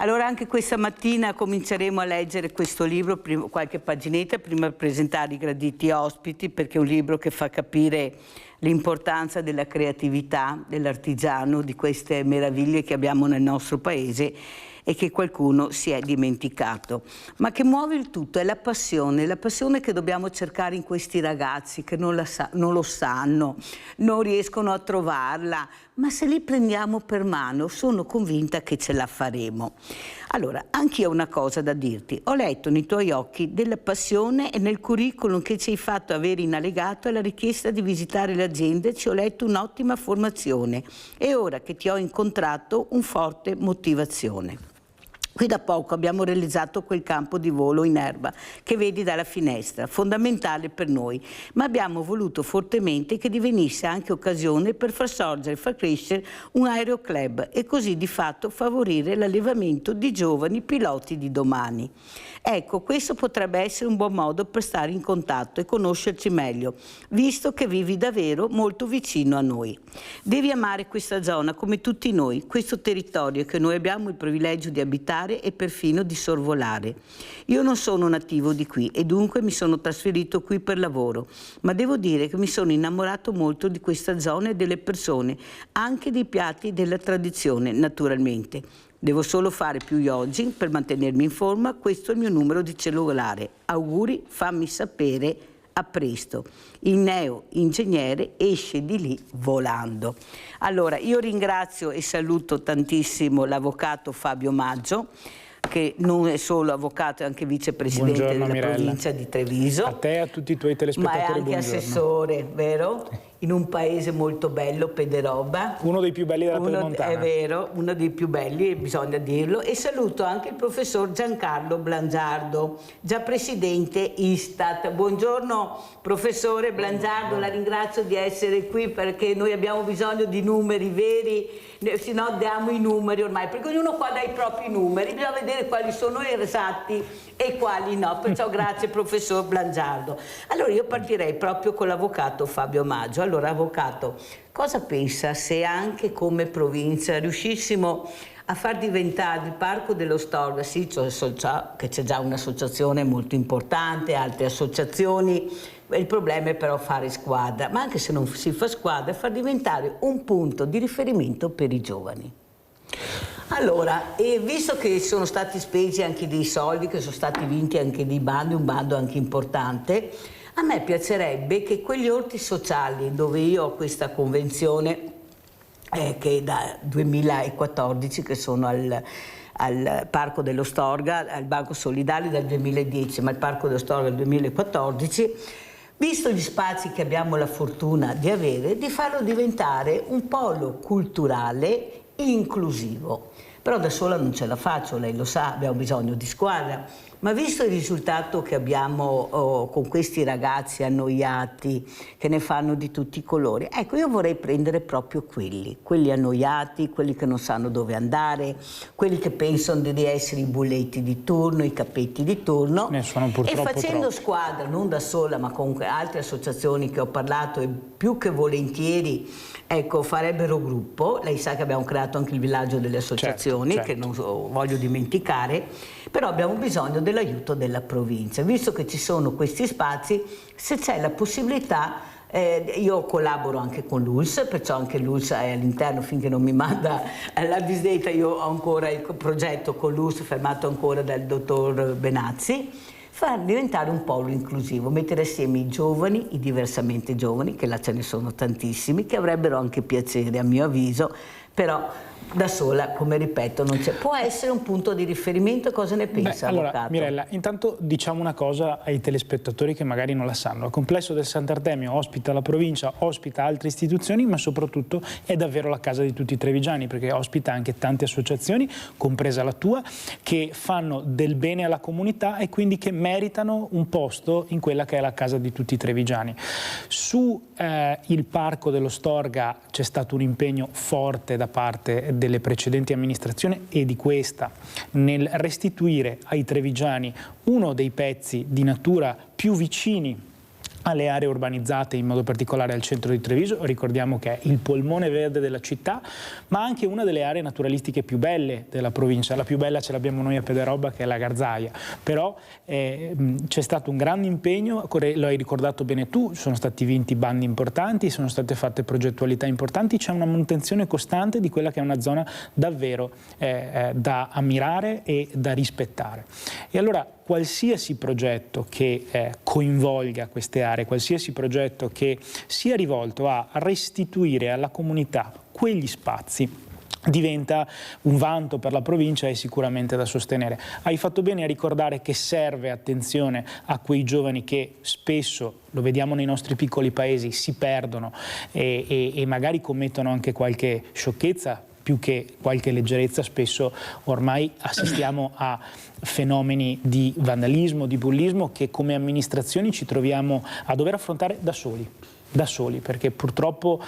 Allora anche questa mattina cominceremo a leggere questo libro, qualche paginetta, prima di presentare i graditi ospiti, perché è un libro che fa capire l'importanza della creatività, dell'artigiano, di queste meraviglie che abbiamo nel nostro paese e che qualcuno si è dimenticato. Ma che muove il tutto è la passione che dobbiamo cercare in questi ragazzi che non lo sanno, non riescono a trovarla, ma se li prendiamo per mano sono convinta che ce la faremo. Allora, anch'io ho una cosa da dirti. Ho letto nei tuoi occhi della passione e nel curriculum che ci hai fatto avere in allegato alla richiesta di visitare l'azienda ci ho letto un'ottima formazione e ora che ti ho incontrato un forte motivazione. Qui da poco abbiamo realizzato quel campo di volo in erba che vedi dalla finestra, fondamentale per noi, ma abbiamo voluto fortemente che divenisse anche occasione per far sorgere e far crescere un aeroclub e così di fatto favorire l'allevamento di giovani piloti di domani. Ecco, questo potrebbe essere un buon modo per stare in contatto e conoscerci meglio, visto che vivi davvero molto vicino a noi. Devi amare questa zona come tutti noi, questo territorio che noi abbiamo il privilegio di abitare e perfino di sorvolare. Io non sono nativo di qui e dunque mi sono trasferito qui per lavoro, ma devo dire che mi sono innamorato molto di questa zona e delle persone, anche dei piatti e della tradizione, naturalmente. Devo solo fare più jogging per mantenermi in forma, questo è il mio numero di cellulare. Auguri, fammi sapere, a presto. Il neo-ingegnere esce di lì volando. Allora, io ringrazio e saluto tantissimo l'avvocato Fabio Maggio, che non è solo avvocato, è anche vicepresidente buongiorno, della Mirella. Provincia di Treviso. A te e a tutti i tuoi telespettatori, ma è anche buongiorno. assessore, vero? In un paese molto bello, Pederoba. Uno dei più belli della Pedemontana. È vero, uno dei più belli, bisogna dirlo. E saluto anche il professor Giancarlo Blangiardo, già presidente Istat. Buongiorno professore Blangiardo, la ringrazio di essere qui perché noi abbiamo bisogno di numeri veri, se no diamo i numeri ormai, perché ognuno qua dà i propri numeri, bisogna vedere quali sono esatti e quali no, perciò grazie professor Blangiardo. Allora io partirei proprio con l'avvocato Fabio Maggio. Allora avvocato, cosa pensa se anche come provincia riuscissimo a far diventare il Parco dello Storga, sì, so che c'è già un'associazione molto importante, altre associazioni, il problema è però fare squadra, ma anche se non si fa squadra, far diventare un punto di riferimento per i giovani. Allora, visto che sono stati spesi anche dei soldi, che sono stati vinti anche dei bandi, un bando anche importante, a me piacerebbe che quegli orti sociali dove io ho questa convenzione che è da 2014 che sono al Parco dello Storga, al Banco Solidale dal 2010, ma il Parco dello Storga dal 2014, visto gli spazi che abbiamo la fortuna di avere, di farlo diventare un polo culturale inclusivo. Però da sola non ce la faccio, lei lo sa, abbiamo bisogno di squadra. Ma visto il risultato che abbiamo con questi ragazzi annoiati, che ne fanno di tutti i colori, ecco, io vorrei prendere proprio quelli annoiati, quelli che non sanno dove andare, quelli che pensano di essere i bulletti di turno, i capetti di turno, ne sono purtroppo e facendo troppi. squadra, non da sola, ma con altre associazioni che ho parlato e più che volentieri, ecco, farebbero gruppo. Lei sa che abbiamo creato anche il villaggio delle associazioni, certo. che non voglio dimenticare, però abbiamo bisogno dell'aiuto della provincia. Visto che ci sono questi spazi, se c'è la possibilità, io collaboro anche con l'ULSS, perciò anche l'ULSS è all'interno finché non mi manda la disdetta, io ho ancora il progetto con l'ULSS fermato ancora dal dottor Benazzi, far diventare un polo inclusivo, mettere assieme i giovani, i diversamente giovani, che là ce ne sono tantissimi, che avrebbero anche piacere a mio avviso, però da sola, come ripeto, non c'è. Può essere un punto di riferimento, cosa ne pensa, allora, avvocato? Mirella, intanto diciamo una cosa ai telespettatori che magari non la sanno. Il complesso del Sant'Artemio ospita la provincia, ospita altre istituzioni, ma soprattutto è davvero la casa di tutti i trevigiani, perché ospita anche tante associazioni, compresa la tua, che fanno del bene alla comunità e quindi che meritano un posto in quella che è la casa di tutti i trevigiani. Su il Parco dello Storga c'è stato un impegno forte da parte delle precedenti amministrazioni e di questa nel restituire ai trevigiani uno dei pezzi di natura più vicini alle aree urbanizzate, in modo particolare al centro di Treviso. Ricordiamo che è il polmone verde della città, ma anche una delle aree naturalistiche più belle della provincia. La più bella ce l'abbiamo noi a Pederobba, che è la Garzaia, però c'è stato un grande impegno, lo hai ricordato bene tu, sono stati vinti bandi importanti, sono state fatte progettualità importanti, c'è una manutenzione costante di quella che è una zona davvero da ammirare e da rispettare. E allora qualsiasi progetto che coinvolga queste aree, qualsiasi progetto che sia rivolto a restituire alla comunità quegli spazi, diventa un vanto per la provincia e sicuramente da sostenere. Hai fatto bene a ricordare che serve attenzione a quei giovani che spesso, lo vediamo nei nostri piccoli paesi, si perdono e magari commettono anche qualche sciocchezza, più che qualche leggerezza. Spesso ormai assistiamo a fenomeni di vandalismo, di bullismo che come amministrazioni ci troviamo a dover affrontare da soli, perché purtroppo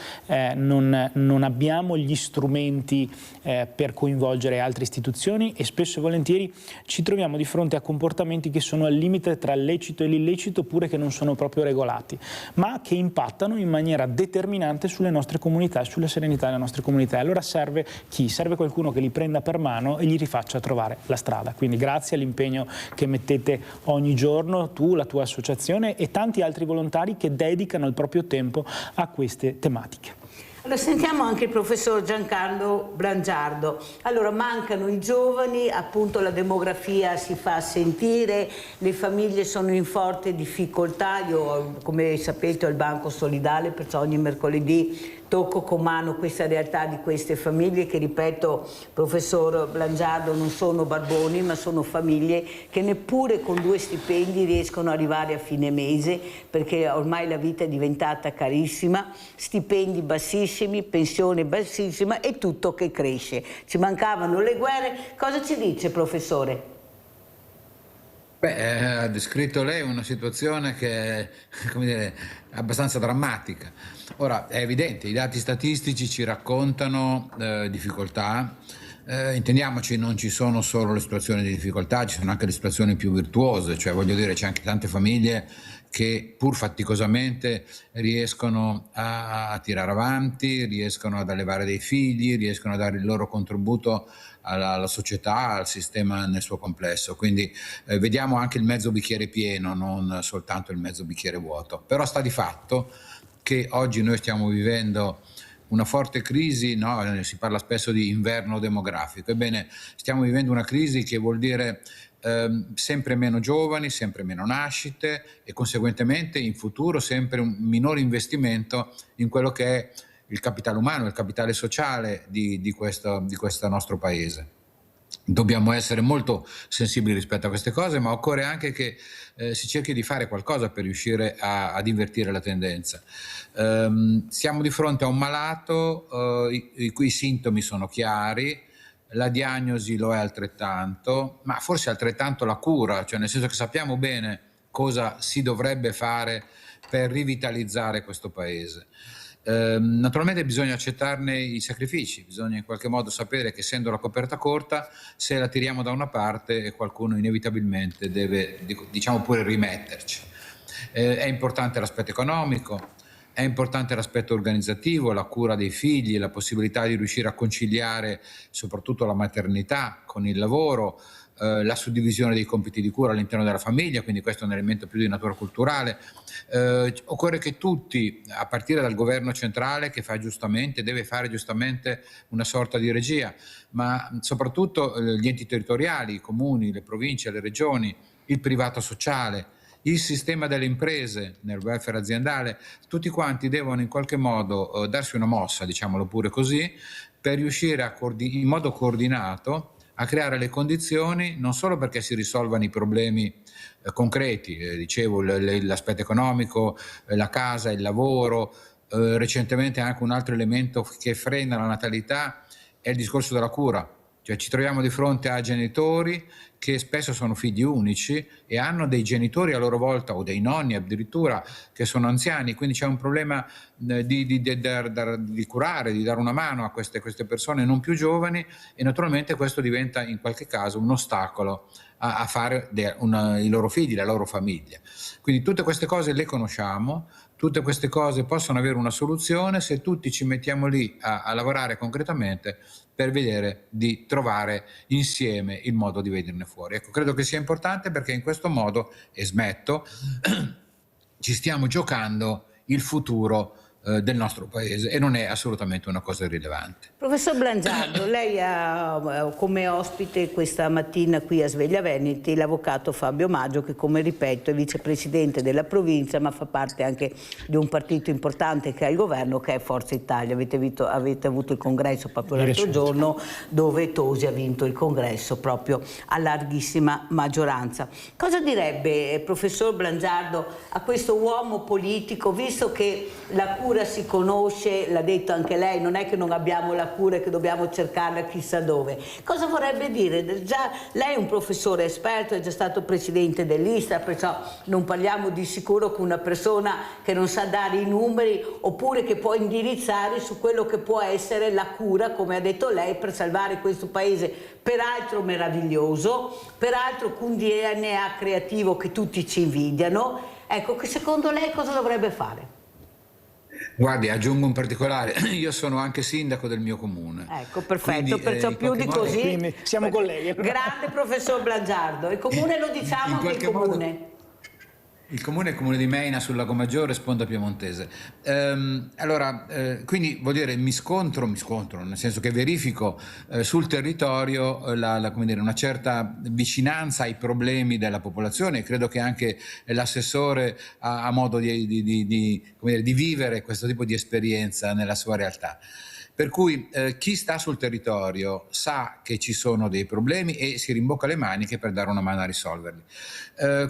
non abbiamo gli strumenti per coinvolgere altre istituzioni e spesso e volentieri ci troviamo di fronte a comportamenti che sono al limite tra il lecito e l'illecito, oppure che non sono proprio regolati, ma che impattano in maniera determinante sulle nostre comunità e sulla serenità delle nostre comunità. Allora serve chi? Serve qualcuno che li prenda per mano e gli rifaccia trovare la strada. Quindi grazie all'impegno che mettete ogni giorno, tu, la tua associazione e tanti altri volontari che dedicano il proprio tempo a queste tematiche. Allora, sentiamo anche il professor Giancarlo Brangiardo. Allora, mancano i giovani, appunto la demografia si fa sentire, le famiglie sono in forte difficoltà. Io, come sapete, ho il Banco Solidale, perciò ogni mercoledì tocco con mano questa realtà di queste famiglie che, ripeto, professor Brangiardo, non sono barboni, ma sono famiglie che neppure con 2 stipendi riescono ad arrivare a fine mese, perché ormai la vita è diventata carissima, stipendi bassissimi, pensione bassissima e tutto che cresce. Ci mancavano le guerre. Cosa ci dice, professore? Beh, ha descritto lei una situazione che è, come dire, abbastanza drammatica. Ora, è evidente, i dati statistici ci raccontano difficoltà. Intendiamoci, non ci sono solo le situazioni di difficoltà, ci sono anche le situazioni più virtuose, cioè voglio dire, c'è anche tante famiglie che pur faticosamente riescono a tirare avanti, riescono ad allevare dei figli, riescono a dare il loro contributo alla società, al sistema nel suo complesso. Quindi vediamo anche il mezzo bicchiere pieno, non soltanto il mezzo bicchiere vuoto. Però sta di fatto che oggi noi stiamo vivendo una forte crisi, no? Si parla spesso di inverno demografico. Ebbene, stiamo vivendo una crisi che vuol dire sempre meno giovani, sempre meno nascite e conseguentemente in futuro sempre un minore investimento in quello che è il capitale umano, il capitale sociale di questo nostro paese. Dobbiamo essere molto sensibili rispetto a queste cose, ma occorre anche che si cerchi di fare qualcosa per riuscire ad invertire la tendenza. Siamo di fronte a un malato i cui sintomi sono chiari, la diagnosi lo è altrettanto, ma forse altrettanto la cura, cioè nel senso che sappiamo bene cosa si dovrebbe fare per rivitalizzare questo paese. Naturalmente bisogna accettarne i sacrifici, bisogna in qualche modo sapere che, essendo la coperta corta, se la tiriamo da una parte qualcuno inevitabilmente deve, diciamo, pure rimetterci. È importante l'aspetto economico, è importante l'aspetto organizzativo, la cura dei figli, la possibilità di riuscire a conciliare soprattutto la maternità con il lavoro, la suddivisione dei compiti di cura all'interno della famiglia, quindi questo è un elemento più di natura culturale. Occorre che tutti, a partire dal governo centrale che fa giustamente, deve fare giustamente una sorta di regia, ma soprattutto gli enti territoriali, i comuni, le province, le regioni, il privato sociale, il sistema delle imprese nel welfare aziendale, tutti quanti devono in qualche modo darsi una mossa, diciamolo pure così, per riuscire in modo coordinato a creare le condizioni non solo perché si risolvano i problemi concreti, dicevo l'aspetto economico, la casa, il lavoro, recentemente anche un altro elemento che frena la natalità è il discorso della cura. Cioè ci troviamo di fronte a genitori che spesso sono figli unici e hanno dei genitori a loro volta o dei nonni addirittura che sono anziani, quindi c'è un problema di curare, di dare una mano a queste persone non più giovani, e naturalmente questo diventa in qualche caso un ostacolo a fare i loro figli, la loro famiglia. Quindi tutte queste cose le conosciamo, tutte queste cose possono avere una soluzione se tutti ci mettiamo lì a lavorare concretamente per vedere di trovare insieme il modo di venirne fuori. Ecco, credo che sia importante perché in questo modo, e smetto, ci stiamo giocando il futuro del nostro paese, e non è assolutamente una cosa irrilevante. Professor Blangiardo, lei ha come ospite questa mattina qui a Sveglia Veneti l'avvocato Fabio Maggio, che, come ripeto, è vicepresidente della provincia ma fa parte anche di un partito importante che ha il governo, che è Forza Italia. Avete avuto il congresso proprio l'altro giorno, dove Tosi ha vinto il congresso proprio a larghissima maggioranza. Cosa direbbe, professor Blangiardo, a questo uomo politico, visto che la cura si conosce, l'ha detto anche lei, non è che non abbiamo la cura e che dobbiamo cercarla chissà dove. Cosa vorrebbe dire? Già lei è un professore esperto, è già stato presidente dell'Istat, perciò non parliamo di sicuro con una persona che non sa dare i numeri, oppure che può indirizzare su quello che può essere la cura, come ha detto lei, per salvare questo paese, peraltro meraviglioso, peraltro con un DNA creativo che tutti ci invidiano. Ecco, che secondo lei cosa dovrebbe fare? Guardi, aggiungo un particolare, io sono anche sindaco del mio comune. Ecco, perfetto, quindi, perciò più di così. Quindi siamo colleghi. Grande professor Blangiardo, il comune lo diciamo anche il comune. Il comune è il comune di Meina sul Lago Maggiore, sponda piemontese. Quindi vuol dire mi scontro, nel senso che verifico sul territorio come dire, una certa vicinanza ai problemi della popolazione, e credo che anche l'assessore ha modo di vivere questo tipo di esperienza nella sua realtà. Per cui chi sta sul territorio sa che ci sono dei problemi e si rimbocca le maniche per dare una mano a risolverli.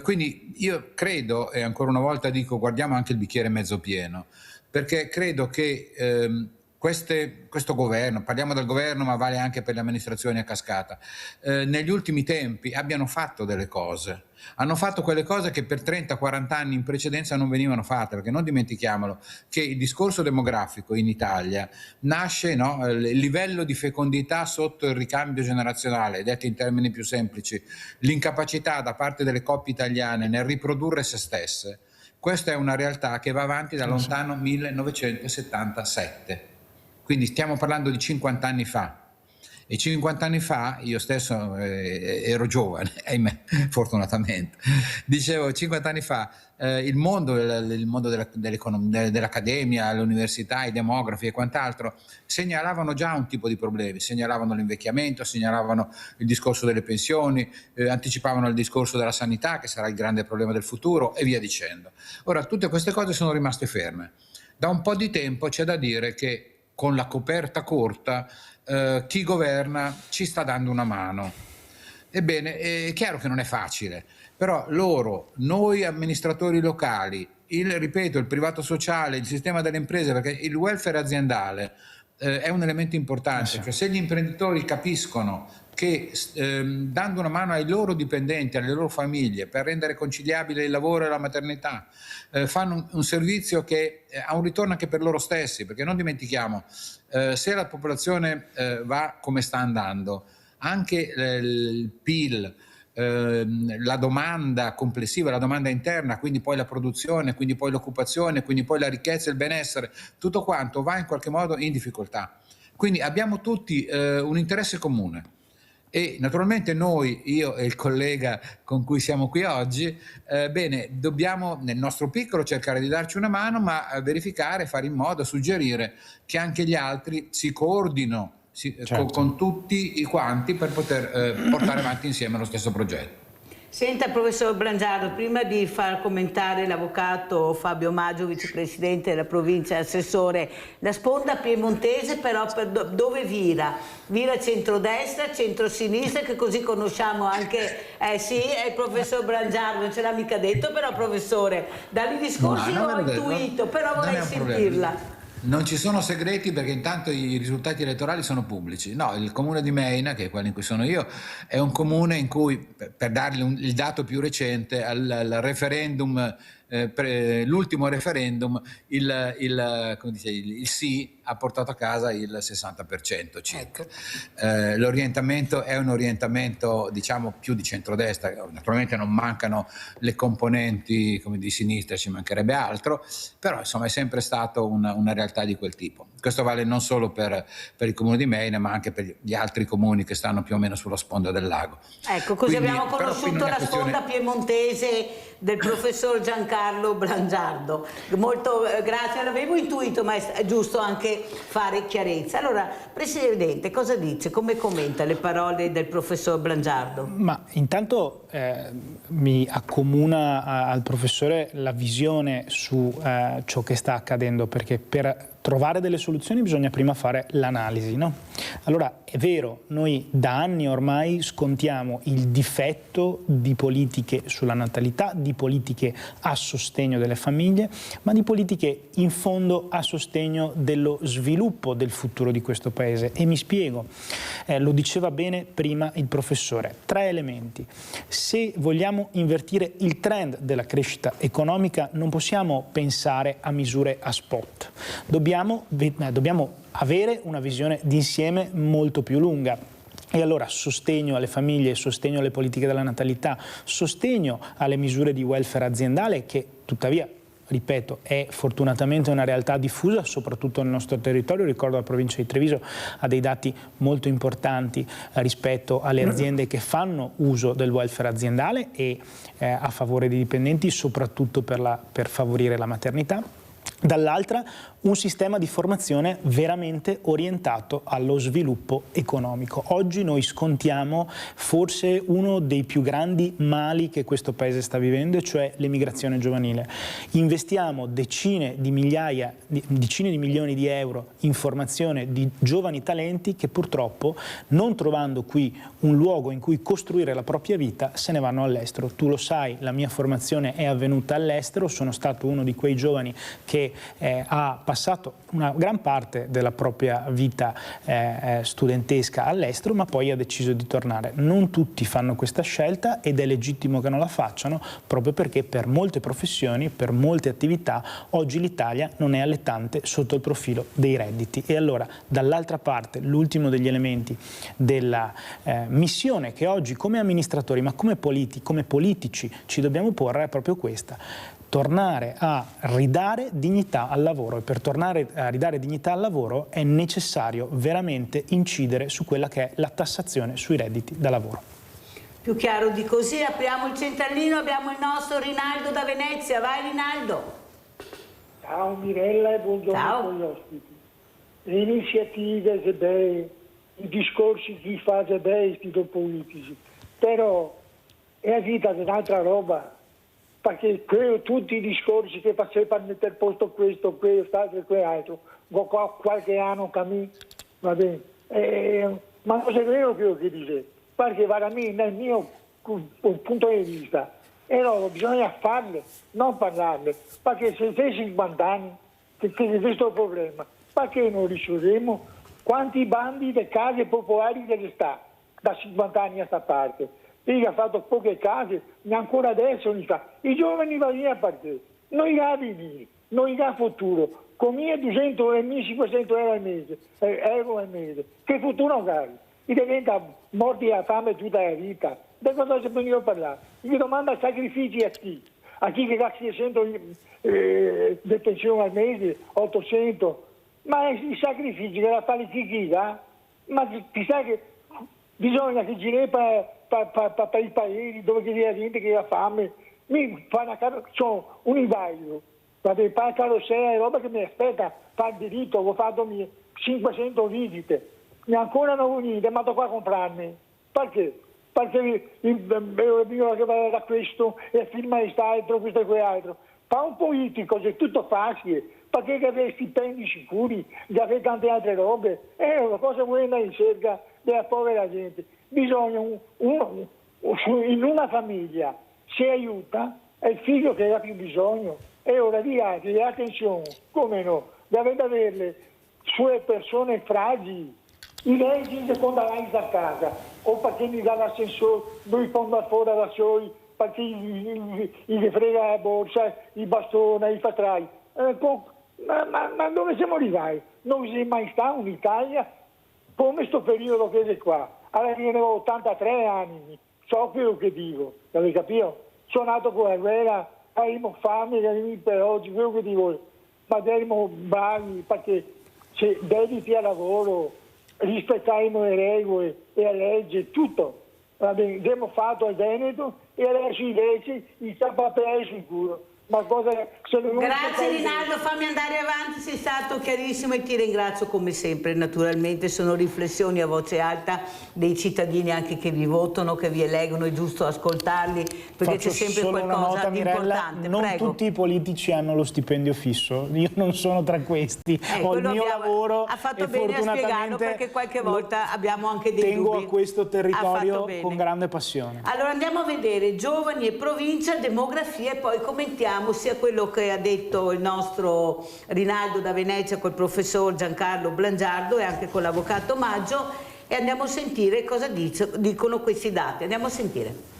Quindi io credo, e ancora una volta dico, guardiamo anche il bicchiere mezzo pieno, perché credo che questo governo, parliamo del governo ma vale anche per le amministrazioni a cascata, negli ultimi tempi abbiano fatto delle cose. Hanno fatto quelle cose che per 30-40 anni in precedenza non venivano fatte, perché non dimentichiamolo che il discorso demografico in Italia nasce, no, il livello di fecondità sotto il ricambio generazionale, detto in termini più semplici, l'incapacità da parte delle coppie italiane nel riprodurre se stesse. Questa è una realtà che va avanti da lontano 1977, quindi stiamo parlando di 50 anni fa. E 50 anni fa io stesso ero giovane, ahimè, fortunatamente. Dicevo, 50 anni fa il mondo dell'accademia, l'università, i demografi e quant'altro segnalavano già un tipo di problemi, segnalavano l'invecchiamento, segnalavano il discorso delle pensioni, anticipavano il discorso della sanità, che sarà il grande problema del futuro, e via dicendo. Ora, tutte queste cose sono rimaste ferme. Da un po' di tempo c'è da dire che con la coperta corta chi governa ci sta dando una mano. Ebbene, è chiaro che non è facile, però noi amministratori locali, ripeto, il privato sociale, il sistema delle imprese, perché il welfare aziendale è un elemento importante, cioè se gli imprenditori capiscono che dando una mano ai loro dipendenti, alle loro famiglie, per rendere conciliabile il lavoro e la maternità, fanno un servizio che ha un ritorno anche per loro stessi, perché non dimentichiamo, se la popolazione va come sta andando, anche il PIL, la domanda complessiva, la domanda interna, quindi poi la produzione, quindi poi l'occupazione, quindi poi la ricchezza e il benessere, tutto quanto va in qualche modo in difficoltà. Quindi abbiamo tutti un interesse comune. E naturalmente noi, io e il collega con cui siamo qui oggi, dobbiamo nel nostro piccolo cercare di darci una mano, ma verificare, fare in modo, suggerire che anche gli altri si coordinino con tutti quanti per poter portare avanti insieme lo stesso progetto. Senta, professor Blangiardo, prima di far commentare l'avvocato Fabio Maggio, vicepresidente della provincia e assessore, la sponda piemontese però dove vira? Vira centrodestra, centrosinistra, che così conosciamo anche, sì, è il professor Blangiardo, non ce l'ha mica detto però, professore, dagli discorsi ho intuito, però vorrei sentirla. Non ci sono segreti perché intanto i risultati elettorali sono pubblici. No, il comune di Meina, che è quello in cui sono io, è un comune in cui, per dargli il dato più recente, al referendum, l'ultimo referendum, il sì ha portato a casa il 60% circa. Ecco. L'orientamento è un orientamento, diciamo, più di centrodestra. Naturalmente non mancano le componenti come di sinistra, ci mancherebbe altro, però insomma è sempre stato una realtà di quel tipo. Questo vale non solo per il comune di Meina, ma anche per gli altri comuni che stanno più o meno sulla sponda del lago. Ecco, così Quindi, abbiamo conosciuto la sponda piemontese del professor Giancarlo Blangiardo. Molto grazie, l'avevo intuito, ma è giusto anche fare chiarezza. Allora, Presidente, cosa dice? Come commenta le parole del professor Blangiardo? Ma intanto mi accomuna al professore la visione su ciò che sta accadendo, perché per trovare delle soluzioni bisogna prima fare l'analisi, no? Allora, è vero, noi da anni ormai scontiamo il difetto di politiche sulla natalità, di politiche a sostegno delle famiglie, ma di politiche in fondo a sostegno dello sviluppo del futuro di questo Paese. E mi spiego, lo diceva bene prima il professore, 3 elementi. Se vogliamo invertire il trend della crescita economica non possiamo pensare a misure a spot, dobbiamo avere una visione d'insieme molto più lunga. E allora sostegno alle famiglie, sostegno alle politiche della natalità, sostegno alle misure di welfare aziendale che tuttavia, ripeto, è fortunatamente una realtà diffusa soprattutto nel nostro territorio. Ricordo la provincia di Treviso ha dei dati molto importanti rispetto alle aziende che fanno uso del welfare aziendale e a favore dei dipendenti, soprattutto per favorire la maternità. Dall'altra un sistema di formazione veramente orientato allo sviluppo economico. Oggi noi scontiamo forse uno dei più grandi mali che questo Paese sta vivendo, cioè l'emigrazione giovanile. Investiamo decine di milioni di euro in formazione di giovani talenti che purtroppo, non trovando qui un luogo in cui costruire la propria vita, se ne vanno all'estero. Tu lo sai, la mia formazione è avvenuta all'estero, sono stato uno di quei giovani che ha passato una gran parte della propria vita studentesca all'estero, ma poi ha deciso di tornare. Non tutti fanno questa scelta ed è legittimo che non la facciano, proprio perché per molte professioni, per molte attività, oggi l'Italia non è allettante sotto il profilo dei redditi. E allora, dall'altra parte, l'ultimo degli elementi della missione che oggi come amministratori, ma come politici ci dobbiamo porre è proprio questa: tornare a ridare dignità al lavoro, e per tornare a ridare dignità al lavoro è necessario veramente incidere su quella che è la tassazione sui redditi da lavoro. Più chiaro di così, apriamo il centralino, abbiamo il nostro Rinaldo da Venezia. Vai Rinaldo. Ciao Mirella e buongiorno agli ospiti. Le iniziative che bei, i discorsi che fate bei, questi politici, però è la vita di un'altra roba. Perché tutti i discorsi che faceva per mettere a posto questo, quest'altro e quell'altro, qualche anno cammino, va bene. Ma non è vero quello che dice, perché veramente nel mio punto di vista, allora bisogna farle, non parlarle, perché se sei 50 anni che c'è questo problema, perché non risolviamo? Quanti bandi di case popolari che sta da 50 anni a sta parte? Io ho fatto poche case, ma ancora adesso non fa. I giovani vanno via perché non gli ha venire, non gli ha futuro. Con 1.200 e 1.500 euro al mese, che futuro hai? I diventa morti a fame tutta la vita. Da cosa si può parlare? Gli domanda sacrifici a chi? A chi che ha 600 di pensione al mese, 800. Ma i sacrifici che la fanno chi dà? Ma ti sa che bisogna che giri per i paesi dove c'è la gente che ha fame, mi fa un invaglio, vado a fare carrozzella e roba che mi aspetta, fa il diritto, ho fatto 500 visite, mi ancora non venite, ma devo qua a comprarne. Perché? Perché io che va da questo e firma quest'altro, questo e quell'altro. Fa un politico, è tutto facile, perché che avere stipendi sicuri, che avere tante altre robe, è una cosa buona in cerca della povera gente. Bisogna in una famiglia si aiuta, è il figlio che ha più bisogno, e ora di attenzione, come no, dovete averle sulle persone fragili. I leggi quando vai a casa, o perché mi dà l'ascensore, lui fa fuori da soli, perché gli frega la borsa, i bastoni, i fatrai. Ma dove siamo arrivati? Non si è mai stato in Italia come questo periodo che è qua. Allora io ne ho 83 anni, so quello che dico, avete capito? Sono nato con la guerra, abbiamo fame, per oggi, quello che dico, ma daremo bravi perché se dediti al lavoro, rispettiamo le regole e la legge, tutto. Abbiamo fatto al Veneto e adesso invece il sapere è sicuro. Ma cosa, grazie Rinaldo, fammi andare avanti, sei stato chiarissimo e ti ringrazio come sempre. Naturalmente sono riflessioni a voce alta dei cittadini anche che vi votano, che vi eleggono, è giusto ascoltarli perché c'è sempre qualcosa di importante. Non Prego. tutti i politici hanno lo stipendio fisso, io non sono tra questi, ho il mio lavoro ha fatto e bene a spiegarlo fortunatamente perché qualche volta abbiamo anche dei tengo dubbi. a questo territorio con grande passione. Allora andiamo a vedere giovani e provincia, demografia e poi commentiamo sia quello che ha detto il nostro Rinaldo da Venezia col professor Giancarlo Blangiardo e anche con l'avvocato Maggio e andiamo a sentire cosa dicono questi dati. Andiamo a sentire.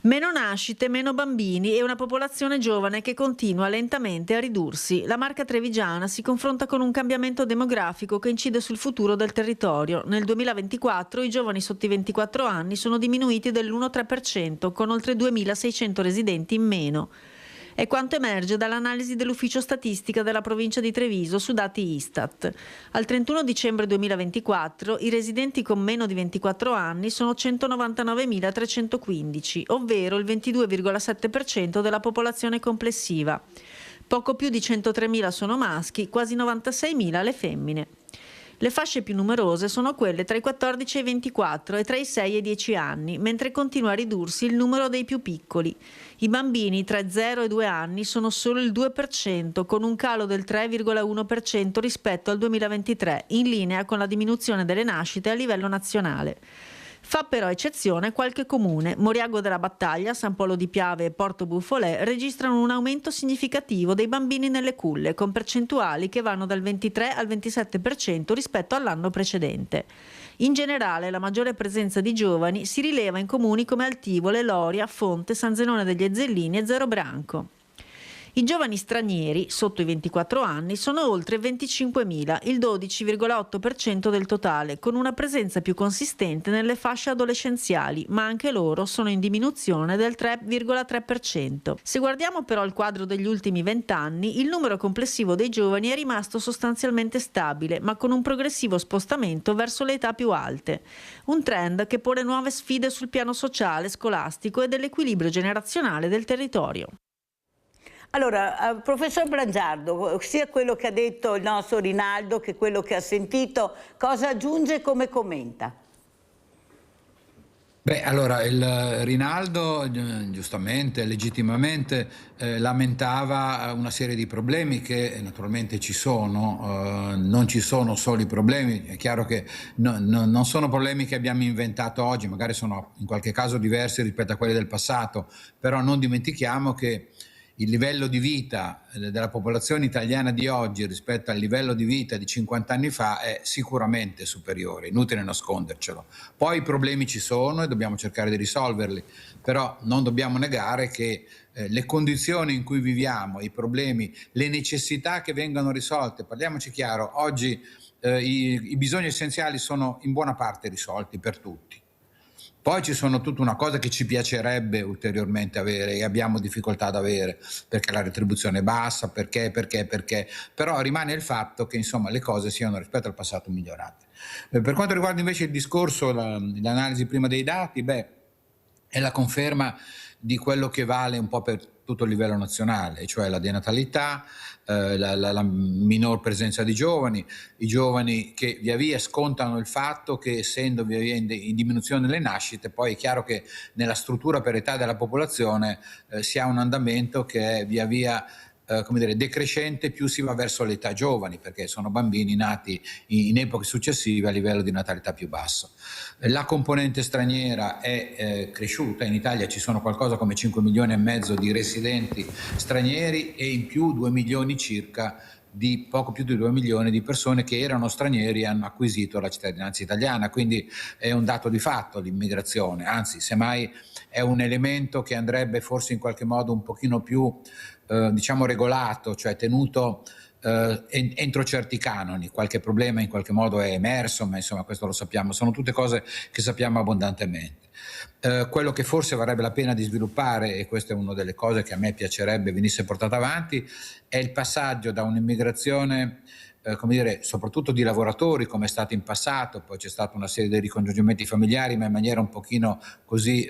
Meno nascite, meno bambini e una popolazione giovane che continua lentamente a ridursi. La Marca Trevigiana si confronta con un cambiamento demografico che incide sul futuro del territorio. Nel 2024 i giovani sotto i 24 anni sono diminuiti dell'1,3%, con oltre 2.600 residenti in meno. È quanto emerge dall'analisi dell'Ufficio Statistica della provincia di Treviso su dati Istat. Al 31 dicembre 2024 i residenti con meno di 24 anni sono 199.315, ovvero il 22,7% della popolazione complessiva. Poco più di 103.000 sono maschi, quasi 96.000 le femmine. Le fasce più numerose sono quelle tra i 14 e i 24 e tra i 6 e i 10 anni, mentre continua a ridursi il numero dei più piccoli. I bambini tra 0 e 2 anni sono solo il 2%, con un calo del 3,1% rispetto al 2023, in linea con la diminuzione delle nascite a livello nazionale. Fa però eccezione qualche comune. Moriago della Battaglia, San Polo di Piave e Porto Buffolè registrano un aumento significativo dei bambini nelle culle, con percentuali che vanno dal 23 al 27% rispetto all'anno precedente. In generale, la maggiore presenza di giovani si rileva in comuni come Altivole, Loria, Fonte, San Zenone degli Ezzellini e Zerobranco. I giovani stranieri, sotto i 24 anni, sono oltre 25.000, il 12,8% del totale, con una presenza più consistente nelle fasce adolescenziali, ma anche loro sono in diminuzione del 3,3%. Se guardiamo però il quadro degli ultimi 20 anni, il numero complessivo dei giovani è rimasto sostanzialmente stabile, ma con un progressivo spostamento verso le età più alte. Un trend che pone nuove sfide sul piano sociale, scolastico e dell'equilibrio generazionale del territorio. Allora, professor Blangiardo, sia quello che ha detto il nostro Rinaldo che quello che ha sentito, cosa aggiunge e come commenta? Beh, allora il Rinaldo giustamente, legittimamente lamentava una serie di problemi che naturalmente ci sono, non ci sono solo i problemi, è chiaro che non sono problemi che abbiamo inventato oggi, magari sono in qualche caso diversi rispetto a quelli del passato, però non dimentichiamo che il livello di vita della popolazione italiana di oggi rispetto al livello di vita di 50 anni fa è sicuramente superiore, inutile nascondercelo. Poi i problemi ci sono e dobbiamo cercare di risolverli, però non dobbiamo negare che le condizioni in cui viviamo, i problemi, le necessità che vengono risolte, parliamoci chiaro, oggi i bisogni essenziali sono in buona parte risolti per tutti. Poi ci sono tutta una cosa che ci piacerebbe ulteriormente avere e abbiamo difficoltà ad avere, perché la retribuzione è bassa, perché, però rimane il fatto che insomma le cose siano rispetto al passato migliorate. Per quanto riguarda invece il discorso, l'analisi prima dei dati, è la conferma di quello che vale un po' per tutto il livello nazionale, cioè la denatalità, la minor presenza di giovani, i giovani che via via scontano il fatto che essendo via via in diminuzione le nascite, poi è chiaro che nella struttura per età della popolazione si ha un andamento che è via via decrescente, più si va verso le età giovani, perché sono bambini nati in epoche successive a livello di natalità più basso. La componente straniera è cresciuta, in Italia ci sono qualcosa come 5 milioni e mezzo di residenti stranieri e in più 2 milioni circa di poco più di 2 milioni di persone che erano stranieri e hanno acquisito la cittadinanza italiana, quindi è un dato di fatto l'immigrazione, anzi semmai è un elemento che andrebbe forse in qualche modo un pochino più diciamo regolato, cioè tenuto entro certi canoni. Qualche problema in qualche modo è emerso, ma insomma questo lo sappiamo, sono tutte cose che sappiamo abbondantemente. Quello che forse varrebbe la pena di sviluppare, e questa è una delle cose che a me piacerebbe venisse portata avanti, è il passaggio da un'immigrazione come dire, soprattutto di lavoratori come è stato in passato, poi c'è stata una serie di ricongiungimenti familiari ma in maniera un pochino così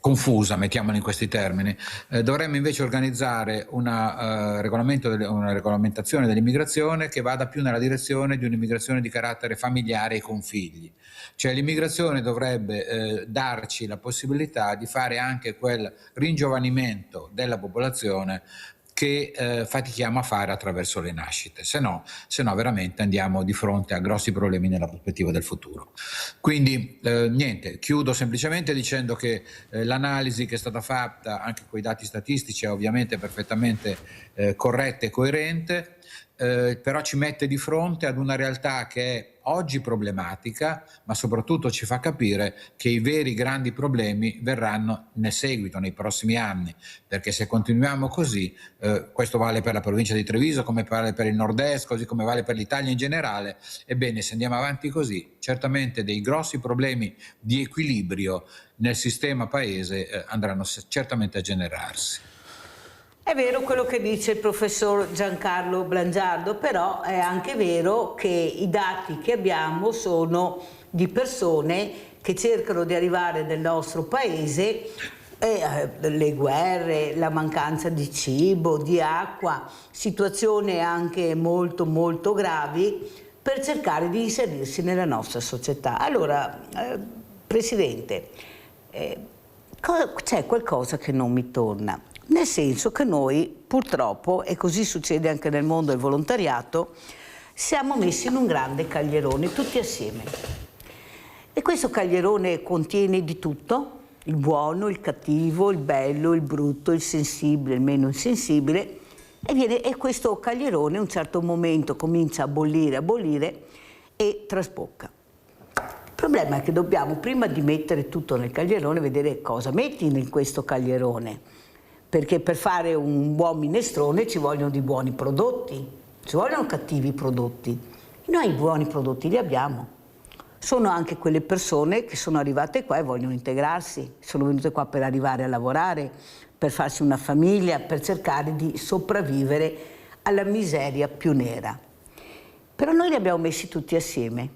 confusa, mettiamola in questi termini. Dovremmo invece organizzare una regolamentazione dell'immigrazione che vada più nella direzione di un'immigrazione di carattere familiare e con figli. Cioè l'immigrazione dovrebbe darci la possibilità di fare anche quel ringiovanimento della popolazione che fatichiamo a fare attraverso le nascite, se no veramente andiamo di fronte a grossi problemi nella prospettiva del futuro. Quindi niente, chiudo semplicemente dicendo che l'analisi che è stata fatta anche con i dati statistici è ovviamente perfettamente corretta e coerente, però ci mette di fronte ad una realtà che è oggi problematica, ma soprattutto ci fa capire che i veri grandi problemi verranno nel seguito, nei prossimi anni, perché se continuiamo così, questo vale per la provincia di Treviso, come vale per il nord-est, così come vale per l'Italia in generale, ebbene se andiamo avanti così, certamente dei grossi problemi di equilibrio nel sistema paese andranno certamente a generarsi. È vero quello che dice il professor Giancarlo Blangiardo, però è anche vero che i dati che abbiamo sono di persone che cercano di arrivare nel nostro paese, le guerre, la mancanza di cibo, di acqua, situazioni anche molto molto gravi per cercare di inserirsi nella nostra società. Allora, Presidente, c'è qualcosa che non mi torna. Nel senso che noi purtroppo, e così succede anche nel mondo del volontariato, siamo messi in un grande caglierone tutti assieme. E questo caglierone contiene di tutto, il buono, il cattivo, il bello, il brutto, il sensibile, il meno insensibile, e questo caglierone a un certo momento comincia a bollire e trasbocca. Il problema è che dobbiamo, prima di mettere tutto nel caglierone, vedere cosa metti in questo caglierone. Perché per fare un buon minestrone ci vogliono di buoni prodotti, ci vogliono cattivi prodotti. Noi i buoni prodotti li abbiamo. Sono anche quelle persone che sono arrivate qua e vogliono integrarsi, sono venute qua per arrivare a lavorare, per farsi una famiglia, per cercare di sopravvivere alla miseria più nera. Però noi li abbiamo messi tutti assieme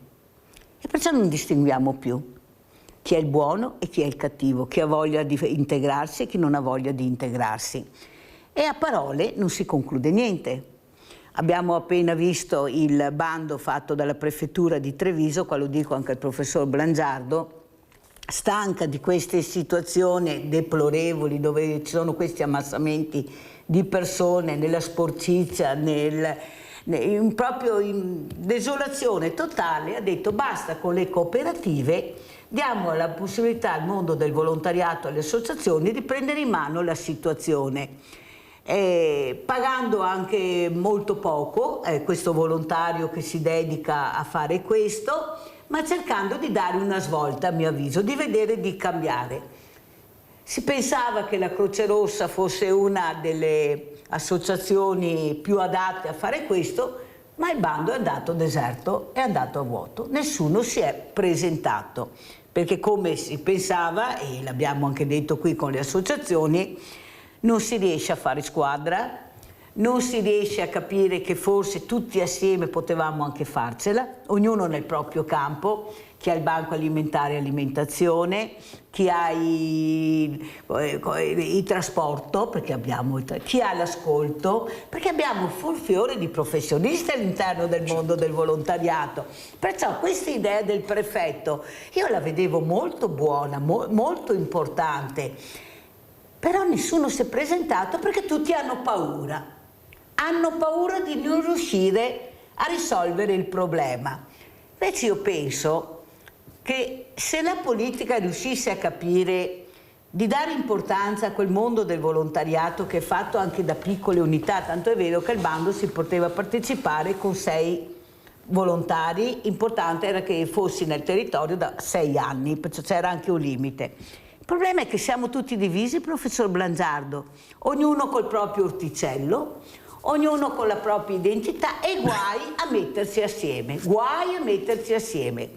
e perciò non distinguiamo più chi è il buono e chi è il cattivo, chi ha voglia di integrarsi e chi non ha voglia di integrarsi. E a parole non si conclude niente. Abbiamo appena visto il bando fatto dalla prefettura di Treviso, qua lo dico anche al professor Blangiardo, stanca di queste situazioni deplorevoli dove ci sono questi ammassamenti di persone nella sporcizia, proprio in desolazione totale, ha detto basta con le cooperative, diamo la possibilità al mondo del volontariato e alle associazioni di prendere in mano la situazione, pagando anche molto poco questo volontario che si dedica a fare questo, ma cercando di dare una svolta, a mio avviso, di vedere di cambiare. Si pensava che la Croce Rossa fosse una delle associazioni più adatte a fare questo, ma il bando è andato deserto, è andato a vuoto, nessuno si è presentato. Perché come si pensava, e l'abbiamo anche detto qui con le associazioni, non si riesce a fare squadra, non si riesce a capire che forse tutti assieme potevamo anche farcela, ognuno nel proprio campo, chi ha il banco alimentare e alimentazione, chi ha il trasporto, perché abbiamo chi ha l'ascolto, perché abbiamo un fiore di professionisti all'interno del mondo del volontariato. Perciò questa idea del prefetto io la vedevo molto buona, molto importante, però nessuno si è presentato perché tutti hanno paura di non riuscire a risolvere il problema. Invece io penso che se la politica riuscisse a capire di dare importanza a quel mondo del volontariato che è fatto anche da piccole unità, tanto è vero che al bando si poteva partecipare con 6 volontari, importante era che fossi nel territorio da 6 anni, perciò c'era anche un limite. Il problema è che siamo tutti divisi, professor Blangiardo, ognuno col proprio orticello, ognuno con la propria identità e guai a mettersi assieme,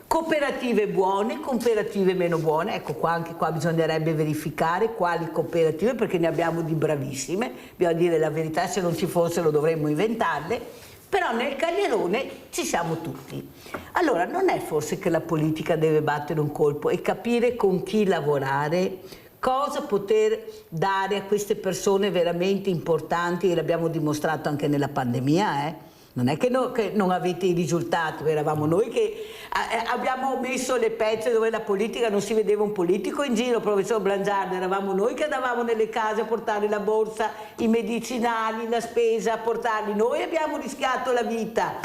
Cooperative buone, cooperative meno buone, ecco qua, anche qua bisognerebbe verificare quali cooperative, perché ne abbiamo di bravissime, bisogna dire la verità, se non ci fossero dovremmo inventarle. Però nel caglierone ci siamo tutti. Allora non è forse che la politica deve battere un colpo e capire con chi lavorare, cosa poter dare a queste persone veramente importanti, e l'abbiamo dimostrato anche nella pandemia, Non è che non avete i risultati, eravamo noi che abbiamo messo le pezze dove la politica non si vedeva un politico in giro, professor Blangiardo, eravamo noi che andavamo nelle case a portare la borsa, i medicinali, la spesa, a portarli, noi abbiamo rischiato la vita.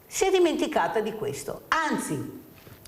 Si è dimenticata di questo, anzi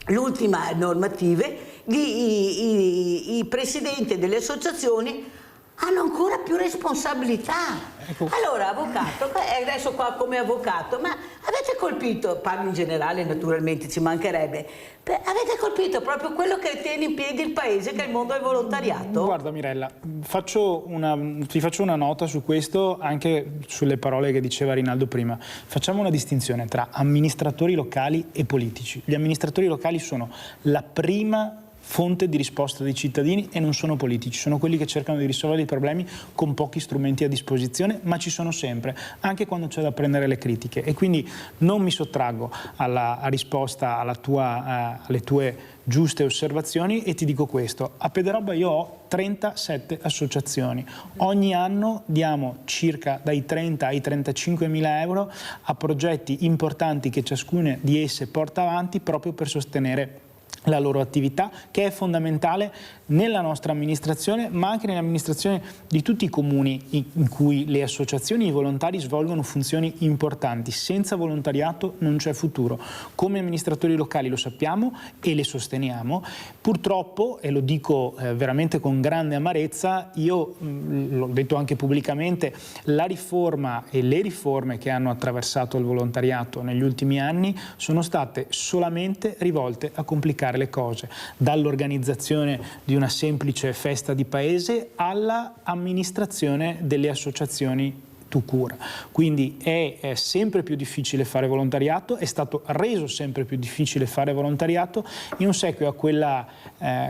l'ultima normative, i presidenti delle associazioni hanno ancora più responsabilità. Ecco. Allora, avvocato, adesso qua come avvocato, ma avete colpito, parlo in generale naturalmente, ci mancherebbe, avete colpito proprio quello che tiene in piedi il paese, che è il mondo del volontariato? Guarda Mirella, ti faccio una nota su questo, anche sulle parole che diceva Rinaldo prima. Facciamo una distinzione tra amministratori locali e politici. Gli amministratori locali sono la prima fonte di risposta dei cittadini e non sono politici, sono quelli che cercano di risolvere i problemi con pochi strumenti a disposizione, ma ci sono sempre, anche quando c'è da prendere le critiche, e quindi non mi sottraggo alla risposta alle tue giuste osservazioni e ti dico questo: a Pederobba io ho 37 associazioni, ogni anno diamo circa dai 30 ai 35 mila euro a progetti importanti che ciascuna di esse porta avanti proprio per sostenere la loro attività, che è fondamentale nella nostra amministrazione, ma anche nell'amministrazione di tutti i comuni in cui le associazioni e i volontari svolgono funzioni importanti. Senza volontariato non c'è futuro. Come amministratori locali lo sappiamo e le sosteniamo. Purtroppo, e lo dico veramente con grande amarezza, io l'ho detto anche pubblicamente, la riforma e le riforme che hanno attraversato il volontariato negli ultimi anni sono state solamente rivolte a complicare le cose, dall'organizzazione di una semplice festa di paese alla amministrazione delle associazioni tout court. Quindi è sempre più difficile fare volontariato, è stato reso sempre più difficile fare volontariato in ossequio a quella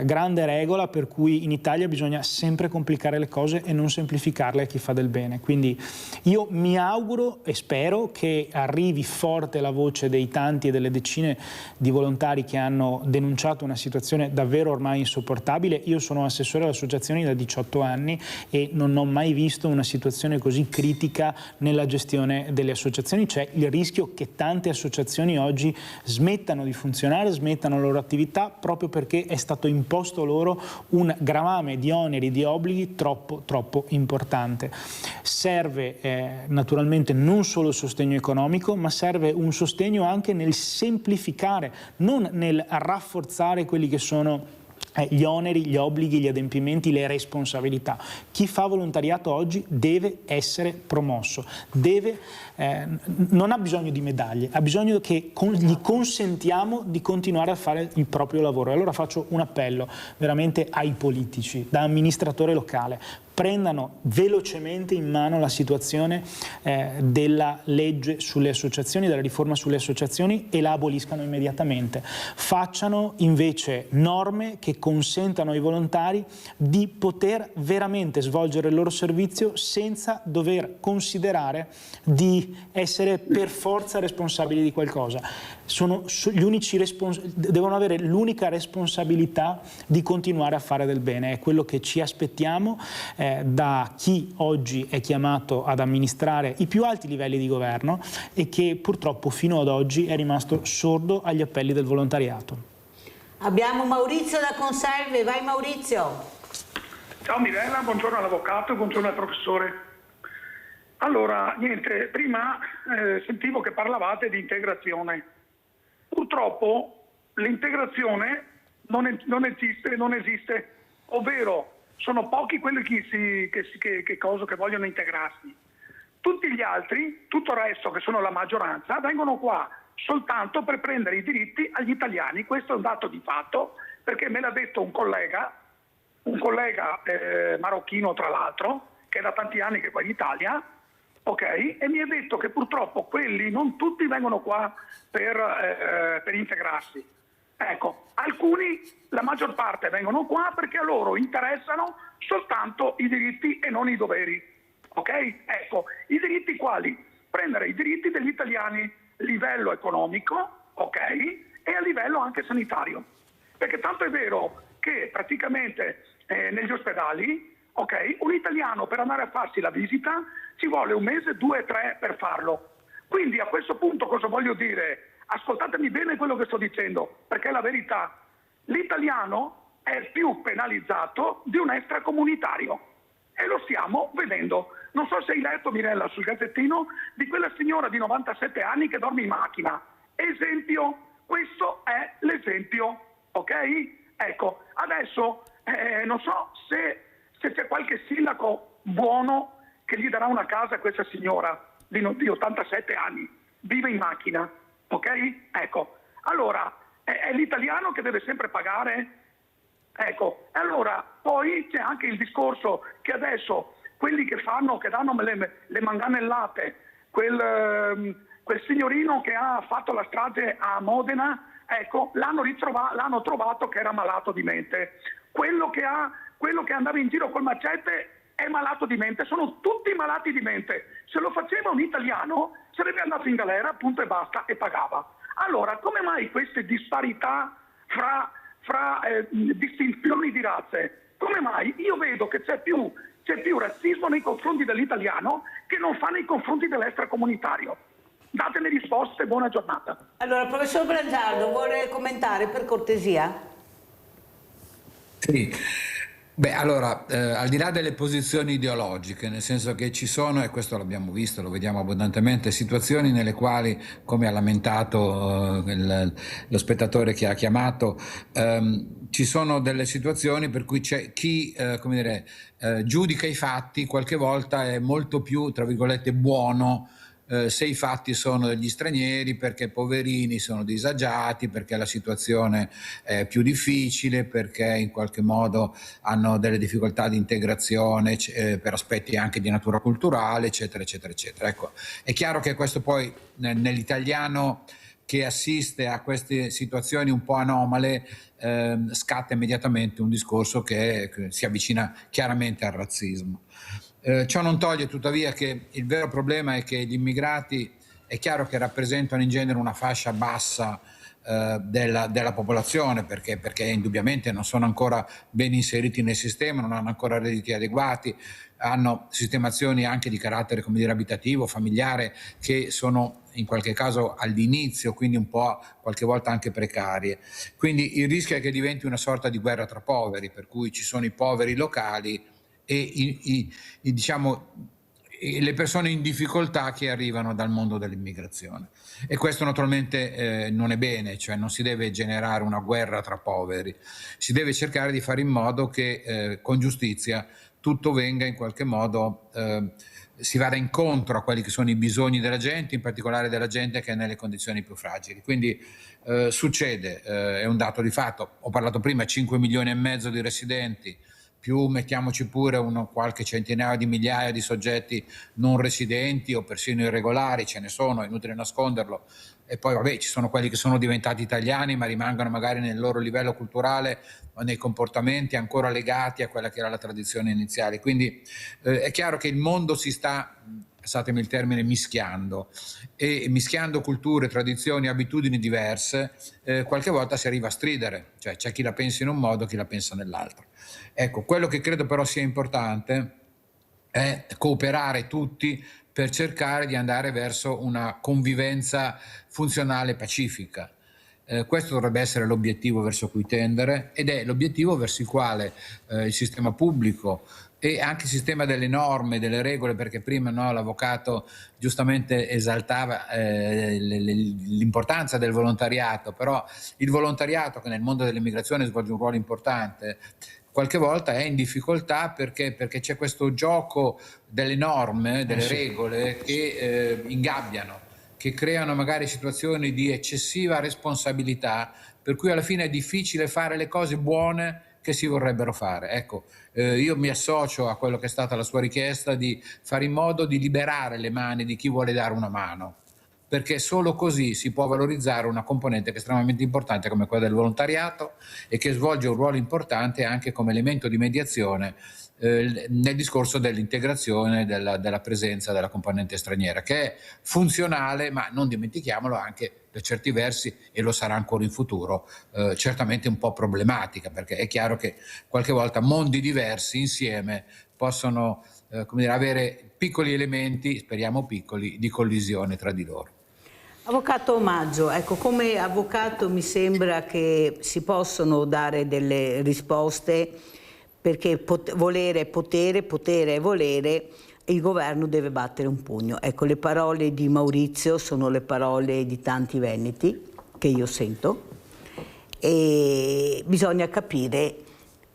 grande regola per cui in Italia bisogna sempre complicare le cose e non semplificarle a chi fa del bene. Quindi io mi auguro e spero che arrivi forte la voce dei tanti e delle decine di volontari che hanno denunciato una situazione davvero ormai insopportabile. Io sono assessore alle associazioni da 18 anni e non ho mai visto una situazione così critica nella gestione delle associazioni. C'è il rischio che tante associazioni oggi smettano di funzionare, smettano la loro attività proprio perché è stato imposto loro un gravame di oneri, di obblighi troppo importante. Serve naturalmente non solo il sostegno economico, ma serve un sostegno anche nel semplificare, non nel rafforzare quelli che sono gli oneri, gli obblighi, gli adempimenti, le responsabilità. Chi fa volontariato oggi deve essere promosso, non ha bisogno di medaglie, ha bisogno che gli consentiamo di continuare a fare il proprio lavoro. E allora faccio un appello veramente ai politici, da amministratore locale: prendano velocemente in mano la situazione della legge sulle associazioni, della riforma sulle associazioni, e la aboliscano immediatamente. Facciano invece norme che consentano ai volontari di poter veramente svolgere il loro servizio senza dover considerare di essere per forza responsabili di qualcosa. Sono gli unici devono avere l'unica responsabilità di continuare a fare del bene. È quello che ci aspettiamo da chi oggi è chiamato ad amministrare i più alti livelli di governo e che purtroppo fino ad oggi è rimasto sordo agli appelli del volontariato. Abbiamo Maurizio da Conserve, vai Maurizio. Ciao Mirella, buongiorno all'avvocato, buongiorno al professore. Allora, niente, prima sentivo che parlavate di integrazione. Purtroppo l'integrazione non esiste ovvero sono pochi quelli che vogliono integrarsi. Tutti gli altri, tutto il resto che sono la maggioranza, vengono qua soltanto per prendere i diritti agli italiani. Questo è un dato di fatto, perché me l'ha detto un collega marocchino tra l'altro, che è da tanti anni che è qua in Italia, ok? E mi ha detto che purtroppo quelli non tutti vengono qua per integrarsi. Ecco, alcuni, la maggior parte vengono qua perché a loro interessano soltanto i diritti e non i doveri, ok? Ecco, i diritti quali? Prendere i diritti degli italiani a livello economico, ok? E a livello anche sanitario. Perché tanto è vero che praticamente negli ospedali, ok, un italiano per andare a farsi la visita ci vuole 1 mese, 2, 3 per farlo. Quindi a questo punto cosa voglio dire? Ascoltatemi bene quello che sto dicendo, perché è la verità. L'italiano è più penalizzato di un extracomunitario e lo stiamo vedendo. Non so se hai letto, Mirella, sul Gazzettino di quella signora di 97 anni che dorme in macchina. Esempio, questo è l'esempio, ok? Ecco, adesso non so se c'è qualche sindaco buono che gli darà una casa a questa signora di 87 anni, vive in macchina, ok? Ecco, allora è l'italiano che deve sempre pagare? Ecco, allora poi c'è anche il discorso che adesso quelli che danno le manganellate, quel signorino che ha fatto la strage a Modena, ecco, l'hanno trovato che era malato di mente. Quello che andava in giro col macete è malato di mente, sono tutti malati di mente. Se lo faceva un italiano sarebbe andato in galera, punto e basta, e pagava. Allora, come mai queste disparità fra distinzioni di razze? Come mai? Io vedo che c'è più razzismo nei confronti dell'italiano che non fa nei confronti dell'extracomunitario. Datemi risposte, buona giornata. Allora, professor Brangiardo, vuole commentare per cortesia? Sì. Beh, allora, al di là delle posizioni ideologiche, nel senso che ci sono, e questo l'abbiamo visto, lo vediamo abbondantemente, situazioni nelle quali, come ha lamentato lo spettatore che ha chiamato, ci sono delle situazioni per cui c'è chi, giudica i fatti, qualche volta è molto più, tra virgolette, buono se i fatti sono degli stranieri, perché poverini sono disagiati, perché la situazione è più difficile, perché in qualche modo hanno delle difficoltà di integrazione per aspetti anche di natura culturale, eccetera, eccetera, eccetera. Ecco, è chiaro che questo poi nell'italiano che assiste a queste situazioni un po' anomale scatta immediatamente un discorso che si avvicina chiaramente al razzismo. Ciò non toglie tuttavia che il vero problema è che gli immigrati è chiaro che rappresentano in genere una fascia bassa della popolazione, perché indubbiamente non sono ancora ben inseriti nel sistema, non hanno ancora redditi adeguati, hanno sistemazioni anche di carattere, come dire, abitativo, familiare, che sono in qualche caso all'inizio, quindi un po' qualche volta anche precarie. Quindi il rischio è che diventi una sorta di guerra tra poveri, per cui ci sono i poveri locali e le persone in difficoltà che arrivano dal mondo dell'immigrazione. E questo naturalmente non è bene, cioè non si deve generare una guerra tra poveri, si deve cercare di fare in modo che con giustizia tutto venga in qualche modo, si vada incontro a quelli che sono i bisogni della gente, in particolare della gente che è nelle condizioni più fragili. Quindi succede, è un dato di fatto. Ho parlato prima, 5 milioni e mezzo di residenti, più mettiamoci pure qualche centinaio di migliaia di soggetti non residenti o persino irregolari, ce ne sono, è inutile nasconderlo. E poi vabbè, ci sono quelli che sono diventati italiani ma rimangono magari nel loro livello culturale o nei comportamenti ancora legati a quella che era la tradizione iniziale. Quindi è chiaro che il mondo si sta, passatemi il termine, mischiando, e mischiando culture, tradizioni, abitudini diverse, qualche volta si arriva a stridere, cioè c'è chi la pensa in un modo, chi la pensa nell'altro. Ecco, quello che credo però sia importante è cooperare tutti per cercare di andare verso una convivenza funzionale e pacifica. Questo dovrebbe essere l'obiettivo verso cui tendere, ed è l'obiettivo verso il quale il sistema pubblico e anche il sistema delle norme, delle regole, perché prima l'avvocato giustamente esaltava l'importanza del volontariato, però il volontariato, che nel mondo dell'immigrazione svolge un ruolo importante, qualche volta è in difficoltà perché c'è questo gioco delle norme, delle regole che ingabbiano, che creano magari situazioni di eccessiva responsabilità, per cui alla fine è difficile fare le cose buone che si vorrebbero fare. Ecco, io mi associo a quello che è stata la sua richiesta di fare in modo di liberare le mani di chi vuole dare una mano, perché solo così si può valorizzare una componente che è estremamente importante come quella del volontariato e che svolge un ruolo importante anche come elemento di mediazione nel discorso dell'integrazione della presenza della componente straniera, che è funzionale, ma non dimentichiamolo, anche per certi versi, e lo sarà ancora in futuro, certamente un po' problematica, perché è chiaro che qualche volta mondi diversi insieme possono avere piccoli elementi, speriamo piccoli, di collisione tra di loro. Avvocato Omaggio, ecco, come avvocato mi sembra che si possono dare delle risposte, perché volere è potere, potere è volere, e il governo deve battere un pugno. Ecco, le parole di Maurizio sono le parole di tanti veneti che io sento, e bisogna capire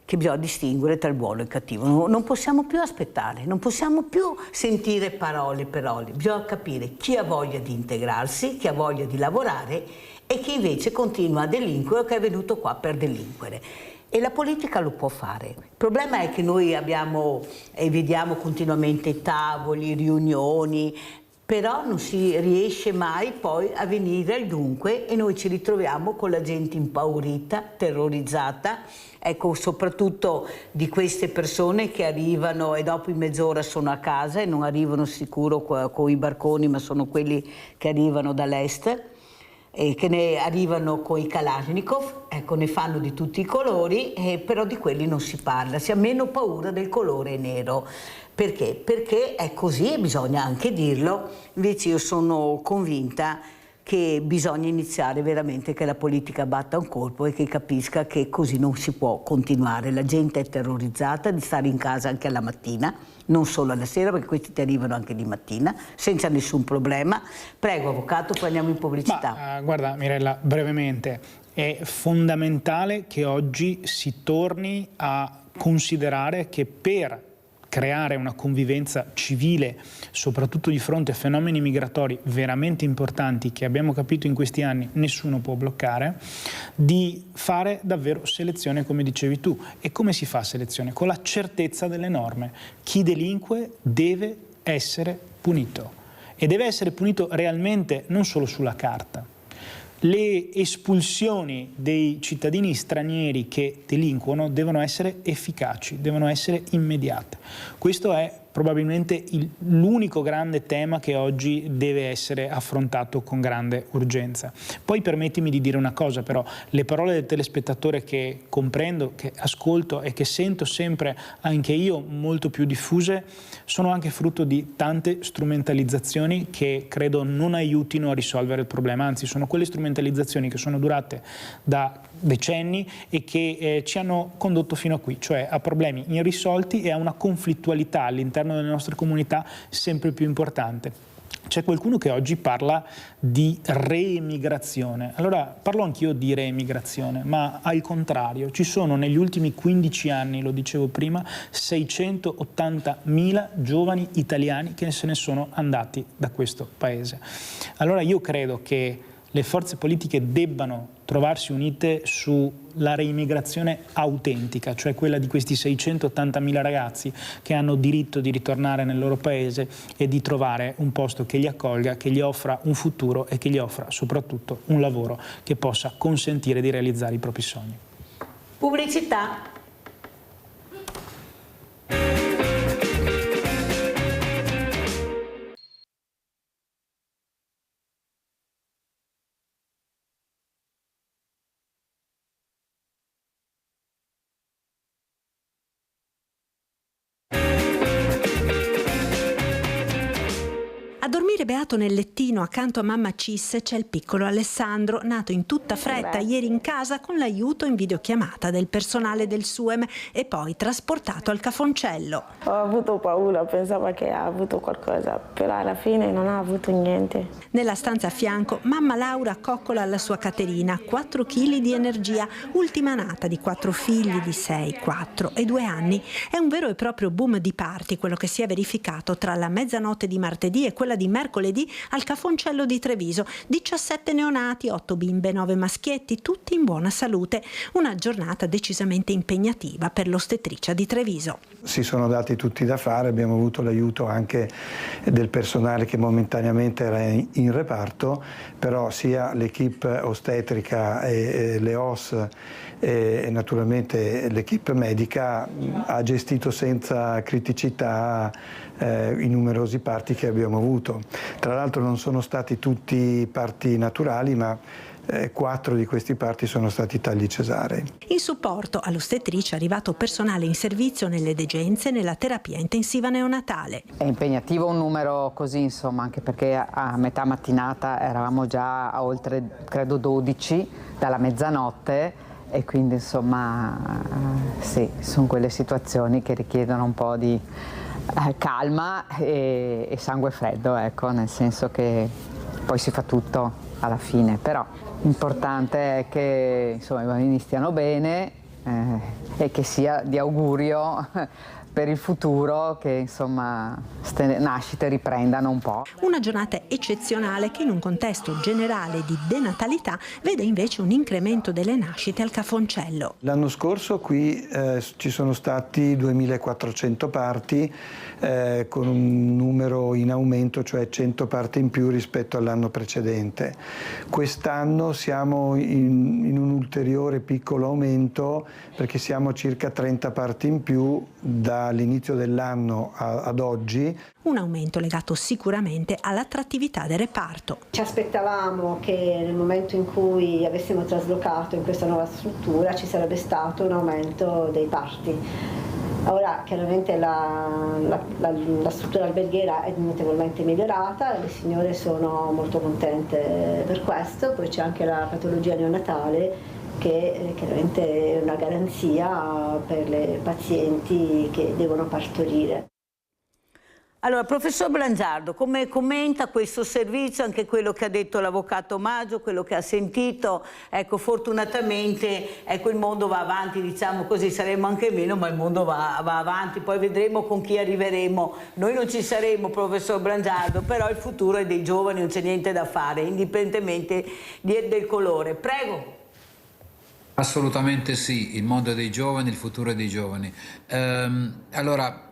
che bisogna distinguere tra il buono e il cattivo. Non possiamo più aspettare, non possiamo più sentire parole, bisogna capire chi ha voglia di integrarsi, chi ha voglia di lavorare e chi invece continua a delinquere o che è venuto qua per delinquere. E la politica lo può fare. Il problema è che noi abbiamo e vediamo continuamente tavoli, riunioni, però non si riesce mai poi a venire al dunque e noi ci ritroviamo con la gente impaurita, terrorizzata, ecco, soprattutto di queste persone che arrivano e dopo in mezz'ora sono a casa e non arrivano sicuro con i barconi, ma sono quelli che arrivano dall'est e che ne arrivano con i Kalashnikov, ecco, ne fanno di tutti i colori, però di quelli non si parla, si ha meno paura del colore nero. Perché? Perché è così e bisogna anche dirlo. Invece io sono convinta che bisogna iniziare veramente che la politica batta un colpo e che capisca che così non si può continuare. La gente è terrorizzata di stare in casa anche alla mattina, non solo alla sera, perché questi ti arrivano anche di mattina, senza nessun problema. Prego, avvocato, poi andiamo in pubblicità. Guarda Mirella, brevemente, è fondamentale che oggi si torni a considerare che per creare una convivenza civile, soprattutto di fronte a fenomeni migratori veramente importanti che abbiamo capito in questi anni nessuno può bloccare, di fare davvero selezione, come dicevi tu. E come si fa selezione? Con la certezza delle norme. Chi delinque deve essere punito e deve essere punito realmente, non solo sulla carta. Le espulsioni dei cittadini stranieri che delinquono devono essere efficaci, devono essere immediate. Questo è probabilmente l'unico grande tema che oggi deve essere affrontato con grande urgenza. Poi permettimi di dire una cosa però, le parole del telespettatore che comprendo, che ascolto e che sento sempre anche io molto più diffuse, sono anche frutto di tante strumentalizzazioni che credo non aiutino a risolvere il problema, anzi sono quelle strumentalizzazioni che sono durate da decenni e che ci hanno condotto fino a qui, cioè a problemi irrisolti e a una conflittualità all'interno delle nostre comunità sempre più importante. C'è qualcuno che oggi parla di reemigrazione. Allora parlo anch'io di reemigrazione, ma al contrario, ci sono negli ultimi 15 anni, lo dicevo prima, 680.000 giovani italiani che se ne sono andati da questo paese. Allora io credo che le forze politiche debbano trovarsi unite sulla reimmigrazione autentica, cioè quella di questi 680.000 ragazzi che hanno diritto di ritornare nel loro paese e di trovare un posto che li accolga, che gli offra un futuro e che gli offra soprattutto un lavoro che possa consentire di realizzare i propri sogni. Pubblicità. A dormire beato nel lettino accanto a mamma Cis c'è il piccolo Alessandro, nato in tutta fretta ieri in casa con l'aiuto in videochiamata del personale del SUEM e poi trasportato al Cafoncello. Ho avuto paura, pensavo che ha avuto qualcosa, però alla fine non ha avuto niente. Nella stanza a fianco mamma Laura coccola alla sua Caterina, 4 kg di energia, ultima nata di 4 figli di 6, 4 e 2 anni. È un vero e proprio boom di parti quello che si è verificato tra la mezzanotte di martedì e quella di mercoledì al Cafoncello di Treviso. 17 neonati, 8 bimbe, 9 maschietti, tutti in buona salute. Una giornata decisamente impegnativa per l'ostetricia di Treviso. Si sono dati tutti da fare, abbiamo avuto l'aiuto anche del personale che momentaneamente era in reparto, però sia l'equipe ostetrica e le OS e naturalmente l'equipe medica ha gestito senza criticità i numerosi parti che abbiamo avuto. Tra l'altro non sono stati tutti parti naturali, ma 4 di questi parti sono stati tagli cesarei. In supporto all'ostetrice è arrivato personale in servizio nelle degenze e nella terapia intensiva neonatale. È impegnativo un numero così, insomma, anche perché a metà mattinata eravamo già a oltre, credo, 12 dalla mezzanotte e quindi, insomma, sì, sono quelle situazioni che richiedono un po' di calma e sangue freddo, ecco, nel senso che poi si fa tutto alla fine, però l'importante è che, insomma, i bambini stiano bene e che sia di augurio per il futuro che, insomma, ste nascite riprendano un po'. Una giornata eccezionale che in un contesto generale di denatalità vede invece un incremento delle nascite al Cafoncello. L'anno scorso qui ci sono stati 2400 parti con un numero in aumento, cioè 100 parti in più rispetto all'anno precedente. Quest'anno siamo in un ulteriore piccolo aumento perché siamo a circa 30 parti in più dall'inizio dell'anno ad oggi. Un aumento legato sicuramente all'attrattività del reparto. Ci aspettavamo che nel momento in cui avessimo traslocato in questa nuova struttura ci sarebbe stato un aumento dei parti. Ora chiaramente la struttura alberghiera è notevolmente migliorata, le signore sono molto contente per questo, poi c'è anche la patologia neonatale che chiaramente è una garanzia per le pazienti che devono partorire. Allora, professor Blangiardo, come commenta questo servizio, anche quello che ha detto l'avvocato Maggio, quello che ha sentito? Ecco, fortunatamente il mondo va avanti, diciamo così, saremo anche meno, ma il mondo va avanti, poi vedremo con chi arriveremo. Noi non ci saremo, professor Blangiardo, però il futuro è dei giovani, non c'è niente da fare, indipendentemente del colore. Prego. Assolutamente sì, il mondo dei giovani, il futuro dei giovani. Allora,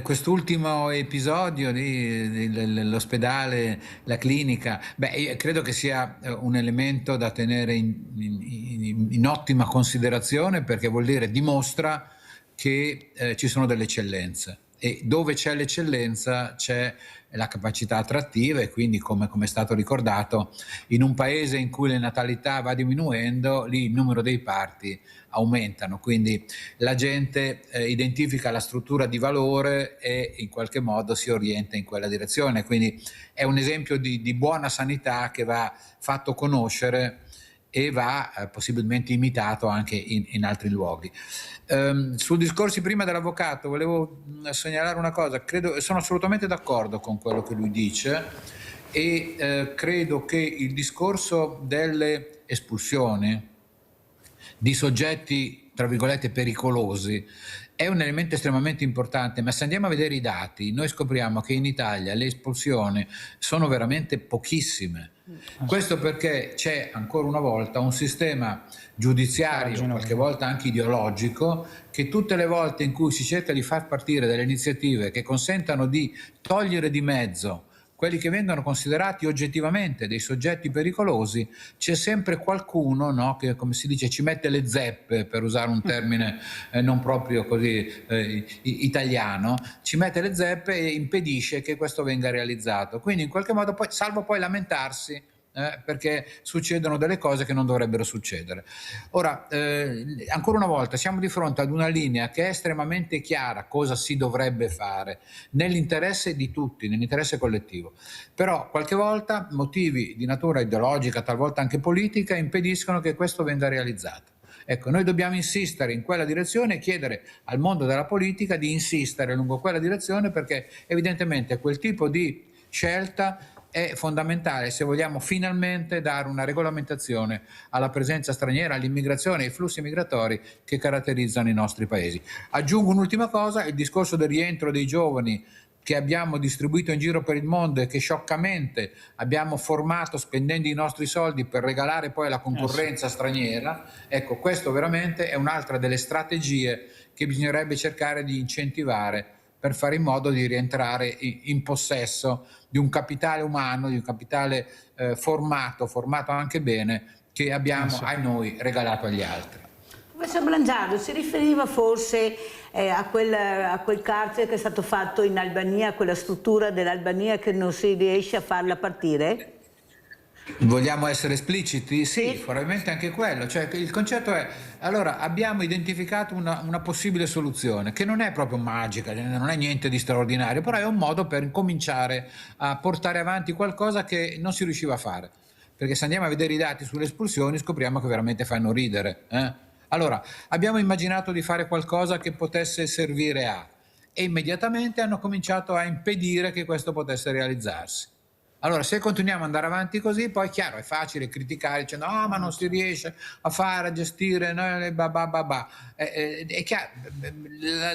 quest'ultimo episodio l'ospedale, la clinica, io credo che sia un elemento da tenere in ottima considerazione, perché vuol dire, dimostra che ci sono delle eccellenze, e dove c'è l'eccellenza c'è la capacità attrattiva, e quindi, come è stato ricordato, in un paese in cui la natalità va diminuendo, lì il numero dei parti aumentano, quindi la gente identifica la struttura di valore e in qualche modo si orienta in quella direzione, quindi è un esempio di buona sanità che va fatto conoscere e va possibilmente imitato anche in altri luoghi. Sul discorso prima dell'avvocato volevo segnalare una cosa: sono assolutamente d'accordo con quello che lui dice, e credo che il discorso delle espulsioni di soggetti, tra virgolette, pericolosi è un elemento estremamente importante, ma se andiamo a vedere i dati noi scopriamo che in Italia le espulsioni sono veramente pochissime. Questo perché c'è ancora una volta un sistema giudiziario, qualche volta anche ideologico, che tutte le volte in cui si cerca di far partire delle iniziative che consentano di togliere di mezzo quelli che vengono considerati oggettivamente dei soggetti pericolosi, c'è sempre qualcuno, no, che, come si dice, ci mette le zeppe, per usare un termine non proprio così italiano, ci mette le zeppe e impedisce che questo venga realizzato. Quindi in qualche modo, salvo poi lamentarsi perché succedono delle cose che non dovrebbero succedere. Ora, ancora una volta, siamo di fronte ad una linea che è estremamente chiara cosa si dovrebbe fare nell'interesse di tutti, nell'interesse collettivo. Però qualche volta motivi di natura ideologica, talvolta anche politica, impediscono che questo venga realizzato. Ecco, noi dobbiamo insistere in quella direzione e chiedere al mondo della politica di insistere lungo quella direzione, perché evidentemente quel tipo di scelta è fondamentale se vogliamo finalmente dare una regolamentazione alla presenza straniera, all'immigrazione e ai flussi migratori che caratterizzano i nostri paesi. Aggiungo un'ultima cosa: il discorso del rientro dei giovani che abbiamo distribuito in giro per il mondo e che scioccamente abbiamo formato spendendo i nostri soldi per regalare poi alla concorrenza straniera. Ecco, questo veramente è un'altra delle strategie che bisognerebbe cercare di incentivare per fare in modo di rientrare in possesso di un capitale umano, di un capitale formato anche bene, che abbiamo a noi regalato agli altri. Professor Blangiardo, si riferiva forse a quel carcere che è stato fatto in Albania, quella struttura dell'Albania che non si riesce a farla partire? Vogliamo essere espliciti? Sì, probabilmente anche quello. Cioè, il concetto è, allora, abbiamo identificato una possibile soluzione, che non è proprio magica, non è niente di straordinario, però è un modo per cominciare a portare avanti qualcosa che non si riusciva a fare. Perché se andiamo a vedere i dati sulle espulsioni scopriamo che veramente fanno ridere. Allora, abbiamo immaginato di fare qualcosa che potesse servire a, e immediatamente hanno cominciato a impedire che questo potesse realizzarsi. Allora, se continuiamo ad andare avanti così, poi chiaro, è facile criticare dicendo no, ma non si riesce a fare, a gestire, è chiaro,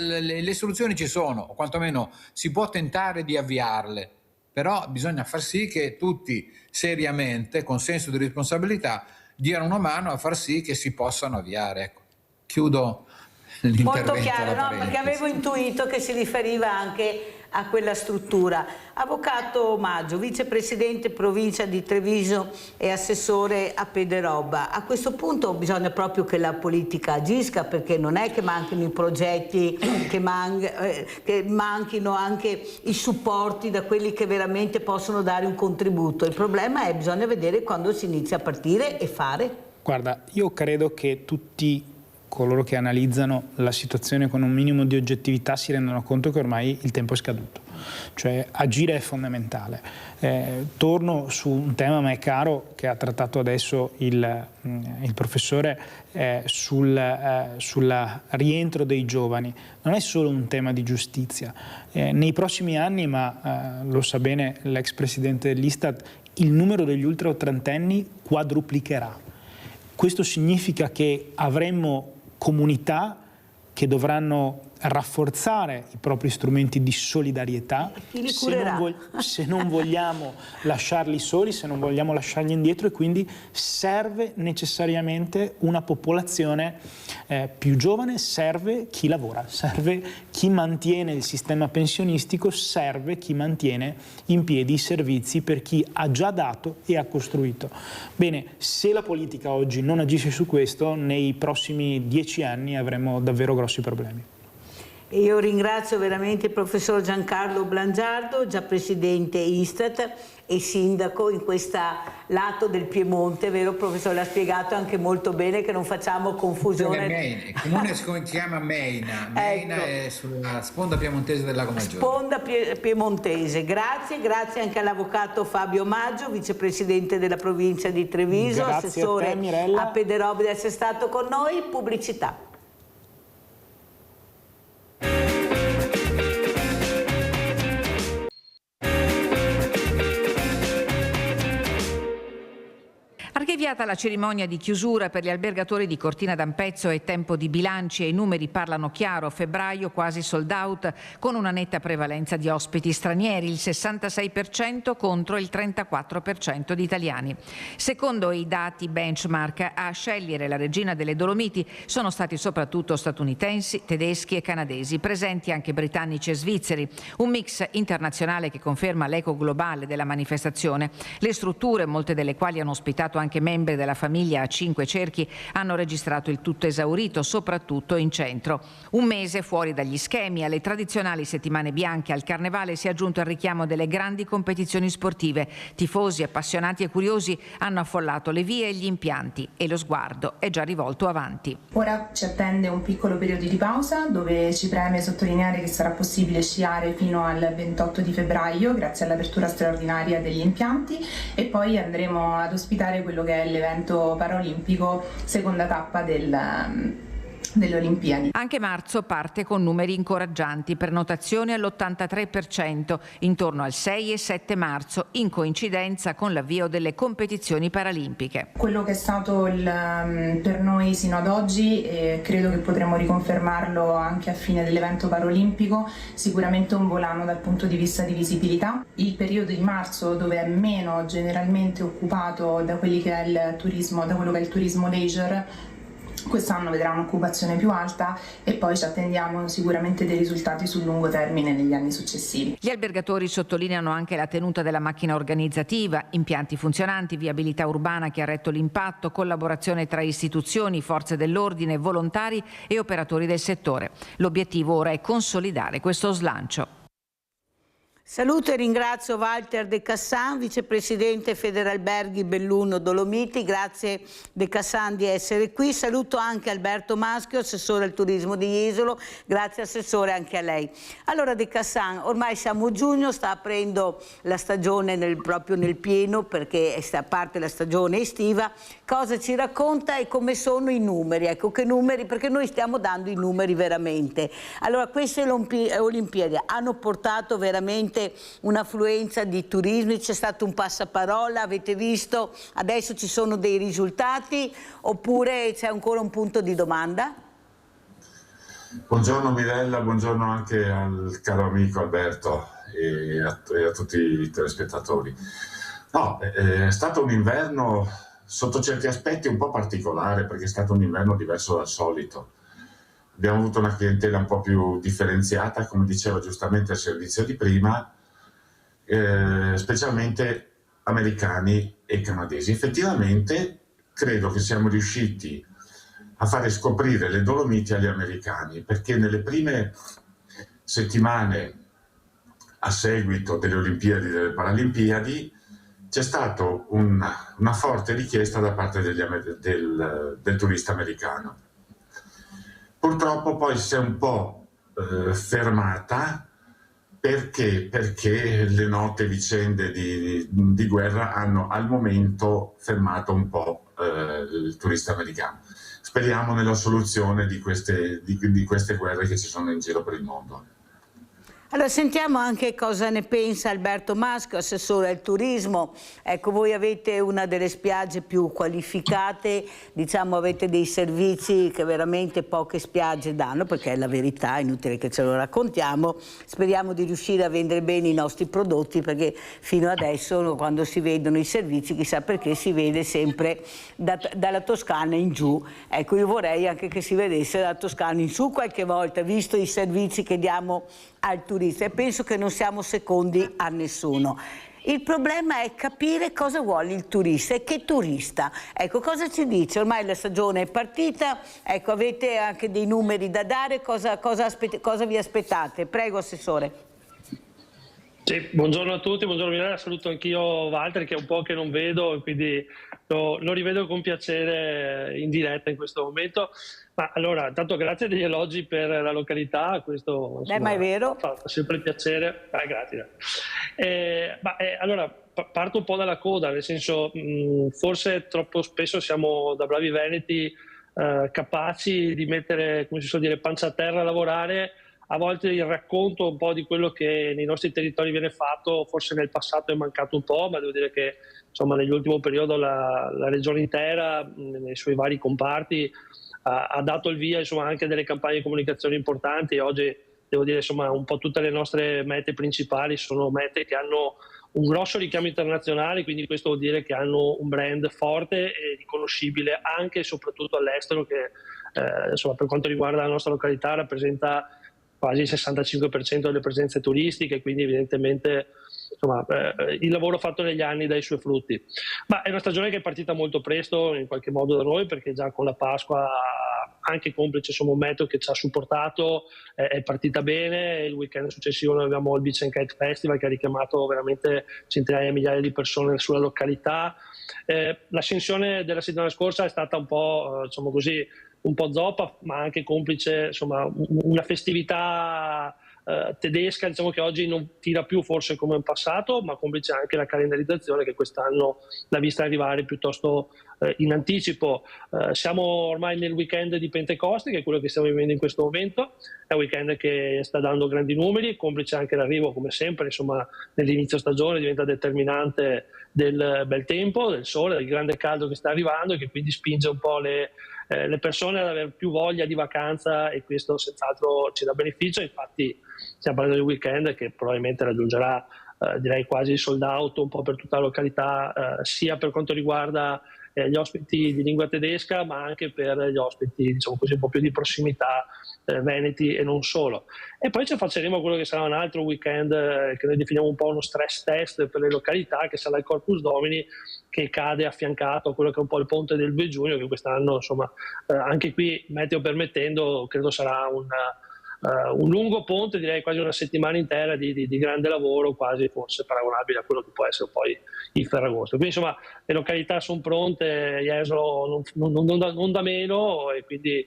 le soluzioni ci sono, o quantomeno si può tentare di avviarle, però bisogna far sì che tutti seriamente, con senso di responsabilità, diano una mano a far sì che si possano avviare. Ecco. Chiudo l'intervento. Molto chiaro, no? Perché avevo intuito che si riferiva anche a quella struttura. Avvocato Maggio, vicepresidente provincia di Treviso e assessore a Pederobba. A questo punto bisogna proprio che la politica agisca, perché non è che manchino i progetti, che manchino anche i supporti da quelli che veramente possono dare un contributo. Il problema è che bisogna vedere quando si inizia a partire e fare. Guarda, io credo che tutti coloro che analizzano la situazione con un minimo di oggettività si rendono conto che ormai il tempo è scaduto, cioè agire è fondamentale. Torno su un tema a me caro che ha trattato adesso il professore sul rientro dei giovani. Non è solo un tema di giustizia. Nei prossimi anni, ma lo sa bene l'ex presidente dell'Istat, il numero degli ultra ottantenni quadruplicherà. Questo significa che avremmo comunità che dovranno rafforzare i propri strumenti di solidarietà se non vogliamo lasciarli soli, se non vogliamo lasciarli indietro, e quindi serve necessariamente una popolazione più giovane, serve chi lavora, serve chi mantiene il sistema pensionistico, serve chi mantiene in piedi i servizi per chi ha già dato e ha costruito. Bene, se la politica oggi non agisce su questo, nei prossimi 10 anni avremo davvero grossi problemi. Io ringrazio veramente il professor Giancarlo Blangiardo, già presidente Istat e sindaco in questo lato del Piemonte, vero professore? L'ha spiegato anche molto bene, che non facciamo confusione. Il comune si chiama Meina, Meina è sulla sponda piemontese del Lago Maggiore. Sponda piemontese, grazie anche all'avvocato Fabio Maggio, vicepresidente della provincia di Treviso, assessore a Pederobba, di essere stato con noi. Pubblicità. Archiviata la cerimonia di chiusura per gli albergatori di Cortina d'Ampezzo, è tempo di bilanci e i numeri parlano chiaro. Febbraio quasi sold out, con una netta prevalenza di ospiti stranieri, il 66% contro il 34% di italiani. Secondo i dati benchmark, a scegliere la regina delle Dolomiti sono stati soprattutto statunitensi, tedeschi e canadesi, presenti anche britannici e svizzeri. Un mix internazionale che conferma l'eco globale della manifestazione. Le strutture, molte delle quali hanno ospitato anche membri membri della famiglia a 5 cerchi hanno registrato il tutto esaurito, soprattutto in centro. Un mese fuori dagli schemi, alle tradizionali settimane bianche, al carnevale si è aggiunto il richiamo delle grandi competizioni sportive. Tifosi, appassionati e curiosi hanno affollato le vie e gli impianti e lo sguardo è già rivolto avanti. Ora ci attende un piccolo periodo di pausa dove ci preme sottolineare che sarà possibile sciare fino al 28 di febbraio grazie all'apertura straordinaria degli impianti e poi andremo ad ospitare quello che è l'evento paraolimpico, seconda tappa delle Olimpiadi. Anche marzo parte con numeri incoraggianti, prenotazioni all'83%, intorno al 6 e 7 marzo, in coincidenza con l'avvio delle competizioni paralimpiche. Quello che è stato per noi sino ad oggi, e credo che potremo riconfermarlo anche a fine dell'evento paralimpico, sicuramente un volano dal punto di vista di visibilità. Il periodo di marzo, dove è meno generalmente occupato da quelli che è il turismo, da quello che è il turismo leisure, quest'anno vedrà un'occupazione più alta e poi ci attendiamo sicuramente dei risultati sul lungo termine negli anni successivi. Gli albergatori sottolineano anche la tenuta della macchina organizzativa, impianti funzionanti, viabilità urbana che ha retto l'impatto, collaborazione tra istituzioni, forze dell'ordine, volontari e operatori del settore. L'obiettivo ora è consolidare questo slancio. Saluto e ringrazio Walter De Cassan, vicepresidente Federalberghi Belluno Dolomiti. Grazie De Cassan di essere qui. Saluto anche Alberto Maschio, assessore al turismo di Jesolo. Grazie assessore anche a lei. Allora De Cassan, ormai siamo a giugno, sta aprendo la stagione proprio nel pieno perché a parte la stagione estiva. Cosa ci racconta e come sono i numeri? Ecco, che numeri, perché noi stiamo dando i numeri veramente. Allora, queste Olimpiadi hanno portato veramente un'affluenza di turismo, c'è stato un passaparola, avete visto, adesso ci sono dei risultati oppure c'è ancora un punto di domanda? Buongiorno Mirella, buongiorno anche al caro amico Alberto e a tutti i telespettatori. No, è stato un inverno sotto certi aspetti un po' particolare perché è stato un inverno diverso dal solito. Abbiamo avuto una clientela un po' più differenziata, come diceva giustamente il servizio di prima, specialmente americani e canadesi. Effettivamente credo che siamo riusciti a fare scoprire le Dolomiti agli americani, perché nelle prime settimane a seguito delle Olimpiadi e delle Paralimpiadi c'è stata una forte richiesta da parte del turista americano. Purtroppo poi si è un po' fermata perché le note vicende di guerra hanno al momento fermato un po' il turista americano. Speriamo nella soluzione di queste guerre che ci sono in giro per il mondo. Allora sentiamo anche cosa ne pensa Alberto Maschio, assessore al turismo. Ecco, voi avete una delle spiagge più qualificate, diciamo avete dei servizi che veramente poche spiagge danno, perché è la verità, è inutile che ce lo raccontiamo. Speriamo di riuscire a vendere bene i nostri prodotti, perché fino adesso quando si vedono i servizi, chissà perché, si vede sempre dalla Toscana in giù. Ecco, io vorrei anche che si vedesse dalla Toscana in su qualche volta, visto i servizi che diamo al turista, e penso che non siamo secondi a nessuno. Il problema è capire cosa vuole il turista e che turista. Ecco, cosa ci dice? Ormai la stagione è partita, ecco, avete anche dei numeri da dare, cosa vi aspettate? Prego, assessore. Sì, buongiorno a tutti, buongiorno Milena, saluto anch'io Walter che è un po' che non vedo, quindi lo rivedo con piacere in diretta in questo momento. Ma allora, tanto grazie degli elogi per la località, questo insomma, ma è vero. Fa sempre piacere. Grazie. Allora, parto un po' dalla coda, nel senso, forse troppo spesso siamo da bravi veneti capaci di mettere, come si suol dire, pancia a terra a lavorare. A volte il racconto un po' di quello che nei nostri territori viene fatto, forse nel passato è mancato un po', ma devo dire che insomma nell'ultimo periodo la regione intera, nei suoi vari comparti, ha dato il via insomma anche delle campagne di comunicazione importanti, e oggi devo dire insomma un po' tutte le nostre mete principali sono mete che hanno un grosso richiamo internazionale, quindi questo vuol dire che hanno un brand forte e riconoscibile anche e soprattutto all'estero, che insomma per quanto riguarda la nostra località rappresenta quasi il 65% delle presenze turistiche, quindi evidentemente insomma, il lavoro fatto negli anni dà i suoi frutti. Ma è una stagione che è partita molto presto in qualche modo da noi, perché già con la Pasqua, anche complice insomma un meteo che ci ha supportato, è partita bene. Il weekend successivo noi abbiamo il Beach and Kite Festival che ha richiamato veramente centinaia e migliaia di persone sulla località. L'ascensione della settimana scorsa è stata un po', diciamo così, un po' zoppa, ma anche complice insomma una festività tedesca, diciamo, che oggi non tira più forse come in passato, ma complice anche la calendarizzazione che quest'anno l'ha vista arrivare piuttosto in anticipo. Siamo ormai nel weekend di Pentecoste, che è quello che stiamo vivendo in questo momento. È un weekend che sta dando grandi numeri, complice anche l'arrivo, come sempre, insomma, nell'inizio stagione diventa determinante del bel tempo, del sole, del grande caldo che sta arrivando, e che quindi spinge un po' le persone ad avere più voglia di vacanza, e questo senz'altro ci dà beneficio. Infatti stiamo parlando di un weekend che probabilmente raggiungerà direi quasi sold out un po' per tutta la località, sia per quanto riguarda gli ospiti di lingua tedesca, ma anche per gli ospiti, diciamo così, un po' più di prossimità, veneti e non solo. E poi ci affacceremo a quello che sarà un altro weekend che noi definiamo un po' uno stress test per le località, che sarà il Corpus Domini, che cade affiancato a quello che è un po' il ponte del 2 giugno, che quest'anno insomma anche qui, meteo permettendo, credo sarà un lungo ponte, direi quasi una settimana intera di grande lavoro, quasi forse paragonabile a quello che può essere poi il Ferragosto. Quindi insomma le località sono pronte, Jesolo non da meno, e quindi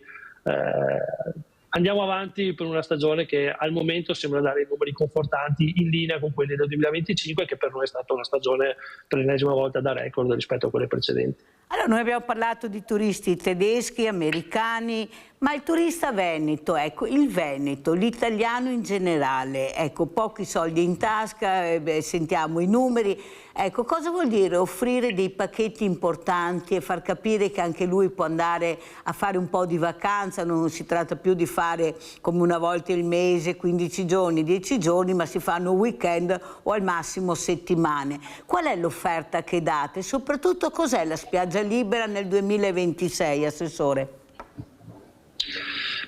andiamo avanti per una stagione che al momento sembra dare numeri confortanti, in linea con quelli del 2025, che per noi è stata una stagione per l'ennesima volta da record rispetto a quelle precedenti. Allora, noi abbiamo parlato di turisti tedeschi, americani, ma il turista veneto, ecco, il veneto, l'italiano in generale, ecco, pochi soldi in tasca, sentiamo i numeri, ecco, cosa vuol dire offrire dei pacchetti importanti e far capire che anche lui può andare a fare un po' di vacanza, non si tratta più di fare come una volta il mese, 15 giorni, 10 giorni, ma si fanno weekend o al massimo settimane. Qual è l'offerta che date e soprattutto cos'è la spiaggia libera nel 2026, Assessore?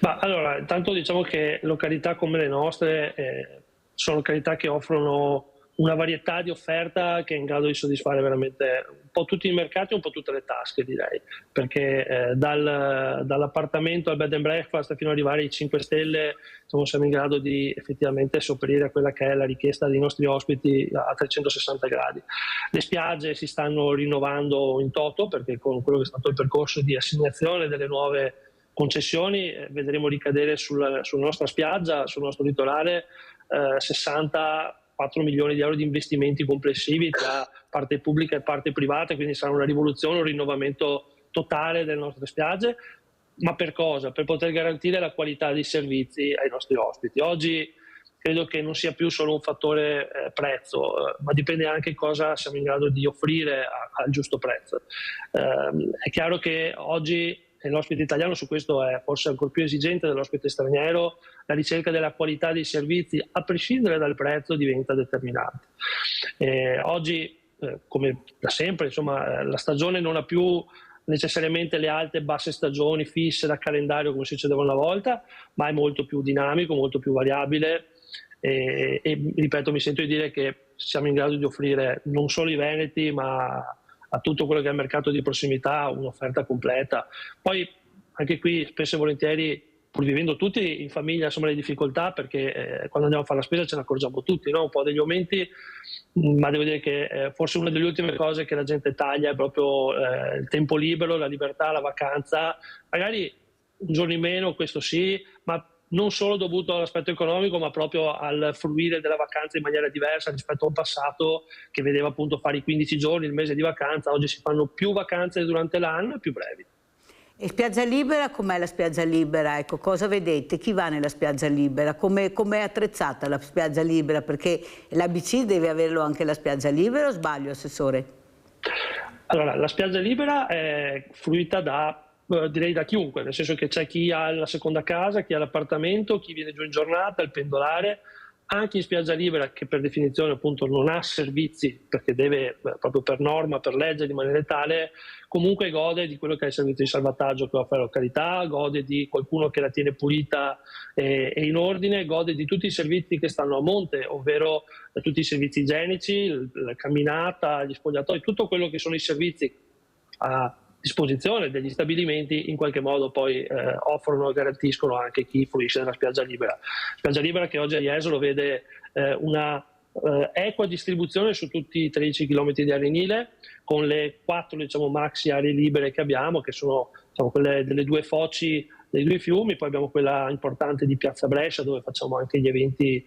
Ma allora, intanto diciamo che località come le nostre sono località che offrono una varietà di offerta che è in grado di soddisfare veramente un po' tutti i mercati e un po' tutte le tasche, direi, perché dall'appartamento al bed and breakfast fino ad arrivare ai 5 stelle siamo in grado di effettivamente sopperire a quella che è la richiesta dei nostri ospiti a 360 gradi. Le spiagge si stanno rinnovando in toto, perché con quello che è stato il percorso di assegnazione delle nuove concessioni vedremo ricadere sulla nostra spiaggia, sul nostro litorale 64 milioni di euro di investimenti complessivi tra parte pubblica e parte privata, quindi sarà una rivoluzione, un rinnovamento totale delle nostre spiagge. Ma per cosa? Per poter garantire la qualità dei servizi ai nostri ospiti. Oggi credo che non sia più solo un fattore prezzo, ma dipende anche cosa siamo in grado di offrire al giusto prezzo. È chiaro che oggi l'ospite italiano, su questo è forse ancora più esigente dell'ospite straniero, la ricerca della qualità dei servizi, a prescindere dal prezzo, diventa determinante. Oggi, come da sempre, insomma, la stagione non ha più necessariamente le alte e basse stagioni fisse da calendario come succedeva una volta, ma è molto più dinamico, molto più variabile, e ripeto, mi sento di dire che siamo in grado di offrire non solo i veneti, ma a tutto quello che è il mercato di prossimità un'offerta completa. Poi anche qui spesso e volentieri, pur vivendo tutti in famiglia insomma le difficoltà, perché quando andiamo a fare la spesa ce ne accorgiamo tutti, no? Un po' degli aumenti, ma devo dire che forse una delle ultime cose che la gente taglia è proprio il tempo libero, la libertà, la vacanza, magari un giorno in meno, questo sì, ma non solo dovuto all'aspetto economico, ma proprio al fruire della vacanza in maniera diversa rispetto a un passato che vedeva appunto fare i 15 giorni, il mese di vacanza. Oggi si fanno più vacanze durante l'anno e più brevi. E spiaggia libera, com'è la spiaggia libera? Ecco, cosa vedete? Chi va nella spiaggia libera? Come è attrezzata la spiaggia libera? Perché l'ABC deve averlo anche la spiaggia libera, o sbaglio, Assessore? Allora, la spiaggia libera è fruita direi da chiunque, nel senso che c'è chi ha la seconda casa, chi ha l'appartamento, chi viene giù in giornata, il pendolare. Anche in spiaggia libera, che per definizione appunto non ha servizi, perché deve proprio per norma, per legge rimanere tale, comunque gode di quello che è il servizio di salvataggio che offre la località, gode di qualcuno che la tiene pulita è in ordine, gode di tutti i servizi che stanno a monte, ovvero tutti i servizi igienici, la camminata, gli spogliatoi, tutto quello che sono i servizi a disposizione degli stabilimenti in qualche modo poi offrono e garantiscono anche chi fruisce della spiaggia libera. Spiaggia libera che oggi a Jesolo vede una equa distribuzione su tutti i 13 km di arenile, con le 4 maxi aree libere che abbiamo, che sono quelle delle 2 foci dei 2 fiumi, poi abbiamo quella importante di Piazza Brescia dove facciamo anche gli eventi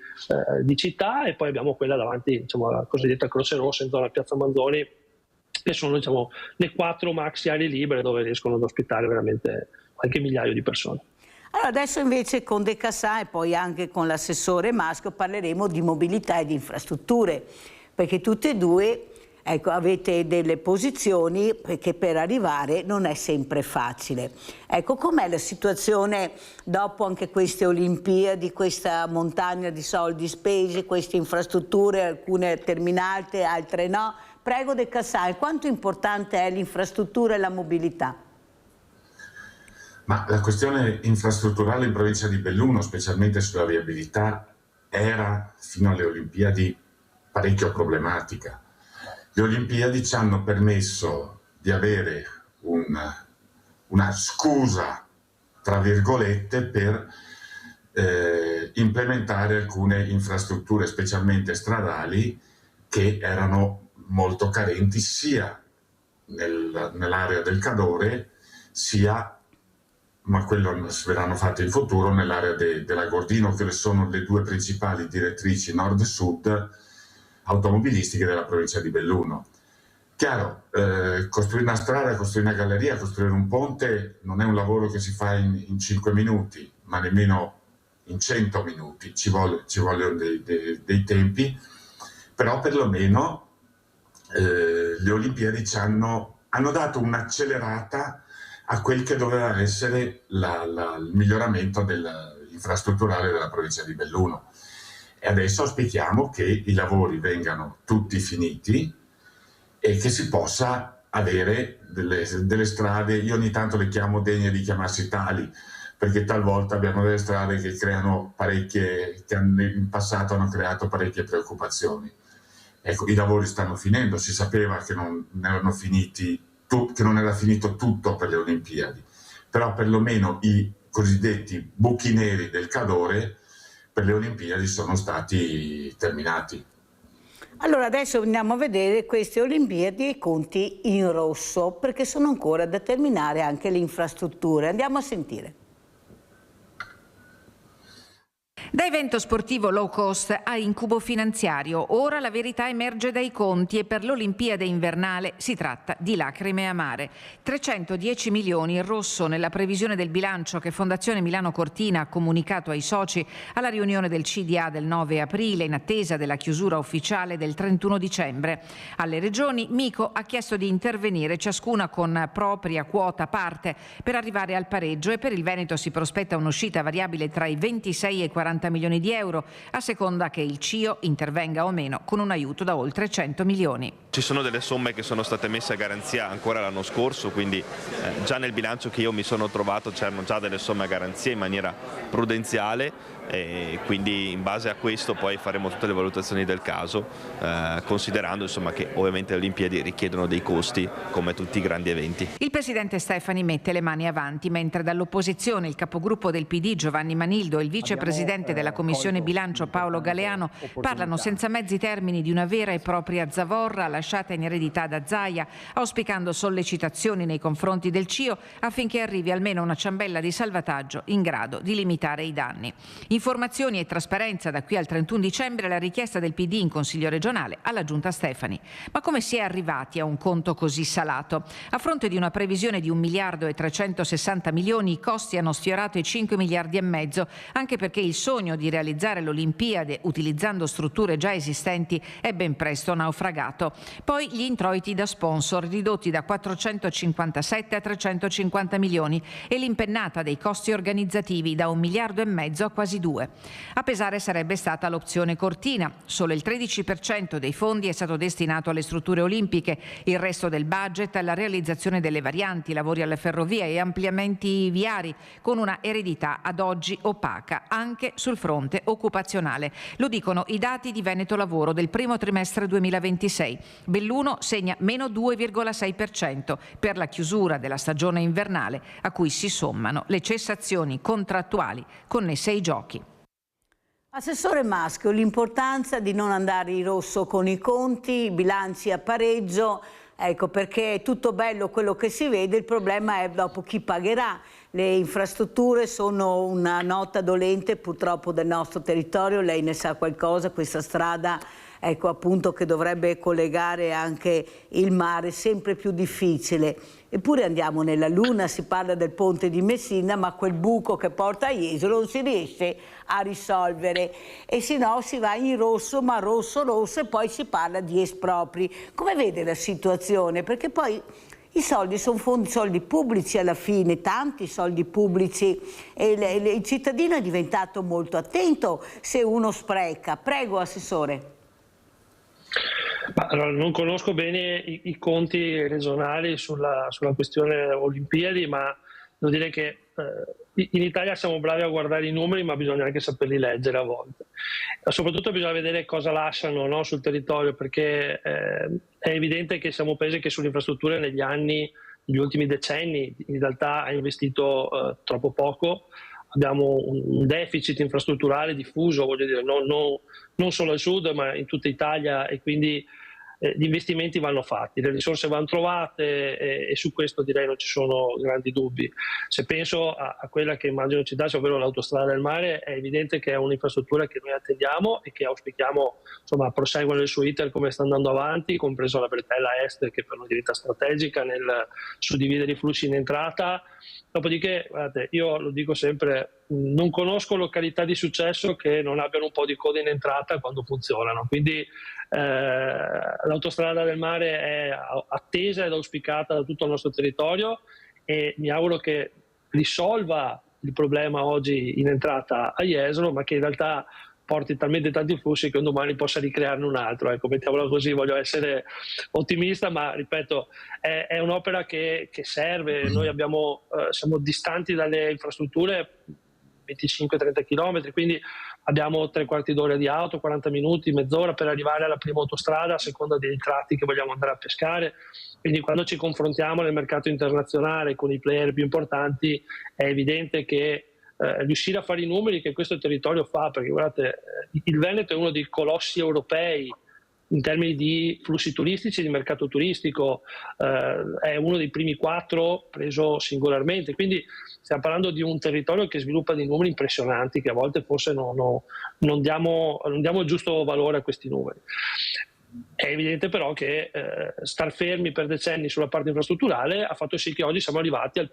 di città, e poi abbiamo quella davanti alla cosiddetta Croce Rossa in zona Piazza Manzoni, che sono le 4 maxi aree libere dove riescono ad ospitare veramente qualche migliaio di persone. Allora, adesso invece con De Cassà e poi anche con l'assessore Maschio parleremo di mobilità e di infrastrutture, perché tutte e due avete delle posizioni che per arrivare non è sempre facile. Com'è la situazione dopo anche queste Olimpiadi, questa montagna di soldi spesi, queste infrastrutture, alcune terminate, altre no? Prego De Cassà, quanto importante è l'infrastruttura e la mobilità? Ma la questione infrastrutturale in provincia di Belluno, specialmente sulla viabilità, era fino alle Olimpiadi parecchio problematica. Le Olimpiadi ci hanno permesso di avere una scusa, tra virgolette, per implementare alcune infrastrutture, specialmente stradali, che erano molto carenti sia nell'area del Cadore, sia, ma quello verranno fatte in futuro, nell'area della Gordino, che sono le 2 principali direttrici nord e sud automobilistiche della provincia di Belluno. Chiaro, costruire una strada, costruire una galleria, costruire un ponte non è un lavoro che si fa in 5 minuti, ma nemmeno in 100 minuti, ci vogliono dei tempi, però perlomeno le Olimpiadi hanno dato un'accelerata a quel che doveva essere il miglioramento infrastrutturale della provincia di Belluno. E adesso auspichiamo che i lavori vengano tutti finiti e che si possa avere delle strade, io ogni tanto le chiamo degne di chiamarsi tali, perché talvolta abbiamo delle strade che creano che in passato hanno creato parecchie preoccupazioni. Ecco, i lavori stanno finendo, si sapeva che non erano finiti, che non era finito tutto per le Olimpiadi, però perlomeno i cosiddetti buchi neri del Cadore per le Olimpiadi sono stati terminati. Allora adesso andiamo a vedere queste Olimpiadi e conti in rosso, perché sono ancora da terminare anche le infrastrutture. Andiamo a sentire. Da evento sportivo low cost a incubo finanziario, ora la verità emerge dai conti e per l'Olimpiade invernale si tratta di lacrime amare. 310 milioni in rosso nella previsione del bilancio che Fondazione Milano Cortina ha comunicato ai soci alla riunione del CDA del 9 aprile in attesa della chiusura ufficiale del 31 dicembre. Alle regioni Mico ha chiesto di intervenire ciascuna con propria quota a parte per arrivare al pareggio e per il Veneto si prospetta un'uscita variabile tra i 26 e i 40 milioni di euro, a seconda che il CIO intervenga o meno con un aiuto da oltre 100 milioni. Ci sono delle somme che sono state messe a garanzia ancora l'anno scorso, quindi già nel bilancio che io mi sono trovato c'erano già delle somme a garanzia in maniera prudenziale e quindi in base a questo poi faremo tutte le valutazioni del caso, considerando che ovviamente le Olimpiadi richiedono dei costi come tutti i grandi eventi. Il presidente Stefani mette le mani avanti, mentre dall'opposizione il capogruppo del PD Giovanni Manildo e il vicepresidente della Commissione Bilancio Paolo Galeano parlano senza mezzi termini di una vera e propria zavorra lasciata in eredità da Zaia, auspicando sollecitazioni nei confronti del CIO affinché arrivi almeno una ciambella di salvataggio in grado di limitare i danni. Informazioni e trasparenza da qui al 31 dicembre la richiesta del PD in Consiglio regionale alla Giunta Stefani. Ma come si è arrivati a un conto così salato? A fronte di una previsione di 1 miliardo e 360 milioni, i costi hanno sfiorato i 5 miliardi e mezzo, anche perché il sogno di realizzare l'Olimpiade utilizzando strutture già esistenti è ben presto naufragato. Poi gli introiti da sponsor ridotti da 457 a 350 milioni e l'impennata dei costi organizzativi da 1 miliardo e mezzo a quasi 2 2. A pesare sarebbe stata l'opzione Cortina. Solo il 13% dei fondi è stato destinato alle strutture olimpiche, il resto del budget alla realizzazione delle varianti, lavori alle ferrovie e ampliamenti viari, con una eredità ad oggi opaca anche sul fronte occupazionale. Lo dicono i dati di Veneto Lavoro del primo trimestre 2026. Belluno segna meno 2,6% per la chiusura della stagione invernale, a cui si sommano le cessazioni contrattuali connesse ai giochi. Assessore Maschio, l'importanza di non andare in rosso con i conti, i bilanci a pareggio, ecco, perché è tutto bello quello che si vede, il problema è dopo chi pagherà. Le infrastrutture sono una nota dolente purtroppo del nostro territorio, lei ne sa qualcosa, questa strada, ecco, appunto, che dovrebbe collegare anche il mare, sempre più difficile. Eppure andiamo nella Luna, si parla del ponte di Messina, ma quel buco che porta a Jesolo non si riesce a risolvere, e se no si va in rosso, ma rosso e poi si parla di espropri. Come vede la situazione? Perché poi i soldi sono soldi pubblici alla fine, tanti soldi pubblici, e il cittadino è diventato molto attento se uno spreca. Prego, Assessore. Allora, non conosco bene i conti regionali sulla questione Olimpiadi, ma devo dire che in Italia siamo bravi a guardare i numeri, ma bisogna anche saperli leggere a volte. Soprattutto bisogna vedere cosa lasciano, no, sul territorio, perché è evidente che siamo un paese che sulle infrastrutture negli ultimi decenni in realtà ha investito troppo poco. Abbiamo un deficit infrastrutturale diffuso, voglio dire, non solo al sud ma in tutta Italia, e quindi gli investimenti vanno fatti, le risorse vanno trovate, e su questo direi non ci sono grandi dubbi. Se penso a quella che immagino citarsi, ovvero l'autostrada del mare, è evidente che è un'infrastruttura che noi attendiamo e che auspichiamo, insomma, prosegua nel suo iter come sta andando avanti, compreso la bretella est, che per noi diventa strategica nel suddividere i flussi in entrata. Dopodiché, guardate, io lo dico sempre, non conosco località di successo che non abbiano un po' di coda in entrata quando funzionano, quindi l'autostrada del mare è attesa ed auspicata da tutto il nostro territorio, e mi auguro che risolva il problema oggi in entrata a Jesolo, ma che in realtà porti talmente tanti flussi che un domani possa ricrearne un altro. Ecco, mettiamola così, voglio essere ottimista, ma ripeto, è un'opera che serve. Noi siamo distanti dalle infrastrutture 25-30 km, quindi abbiamo 3/4 d'ora di auto, 40 minuti, mezz'ora per arrivare alla prima autostrada, a seconda dei tratti che vogliamo andare a pescare. Quindi quando ci confrontiamo nel mercato internazionale con i player più importanti, è evidente che riuscire a fare i numeri che questo territorio fa, perché guardate, il Veneto è uno dei colossi europei in termini di flussi turistici, di mercato turistico, è uno dei primi 4 preso singolarmente, quindi stiamo parlando di un territorio che sviluppa dei numeri impressionanti, che a volte forse non diamo il giusto valore a questi numeri. È evidente però che star fermi per decenni sulla parte infrastrutturale ha fatto sì che oggi siamo arrivati al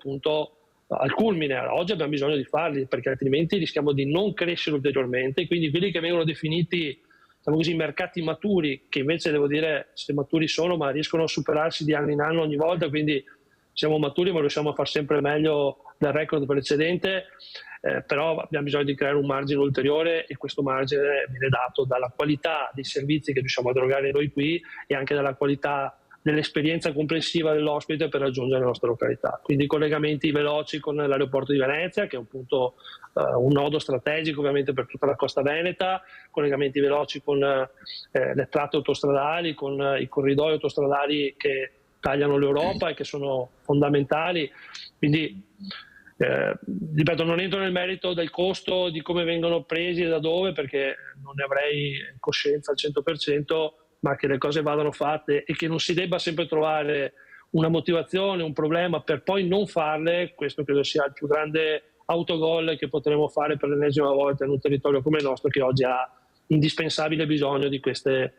culmine. Oggi abbiamo bisogno di farli, perché altrimenti rischiamo di non crescere ulteriormente, quindi quelli che vengono definiti, diciamo così, mercati maturi, che invece devo dire se maturi sono, ma riescono a superarsi di anno in anno ogni volta, quindi siamo maturi ma riusciamo a far sempre meglio del record precedente, però abbiamo bisogno di creare un margine ulteriore, e questo margine viene dato dalla qualità dei servizi che riusciamo a erogare noi qui e anche dalla qualità dell'esperienza complessiva dell'ospite per raggiungere la nostra località. Quindi collegamenti veloci con l'aeroporto di Venezia, che è un punto, un nodo strategico ovviamente per tutta la costa veneta, collegamenti veloci con le tratte autostradali, con i corridoi autostradali che tagliano l'Europa e che sono fondamentali. Quindi ripeto, non entro nel merito del costo, di come vengono presi e da dove, perché non ne avrei coscienza al 100%, ma che le cose vadano fatte e che non si debba sempre trovare una motivazione, un problema per poi non farle. Questo credo sia il più grande autogol che potremo fare per l'ennesima volta in un territorio come il nostro, che oggi ha indispensabile bisogno di queste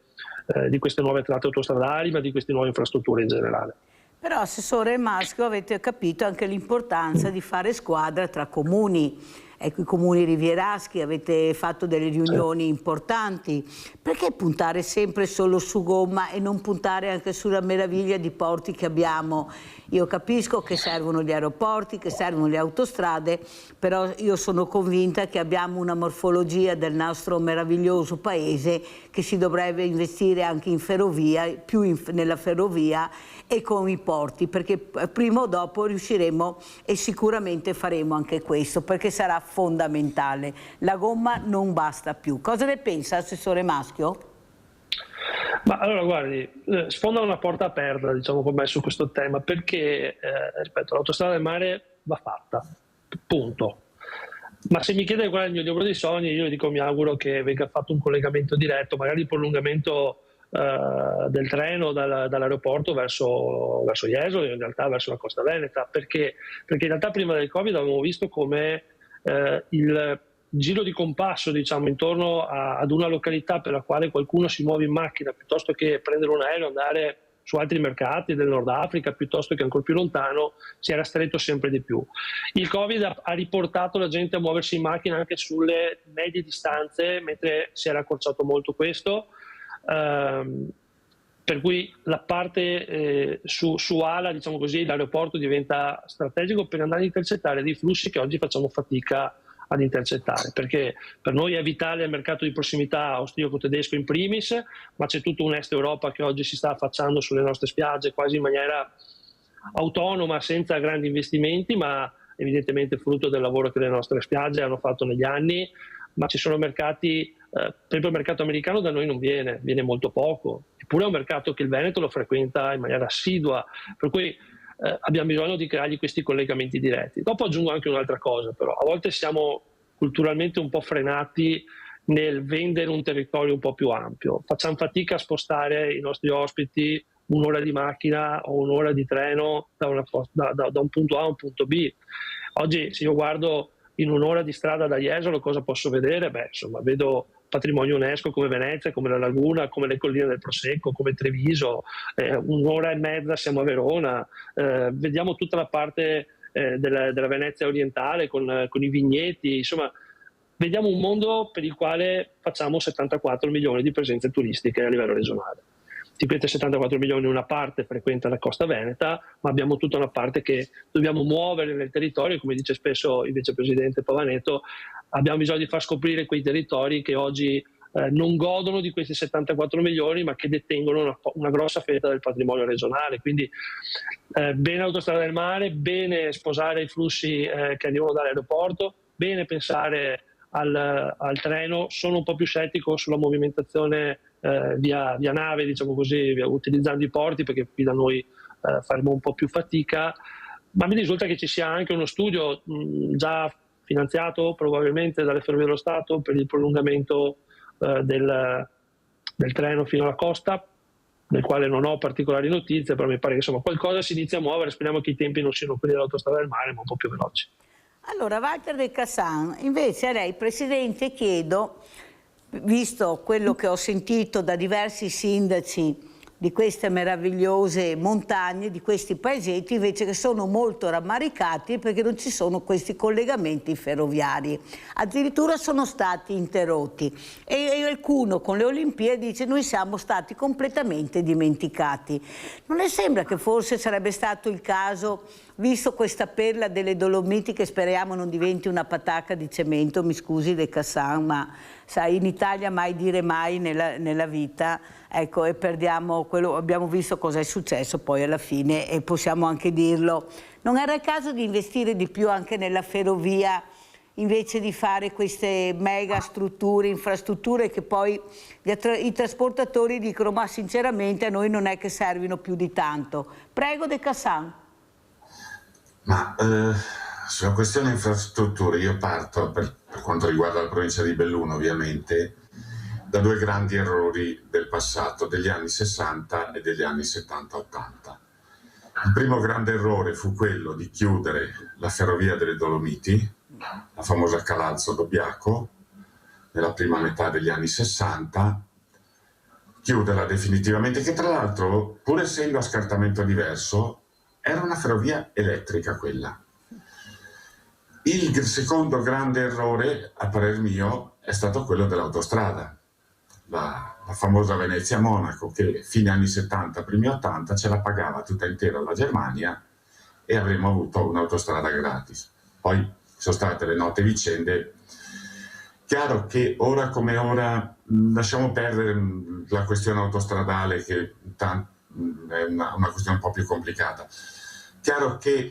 nuove tratte autostradali, ma di queste nuove infrastrutture in generale. Però, Assessore Maschio, avete capito anche l'importanza di fare squadra tra comuni. ecco, i comuni rivieraschi, avete fatto delle riunioni importanti, perché puntare sempre solo su gomma e non puntare anche sulla meraviglia di porti che abbiamo? Io capisco che servono gli aeroporti, che servono le autostrade, però io sono convinta che abbiamo una morfologia del nostro meraviglioso paese che si dovrebbe investire anche in ferrovia, più nella ferrovia e con i porti, perché prima o dopo riusciremo e sicuramente faremo anche questo, perché sarà fondamentale. La gomma non basta più. Cosa ne pensa, Assessore Maschio? Ma allora guardi, sfonda una porta aperta, diciamo, con me su questo tema, perché ripeto, l'autostrada del mare va fatta, punto. Ma se mi chiede qual è il mio libro dei sogni, io dico mi auguro che venga fatto un collegamento diretto, magari il prolungamento del treno dall'aeroporto verso Jesolo, in realtà verso la costa veneta, perché in realtà prima del Covid avevamo visto come il giro di compasso, diciamo, intorno ad una località per la quale qualcuno si muove in macchina piuttosto che prendere un aereo e andare su altri mercati del Nord Africa piuttosto che ancora più lontano, si era stretto sempre di più. Il Covid ha riportato la gente a muoversi in macchina anche sulle medie distanze, mentre si era accorciato molto questo, per cui la parte su ala, diciamo così, l'aeroporto diventa strategico per andare a intercettare dei flussi che oggi facciamo fatica ad intercettare, perché per noi è vitale il mercato di prossimità austriaco-tedesco in primis, ma c'è tutto un est Europa che oggi si sta affacciando sulle nostre spiagge quasi in maniera autonoma, senza grandi investimenti, ma evidentemente frutto del lavoro che le nostre spiagge hanno fatto negli anni. Ma ci sono mercati, per esempio il mercato americano da noi non viene molto poco, eppure è un mercato che il Veneto lo frequenta in maniera assidua, per cui abbiamo bisogno di creargli questi collegamenti diretti. Dopo aggiungo anche un'altra cosa, però a volte siamo culturalmente un po' frenati nel vendere un territorio un po' più ampio, facciamo fatica a spostare i nostri ospiti un'ora di macchina o un'ora di treno da un punto A a un punto B. Oggi se io guardo in un'ora di strada da Jesolo cosa posso vedere? Beh, insomma, vedo patrimonio UNESCO come Venezia, come la Laguna, come le colline del Prosecco, come Treviso, un'ora e mezza siamo a Verona, vediamo tutta la parte della Venezia orientale con i vigneti, insomma vediamo un mondo per il quale facciamo 74 milioni di presenze turistiche a livello regionale. Di queste 74 milioni una parte frequenta la costa veneta, ma abbiamo tutta una parte che dobbiamo muovere nel territorio, come dice spesso il vicepresidente Pavaneto, abbiamo bisogno di far scoprire quei territori che oggi non godono di questi 74 milioni, ma che detengono una grossa fetta del patrimonio regionale. Quindi bene l'autostrada del mare, bene sposare i flussi che arrivano dall'aeroporto, bene pensare al treno. Sono un po' più scettico sulla movimentazione via nave, diciamo così, utilizzando i porti, perché qui da noi faremo un po' più fatica, ma mi risulta che ci sia anche uno studio già finanziato probabilmente dalle Ferrovie dello Stato per il prolungamento del treno fino alla costa, del quale non ho particolari notizie, però mi pare che insomma qualcosa si inizia a muovere. Speriamo che i tempi non siano quelli dell'autostrada del mare, ma un po' più veloci. Allora, Walter De Cassan, invece a lei, Presidente, chiedo, visto quello che ho sentito da diversi sindaci di queste meravigliose montagne, di questi paesetti, invece che sono molto rammaricati perché non ci sono questi collegamenti ferroviari. Addirittura sono stati interrotti e qualcuno con le Olimpiadi dice noi siamo stati completamente dimenticati. Non le sembra che forse sarebbe stato il caso, visto questa perla delle Dolomiti che speriamo non diventi una patacca di cemento, mi scusi De Cassan, ma sai, in Italia mai dire mai nella vita, ecco, e perdiamo quello, abbiamo visto cosa è successo poi alla fine e possiamo anche dirlo. Non era il caso di investire di più anche nella ferrovia invece di fare queste mega strutture, infrastrutture che poi i trasportatori dicono ma sinceramente a noi non è che servino più di tanto. Prego De Cassan. Ma sulla questione infrastrutture io parto, per quanto riguarda la provincia di Belluno ovviamente, da due grandi errori del passato, degli anni 60 e degli anni 70-80. Il primo grande errore fu quello di chiudere la ferrovia delle Dolomiti, la famosa Calalzo-Dobbiaco, nella prima metà degli anni 60, chiuderla definitivamente, che tra l'altro, pur essendo a scartamento diverso, era una ferrovia elettrica quella. Il secondo grande errore, a parer mio, è stato quello dell'autostrada. La famosa Venezia-Monaco, che fine anni 70, primi 80, ce la pagava tutta intera la Germania e avremmo avuto un'autostrada gratis. Poi sono state le note vicende. Chiaro che ora come ora lasciamo perdere la questione autostradale, che è una questione un po' più complicata. Chiaro che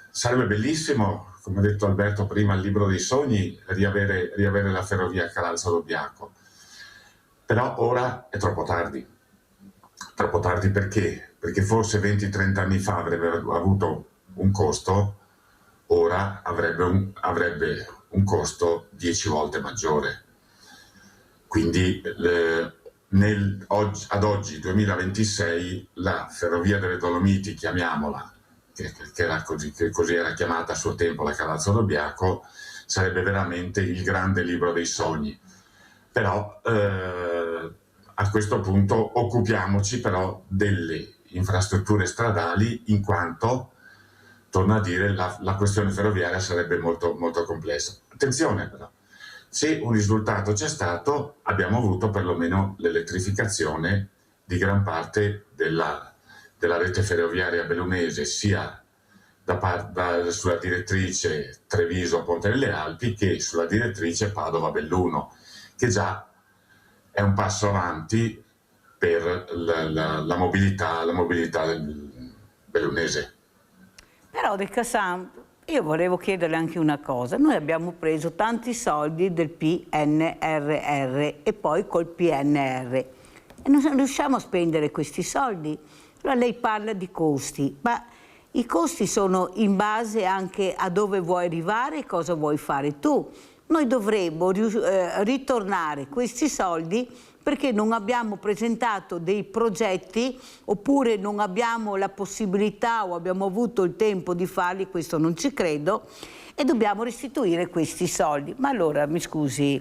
sarebbe bellissimo, come ha detto Alberto prima, il libro dei sogni, riavere la ferrovia Calalzo-Lobbiaco. Però ora è troppo tardi. Troppo tardi perché? Perché forse 20-30 anni fa avrebbe avuto un costo, ora avrebbe un costo 10 volte maggiore. Quindi ad oggi, 2026, la ferrovia delle Dolomiti, chiamiamola, che così era chiamata a suo tempo la Calalzo-Lobbiaco, sarebbe veramente il grande libro dei sogni. Però a questo punto occupiamoci però delle infrastrutture stradali, in quanto, torno a dire, la questione ferroviaria sarebbe molto, molto complessa. Attenzione però, se un risultato c'è stato, abbiamo avuto perlomeno l'elettrificazione di gran parte della rete ferroviaria bellunese, sia sulla direttrice Treviso-Ponte delle Alpi che sulla direttrice Padova-Belluno, che già è un passo avanti per la mobilità bellunese. Però De Cassan, io volevo chiederle anche una cosa. Noi abbiamo preso tanti soldi del PNRR e poi col PNR e non riusciamo a spendere questi soldi. Allora lei parla di costi, ma i costi sono in base anche a dove vuoi arrivare e cosa vuoi fare tu. Noi dovremmo ritornare questi soldi perché non abbiamo presentato dei progetti oppure non abbiamo la possibilità o abbiamo avuto il tempo di farli, questo non ci credo, e dobbiamo restituire questi soldi. Ma allora, mi scusi,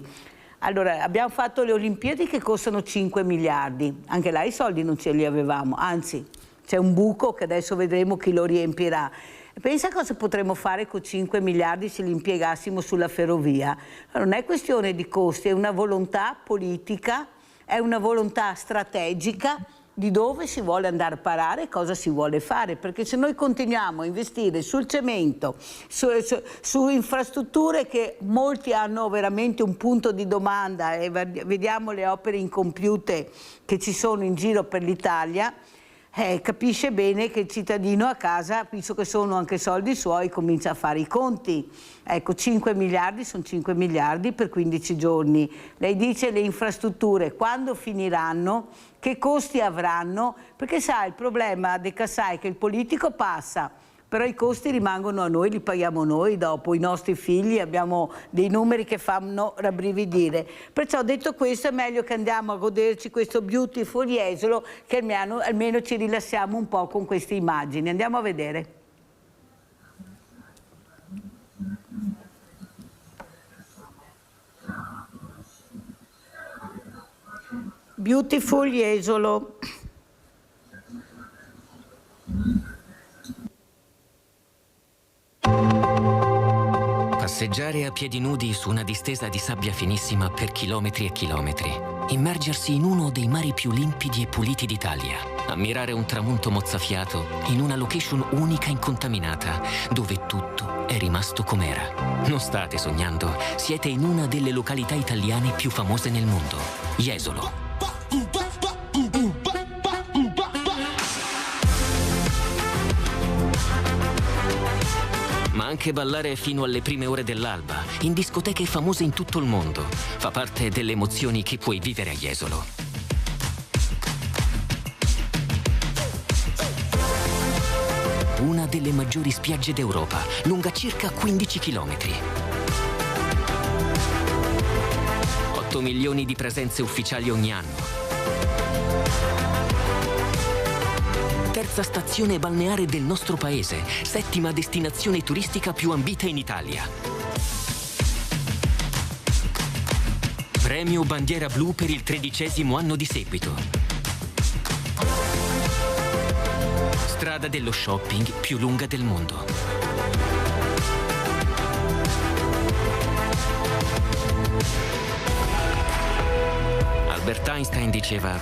allora abbiamo fatto le Olimpiadi che costano 5 miliardi, anche là i soldi non ce li avevamo, anzi c'è un buco che adesso vedremo chi lo riempirà. Pensa cosa potremmo fare con 5 miliardi se li impiegassimo sulla ferrovia. Non è questione di costi, è una volontà politica, è una volontà strategica di dove si vuole andare a parare e cosa si vuole fare. Perché se noi continuiamo a investire sul cemento, su infrastrutture che molti hanno veramente un punto di domanda, e vediamo le opere incompiute che ci sono in giro per l'Italia, capisce bene che il cittadino a casa, visto che sono anche soldi suoi, comincia a fare i conti. Ecco, 5 miliardi sono 5 miliardi per 15 giorni. Lei dice le infrastrutture, quando finiranno, che costi avranno? Perché sa, il problema De Cassà è che il politico passa, però i costi rimangono a noi, li paghiamo noi dopo, i nostri figli, abbiamo dei numeri che fanno rabbrividire. Perciò detto questo è meglio che andiamo a goderci questo Beautiful Jesolo, che almeno ci rilassiamo un po' con queste immagini. Andiamo a vedere. Beautiful Jesolo. Passeggiare a piedi nudi su una distesa di sabbia finissima per chilometri e chilometri. Immergersi in uno dei mari più limpidi e puliti d'Italia. Ammirare un tramonto mozzafiato in una location unica e incontaminata, dove tutto è rimasto com'era. Non state sognando, siete in una delle località italiane più famose nel mondo, Jesolo. Ma anche ballare fino alle prime ore dell'alba, in discoteche famose in tutto il mondo, fa parte delle emozioni che puoi vivere a Jesolo. Una delle maggiori spiagge d'Europa, lunga circa 15 chilometri. 8 milioni di presenze ufficiali ogni anno. Terza stazione balneare del nostro paese, settima destinazione turistica più ambita in Italia. Premio Bandiera Blu per il 13° anno di seguito. Strada dello shopping più lunga del mondo. Einstein diceva: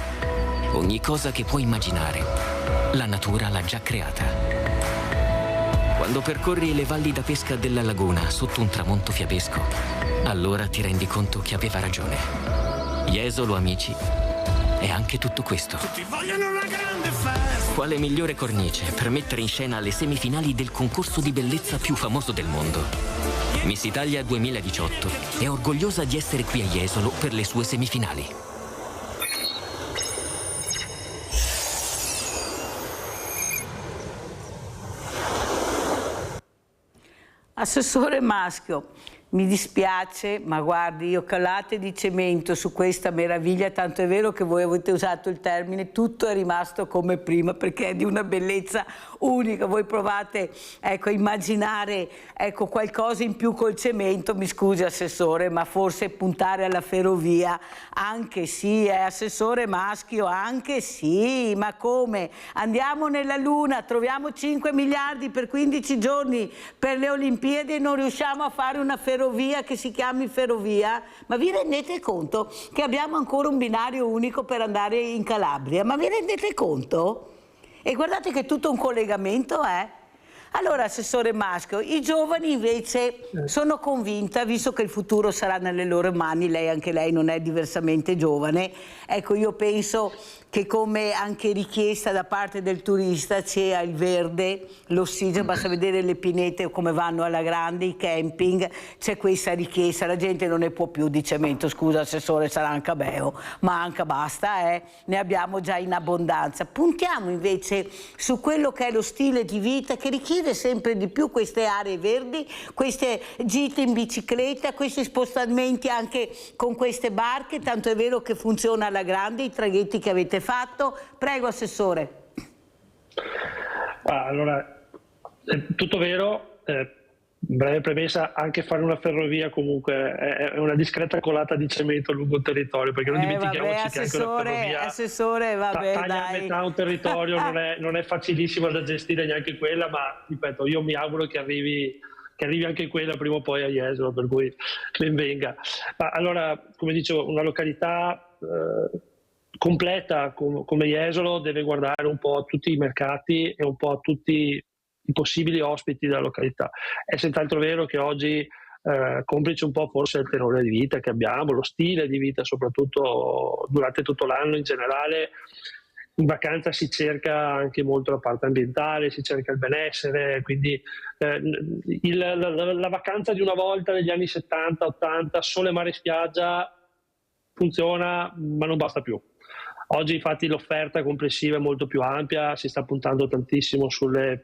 ogni cosa che puoi immaginare, la natura l'ha già creata. Quando percorri le valli da pesca della laguna sotto un tramonto fiabesco, allora ti rendi conto che aveva ragione. Jesolo, amici, è anche tutto questo. Quale migliore cornice per mettere in scena le semifinali del concorso di bellezza più famoso del mondo? Miss Italia 2018 è orgogliosa di essere qui a Jesolo per le sue semifinali. Assessore Maschio, mi dispiace, ma guardi, io calate di cemento su questa meraviglia, tanto è vero che voi avete usato il termine tutto è rimasto come prima, perché è di una bellezza unica. Voi provate, ecco, a immaginare, ecco, qualcosa in più col cemento, mi scusi Assessore, ma forse puntare alla ferrovia, anche sì, Assessore Maschio, anche sì, ma come? Andiamo nella Luna, troviamo 5 miliardi per 15 giorni per le Olimpiadi e non riusciamo a fare una ferrovia che si chiami ferrovia? Ma vi rendete conto che abbiamo ancora un binario unico per andare in Calabria? Ma vi rendete conto? E guardate che tutto un collegamento è. Allora, Assessore Maschio, i giovani invece sono convinta, visto che il futuro sarà nelle loro mani, anche lei non è diversamente giovane, ecco, io penso che come anche richiesta da parte del turista c'è il verde, l'ossigeno, basta vedere le pinete come vanno alla grande, i camping, c'è questa richiesta, la gente non ne può più di cemento, scusa Assessore, sarà anche beo, ma anche basta, ne abbiamo già in abbondanza. Puntiamo invece su quello che è lo stile di vita che richiede sempre di più queste aree verdi, queste gite in bicicletta, questi spostamenti anche con queste barche, tanto è vero che funziona alla grande i traghetti che avete fatto. Prego Assessore. Allora, è tutto vero, breve premessa, anche fare una ferrovia comunque è una discreta colata di cemento lungo il territorio, perché non dimentichiamoci che anche una ferrovia Assessore, vabbè, taglia a metà un territorio, non è facilissima da gestire neanche quella, ma ripeto, io mi auguro che arrivi anche quella prima o poi a Jesolo, per cui ben venga. Ma allora, come dicevo, una località completa come Jesolo deve guardare un po' a tutti i mercati e un po' a tutti i possibili ospiti della località. È senz'altro vero che oggi, complice un po' forse il tenore di vita che abbiamo, lo stile di vita soprattutto durante tutto l'anno in generale, in vacanza si cerca anche molto la parte ambientale, si cerca il benessere, quindi la vacanza di una volta negli anni 70-80, sole, mare e spiaggia, funziona, ma non basta più. Oggi infatti l'offerta complessiva è molto più ampia, si sta puntando tantissimo sulla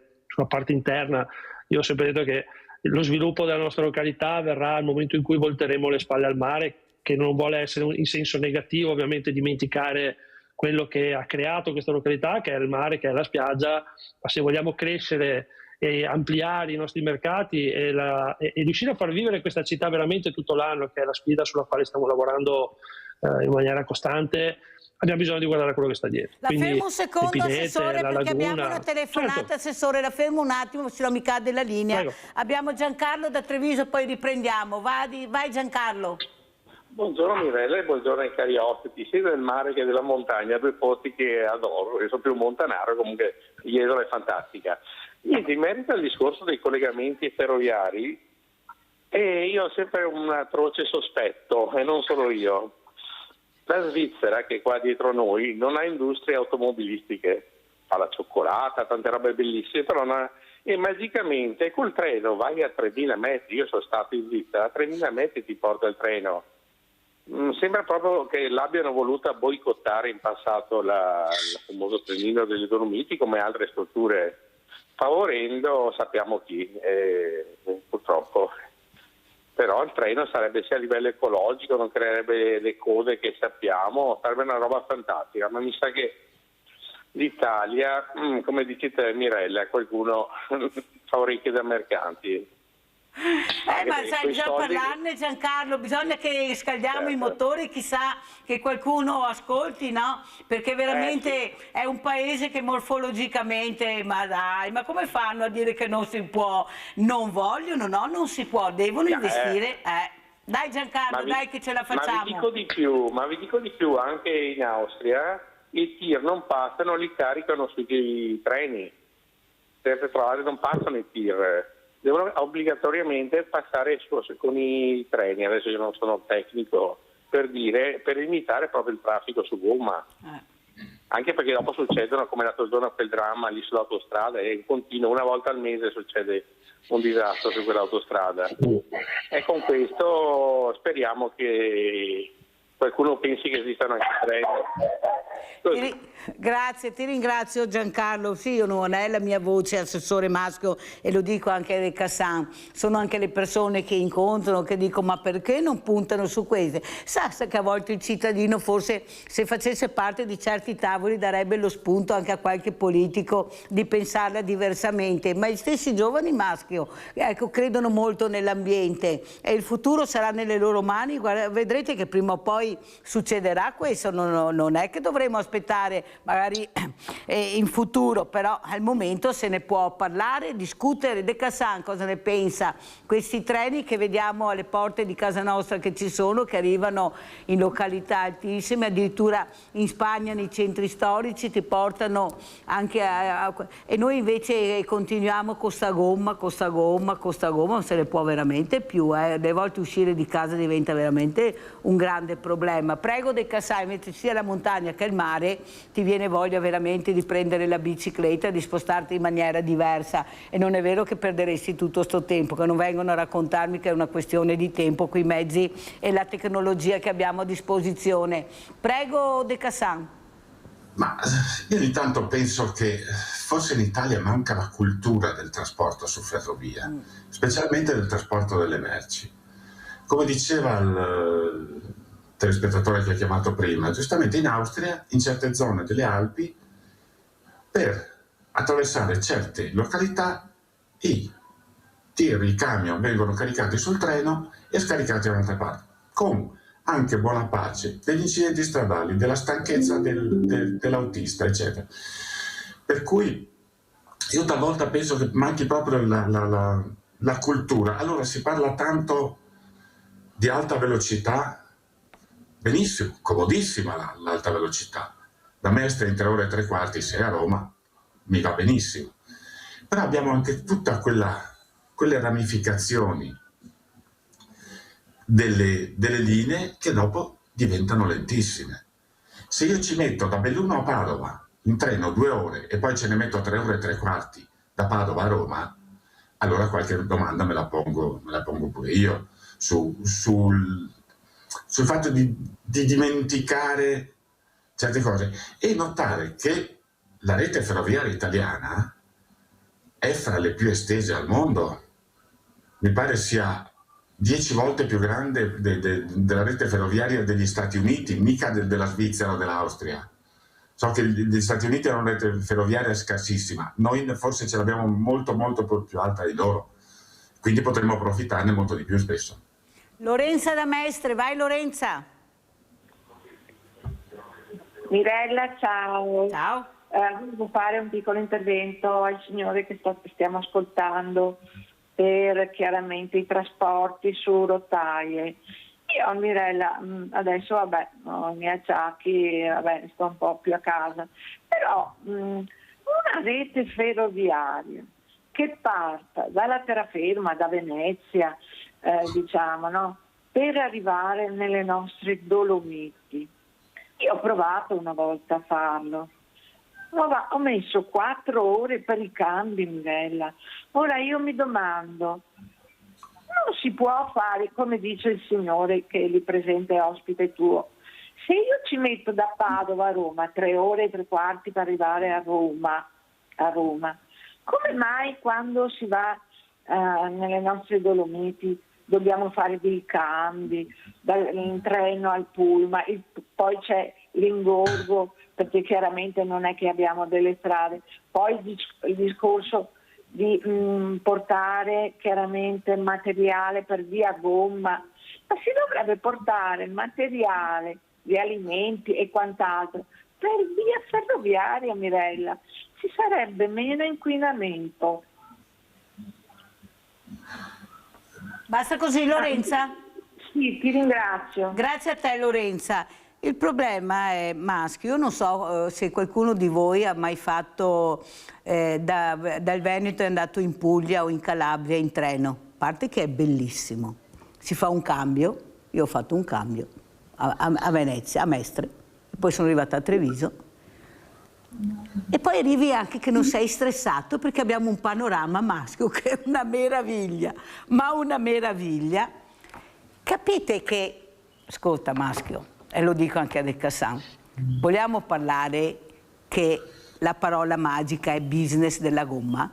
parte interna. Io ho sempre detto che lo sviluppo della nostra località avverrà al momento in cui volteremo le spalle al mare, che non vuole essere in senso negativo ovviamente dimenticare quello che ha creato questa località, che è il mare, che è la spiaggia, ma se vogliamo crescere e ampliare i nostri mercati e riuscire a far vivere questa città veramente tutto l'anno, che è la sfida sulla quale stiamo lavorando in maniera costante, abbiamo bisogno di guardare quello che sta dietro. La Quindi, fermo un secondo, pinete, Assessore, perché abbiamo una telefonata, certo. Assessore, la fermo un attimo, se no mi cade la linea. Prego. Abbiamo Giancarlo da Treviso, poi riprendiamo. Vai Giancarlo. Buongiorno Mirella e buongiorno ai cari ospiti, sia del mare che della montagna, due posti che adoro, io sono più montanaro, comunque Jesolo è fantastica. In merito al discorso dei collegamenti ferroviari, io ho sempre un atroce sospetto, e non solo io. La Svizzera, che è qua dietro noi, non ha industrie automobilistiche, fa la cioccolata, tante robe bellissime, però e magicamente col treno vai a 3.000 metri, io sono stato in Svizzera, a 3.000 metri ti porta il treno. Sembra proprio che l'abbiano voluta boicottare in passato il famoso trenino delle Dolomiti, come altre strutture, favorendo sappiamo chi, purtroppo. Però il treno sarebbe sia a livello ecologico, non creerebbe le code che sappiamo, sarebbe una roba fantastica, ma mi sa che l'Italia, come dicete Mirella, qualcuno fa orecchie da mercanti. Ma sai, bisogna parlarne Giancarlo, bisogna che scaldiamo i motori, chissà che qualcuno ascolti, no? Perché veramente è un paese che morfologicamente, ma dai, ma come fanno a dire che non si può? Non vogliono, no? Non si può, devono investire. Dai Giancarlo, dai che ce la facciamo. Ma vi dico di più, anche in Austria i tir non passano, li caricano sui treni. Certe strade non passano i tir, devono obbligatoriamente passare con i treni. Adesso io non sono tecnico per limitare proprio il traffico su gomma. Anche perché dopo succedono, come l'altro giorno quel dramma lì sull'autostrada, è in continuo, una volta al mese succede un disastro su quell'autostrada. E con questo speriamo che qualcuno pensi che esistano anche treni. Grazie, ti ringrazio Giancarlo. Sì, io non è la mia voce assessore maschio e lo dico anche De Cassan, sono anche le persone che incontrano che dicono ma perché non puntano su queste? Sa che a volte il cittadino forse se facesse parte di certi tavoli darebbe lo spunto anche a qualche politico di pensarla diversamente, ma gli stessi giovani maschio credono molto nell'ambiente e il futuro sarà nelle loro mani. Vedrete che prima o poi succederà questo, non è che dovremo aspettare magari in futuro, però al momento se ne può parlare, discutere. De Cassan cosa ne pensa? Questi treni che vediamo alle porte di casa nostra che ci sono, che arrivano in località altissime, addirittura in Spagna nei centri storici ti portano anche e noi invece continuiamo con sta gomma, non se ne può veramente più, delle volte uscire di casa diventa veramente un grande problema. Prego De Cassan, mentre sia la montagna che il mare ti viene voglia veramente di prendere la bicicletta, di spostarti in maniera diversa e non è vero che perderesti tutto sto tempo, che non vengono a raccontarmi che è una questione di tempo coi mezzi e la tecnologia che abbiamo a disposizione. Prego De Cassan. Ma io intanto penso che forse in Italia manca la cultura del trasporto su ferrovia, specialmente del trasporto delle merci. Come diceva il telespettatore che ha chiamato prima, giustamente in Austria, in certe zone delle Alpi, per attraversare certe località i camion vengono caricati sul treno e scaricati da un'altra parte, con anche buona pace degli incidenti stradali, della stanchezza dell'autista, eccetera. Per cui io talvolta penso che manchi proprio la cultura. Allora si parla tanto di alta velocità, benissimo, comodissima l'alta velocità. Da Mestre in 3 ore e 3/4 sei a Roma, mi va benissimo. Però abbiamo anche tutta quelle ramificazioni delle linee che dopo diventano lentissime. Se io ci metto da Belluno a Padova in treno 2 ore e poi ce ne metto 3 ore e 3/4 da Padova a Roma, allora qualche domanda me la pongo pure io sul fatto di dimenticare certe cose e notare che la rete ferroviaria italiana è fra le più estese al mondo. Mi pare sia 10 volte più grande della rete ferroviaria degli Stati Uniti, mica della Svizzera o dell'Austria. So che gli Stati Uniti hanno una rete ferroviaria scarsissima, noi forse ce l'abbiamo molto più alta di loro, quindi potremmo approfittarne molto di più spesso. Lorenza da Mestre, vai Lorenza. Mirella, ciao. Ciao. Volevo fare un piccolo intervento al signore che stiamo ascoltando per chiaramente i trasporti su rotaie. Io Mirella, adesso ho i miei acciacchi, sto un po' più a casa, però una rete ferroviaria che parta dalla terraferma, da Venezia, diciamo, no? Per arrivare nelle nostre Dolomiti. Io ho provato una volta a farlo. Ho messo 4 ore per i cambi, Mirella. Ora io mi domando, non si può fare come dice il signore che è lì presente ospite tuo. Se io ci metto da Padova a Roma 3 ore e 3/4 per arrivare a Roma, come mai quando si va nelle nostre Dolomiti dobbiamo fare dei cambi dal treno al pullman, poi c'è l'ingorgo perché chiaramente non è che abbiamo delle strade, poi il discorso di portare chiaramente materiale per via gomma, ma si dovrebbe portare il materiale, gli alimenti e quant'altro per via ferroviaria, Mirella, ci sarebbe meno inquinamento. Basta così, Lorenza? Sì, ti ringrazio. Grazie a te Lorenza. Il problema è, Maschio, io non so se qualcuno di voi ha mai fatto dal Veneto è andato in Puglia o in Calabria in treno, a parte che è bellissimo, si fa un cambio, io ho fatto un cambio a Venezia, a Mestre, e poi sono arrivata a Treviso e poi arrivi anche che non sei stressato perché abbiamo un panorama, Maschio, che è una meraviglia, ma una meraviglia. Capite che, ascolta Maschio, e lo dico anche a De Cassan, vogliamo parlare che la parola magica è business della gomma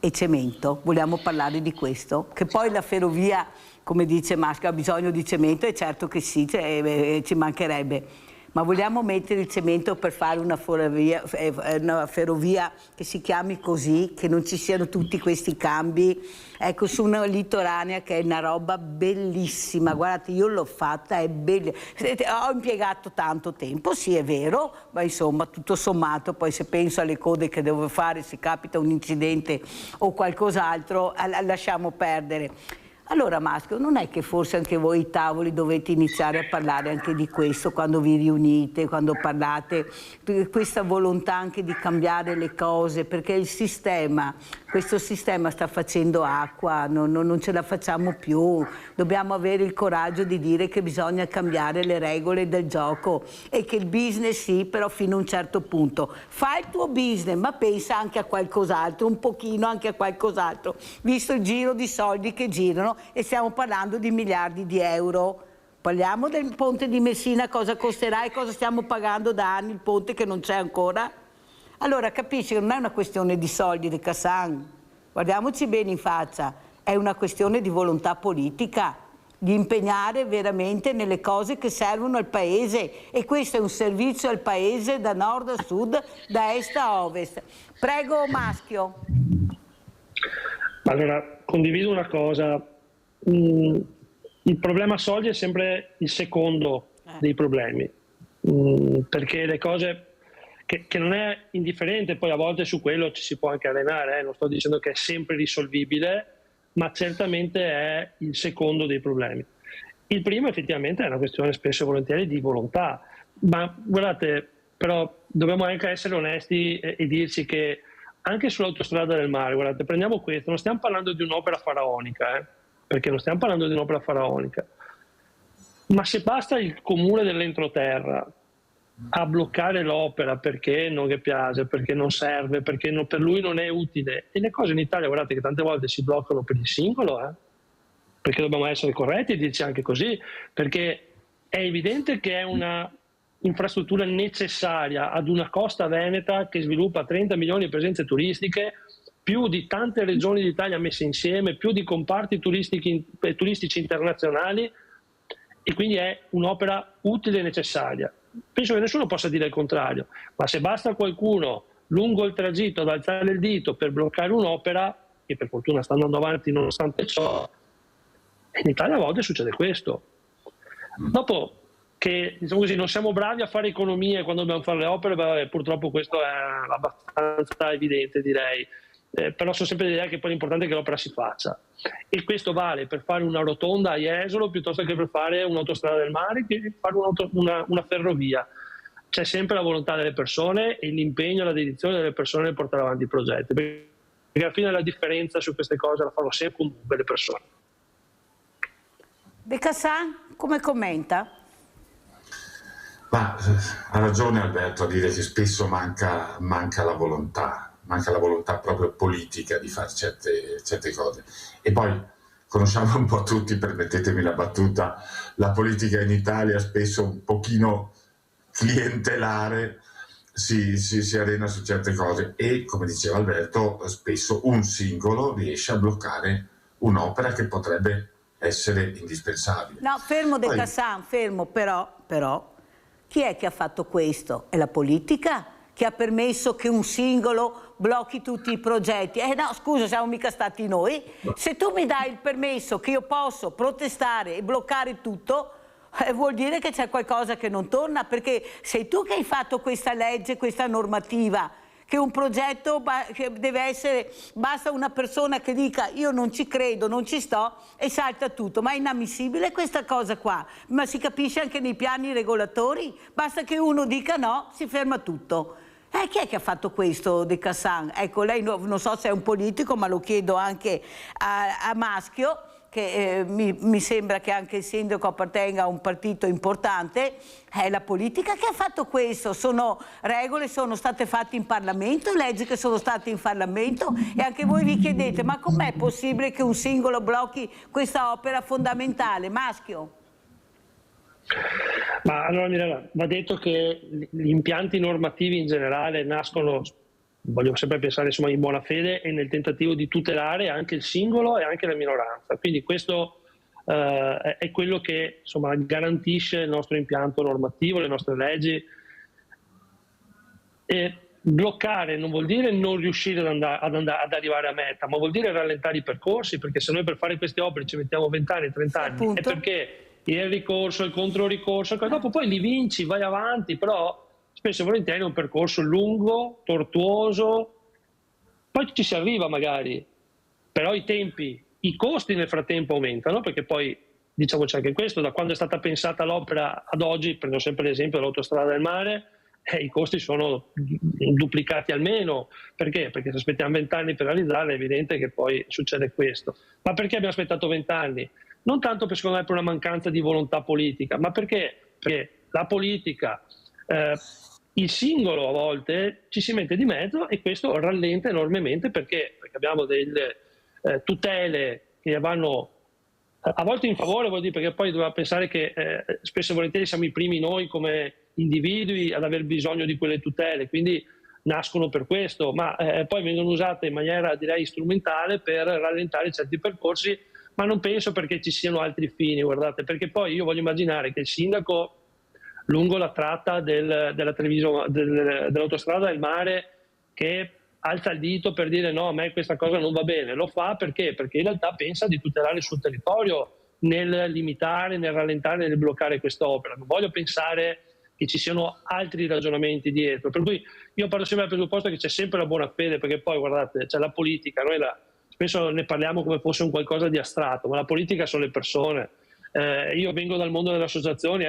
e cemento, vogliamo parlare di questo? Che poi la ferrovia, come dice Maschio, ha bisogno di cemento, e certo che sì, ci mancherebbe. Ma vogliamo mettere il cemento per fare una ferrovia che si chiami così, che non ci siano tutti questi cambi? Ecco, su una litoranea che è una roba bellissima, guardate, io l'ho fatta, è bella. Ho impiegato tanto tempo, sì è vero, ma insomma tutto sommato poi se penso alle code che devo fare, se capita un incidente o qualcos'altro, lasciamo perdere. Allora Maschio, non è che forse anche voi ai tavoli dovete iniziare a parlare anche di questo quando vi riunite, quando parlate, questa volontà anche di cambiare le cose, perché il sistema, questo sistema sta facendo acqua, non ce la facciamo più, dobbiamo avere il coraggio di dire che bisogna cambiare le regole del gioco e che il business sì, però fino a un certo punto. Fai il tuo business, ma pensa anche a qualcos'altro, un pochino anche a qualcos'altro, visto il giro di soldi che girano. E stiamo parlando di miliardi di euro. Parliamo del ponte di Messina, cosa costerà e cosa stiamo pagando da anni il ponte che non c'è ancora? Allora capisci che non è una questione di soldi, De Cassan, guardiamoci bene in faccia, è una questione di volontà politica, di impegnare veramente nelle cose che servono al Paese, e questo è un servizio al Paese da nord a sud, da est a ovest. Prego Maschio. Allora, condivido una cosa. Il problema soldi è sempre il secondo dei problemi, perché le cose che non è indifferente, poi a volte su quello ci si può anche allenare, non sto dicendo che è sempre risolvibile, ma certamente è il secondo dei problemi. Il primo effettivamente è una questione spesso e volentieri di volontà, ma guardate, però dobbiamo anche essere onesti e dirci che anche sull'autostrada del mare, guardate, prendiamo questo, non stiamo parlando di un'opera faraonica, perché non stiamo parlando di un'opera faraonica, ma se basta il comune dell'entroterra a bloccare l'opera perché non gli piace, perché non serve, perché per lui non è utile, e le cose in Italia, guardate che tante volte si bloccano per il singolo, perché dobbiamo essere corretti e dirci anche così, perché è evidente che è una infrastruttura necessaria ad una costa veneta che sviluppa 30 milioni di presenze turistiche, più di tante regioni d'Italia messe insieme, più di comparti turistici internazionali, e quindi è un'opera utile e necessaria. Penso che nessuno possa dire il contrario, ma se basta qualcuno lungo il tragitto ad alzare il dito per bloccare un'opera, che per fortuna sta andando avanti nonostante ciò, in Italia a volte succede questo. Dopo che, diciamo così, non siamo bravi a fare economie quando dobbiamo fare le opere, purtroppo questo è abbastanza evidente, direi. Però sono sempre l'idea che poi l'importante è che l'opera si faccia, e questo vale per fare una rotonda a Jesolo piuttosto che per fare un'autostrada del mare, che fare una ferrovia. C'è sempre la volontà delle persone e l'impegno e la dedizione delle persone nel portare avanti i progetti, perché alla fine la differenza su queste cose la fanno sempre comunque le persone. De Cassan, come commenta? Ma ha ragione Alberto a dire che spesso manca la volontà. Manca la volontà proprio politica di fare certe cose. E poi conosciamo un po' tutti, permettetemi la battuta, la politica in Italia spesso un pochino clientelare, si arena su certe cose, e come diceva Alberto, spesso un singolo riesce a bloccare un'opera che potrebbe essere indispensabile. No, fermo De Cassan, fermo, però chi è che ha fatto questo? È la politica? Che ha permesso che un singolo blocchi tutti i progetti? No, scusa, siamo mica stati noi. Se tu mi dai il permesso che io posso protestare e bloccare tutto, vuol dire che c'è qualcosa che non torna, perché sei tu che hai fatto questa legge, questa normativa, che un progetto che deve essere, basta una persona che dica io non ci credo, non ci sto e salta tutto, ma è inammissibile questa cosa qua, ma si capisce anche nei piani regolatori, basta che uno dica no, si ferma tutto. Chi è che ha fatto questo De Cassan? Ecco, lei non so se è un politico, ma lo chiedo anche a Maschio, che mi sembra che anche il sindaco appartenga a un partito importante. È la politica che ha fatto questo, sono regole, sono state fatte in Parlamento, leggi che sono state in Parlamento, e anche voi vi chiedete ma com'è possibile che un singolo blocchi questa opera fondamentale? Maschio? Ma allora Mirella, va detto che gli impianti normativi in generale nascono, voglio sempre pensare insomma, in buona fede e nel tentativo di tutelare anche il singolo e anche la minoranza, quindi questo è quello che insomma, garantisce il nostro impianto normativo, le nostre leggi. E bloccare non vuol dire non riuscire ad arrivare a meta, ma vuol dire rallentare i percorsi, perché se noi per fare queste opere ci mettiamo 20 anni, 30 anni, è perché il ricorso, il controricorso, dopo poi li vinci, vai avanti, però spesso e volentieri è un percorso lungo, tortuoso, poi ci si arriva magari, però i tempi, i costi nel frattempo aumentano, perché poi diciamoci anche questo, da quando è stata pensata l'opera ad oggi, prendo sempre l'esempio dell'autostrada del mare, i costi sono duplicati almeno. Perché? Perché se aspettiamo 20 anni per realizzarla è evidente che poi succede questo. Ma perché abbiamo aspettato 20 anni? Non tanto secondo me per una mancanza di volontà politica, ma perché la politica, il singolo a volte ci si mette di mezzo e questo rallenta enormemente perché abbiamo delle tutele che vanno a volte in favore, vuol dire, perché poi dobbiamo pensare che spesso e volentieri siamo i primi noi come individui ad aver bisogno di quelle tutele, quindi nascono per questo, ma poi vengono usate in maniera direi strumentale per rallentare certi percorsi, ma non penso perché ci siano altri fini, guardate, perché poi io voglio immaginare che il sindaco lungo la tratta dell'autostrada del mare che alza il dito per dire no, a me questa cosa non va bene, lo fa perché in realtà pensa di tutelare il suo territorio nel limitare, nel rallentare, nel bloccare quest'opera. Non voglio pensare che ci siano altri ragionamenti dietro, per cui io parlo sempre del presupposto che c'è sempre la buona fede, perché poi guardate, c'è la politica, noi spesso ne parliamo come fosse un qualcosa di astratto, ma la politica sono le persone. Io vengo dal mondo delle associazioni,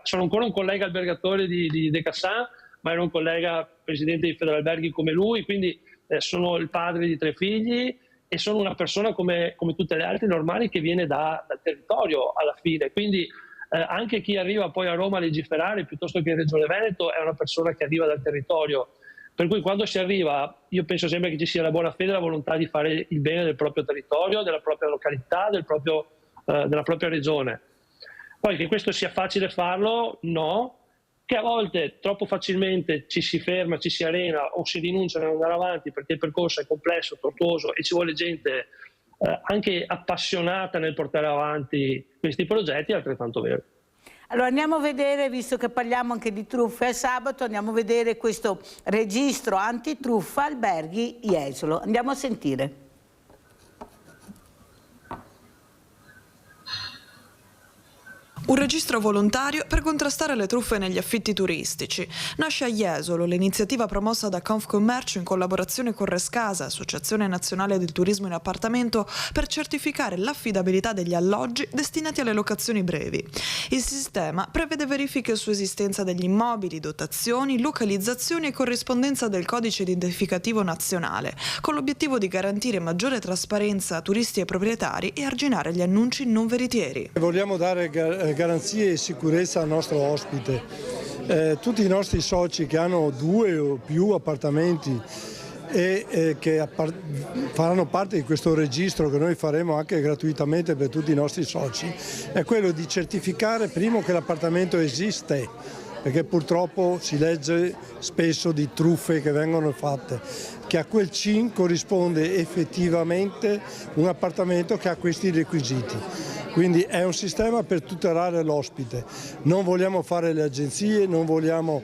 sono ancora un collega albergatore di De Cassan, ma ero un collega presidente di Federalberghi come lui, quindi sono il padre di 3 figli e sono una persona come tutte le altre normali che viene dal territorio alla fine, quindi anche chi arriva poi a Roma a legiferare piuttosto che in Regione Veneto è una persona che arriva dal territorio, per cui quando si arriva io penso sempre che ci sia la buona fede e la volontà di fare il bene del proprio territorio, della propria località, della propria regione. Poi che questo sia facile farlo, no, che a volte troppo facilmente ci si ferma, ci si arena o si rinuncia ad andare avanti perché il percorso è complesso, tortuoso e ci vuole gente anche appassionata nel portare avanti questi progetti, è altrettanto vero. Allora andiamo a vedere, visto che parliamo anche di truffe, è sabato, andiamo a vedere questo registro antitruffa Alberghi Jesolo. Andiamo a sentire. Un registro volontario per contrastare le truffe negli affitti turistici. Nasce a Jesolo l'iniziativa promossa da Confcommercio in collaborazione con Rescasa, Associazione Nazionale del Turismo in Appartamento, per certificare l'affidabilità degli alloggi destinati alle locazioni brevi. Il sistema prevede verifiche su esistenza degli immobili, dotazioni, localizzazioni e corrispondenza del codice identificativo nazionale, con l'obiettivo di garantire maggiore trasparenza a turisti e proprietari e arginare gli annunci non veritieri. Vogliamo dare garanzie e sicurezza al nostro ospite. Tutti i nostri soci che hanno 2 o più appartamenti e che faranno parte di questo registro che noi faremo anche gratuitamente per tutti i nostri soci, è quello di certificare primo che l'appartamento esiste, perché purtroppo si legge spesso di truffe che vengono fatte, che a quel CIN corrisponde effettivamente un appartamento che ha questi requisiti. Quindi è un sistema per tutelare l'ospite. Non vogliamo fare le agenzie, non vogliamo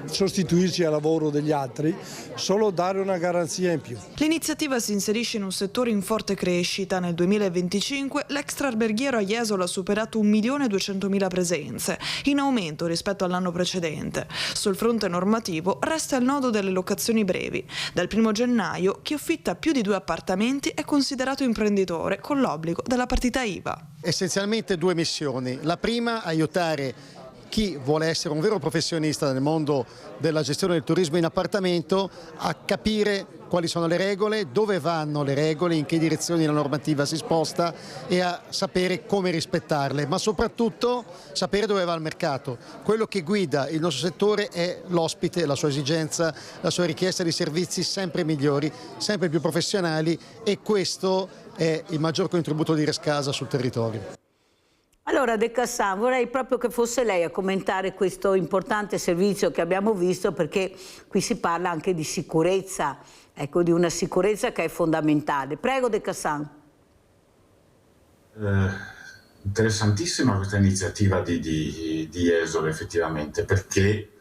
sostituirci al lavoro degli altri, solo dare una garanzia in più. L'iniziativa si inserisce in un settore in forte crescita. Nel 2025 l'extraalberghiero a Jesolo ha superato 1.200.000 presenze, in aumento rispetto all'anno precedente. Sul fronte normativo resta il nodo delle locazioni brevi. Dal 1 gennaio chi affitta più di 2 appartamenti è considerato imprenditore con l'obbligo della partita IVA. Essenzialmente 2 missioni. La prima, aiutare chi vuole essere un vero professionista nel mondo della gestione del turismo in appartamento a capire quali sono le regole, dove vanno le regole, in che direzioni la normativa si sposta e a sapere come rispettarle, ma soprattutto sapere dove va il mercato. Quello che guida il nostro settore è l'ospite, la sua esigenza, la sua richiesta di servizi sempre migliori, sempre più professionali, e questo è il maggior contributo di Rescasa sul territorio. Allora De Cassan, vorrei proprio che fosse lei a commentare questo importante servizio che abbiamo visto, perché qui si parla anche di sicurezza, ecco, di una sicurezza che è fondamentale. Prego De Cassan. Interessantissima questa iniziativa di Jesolo effettivamente, perché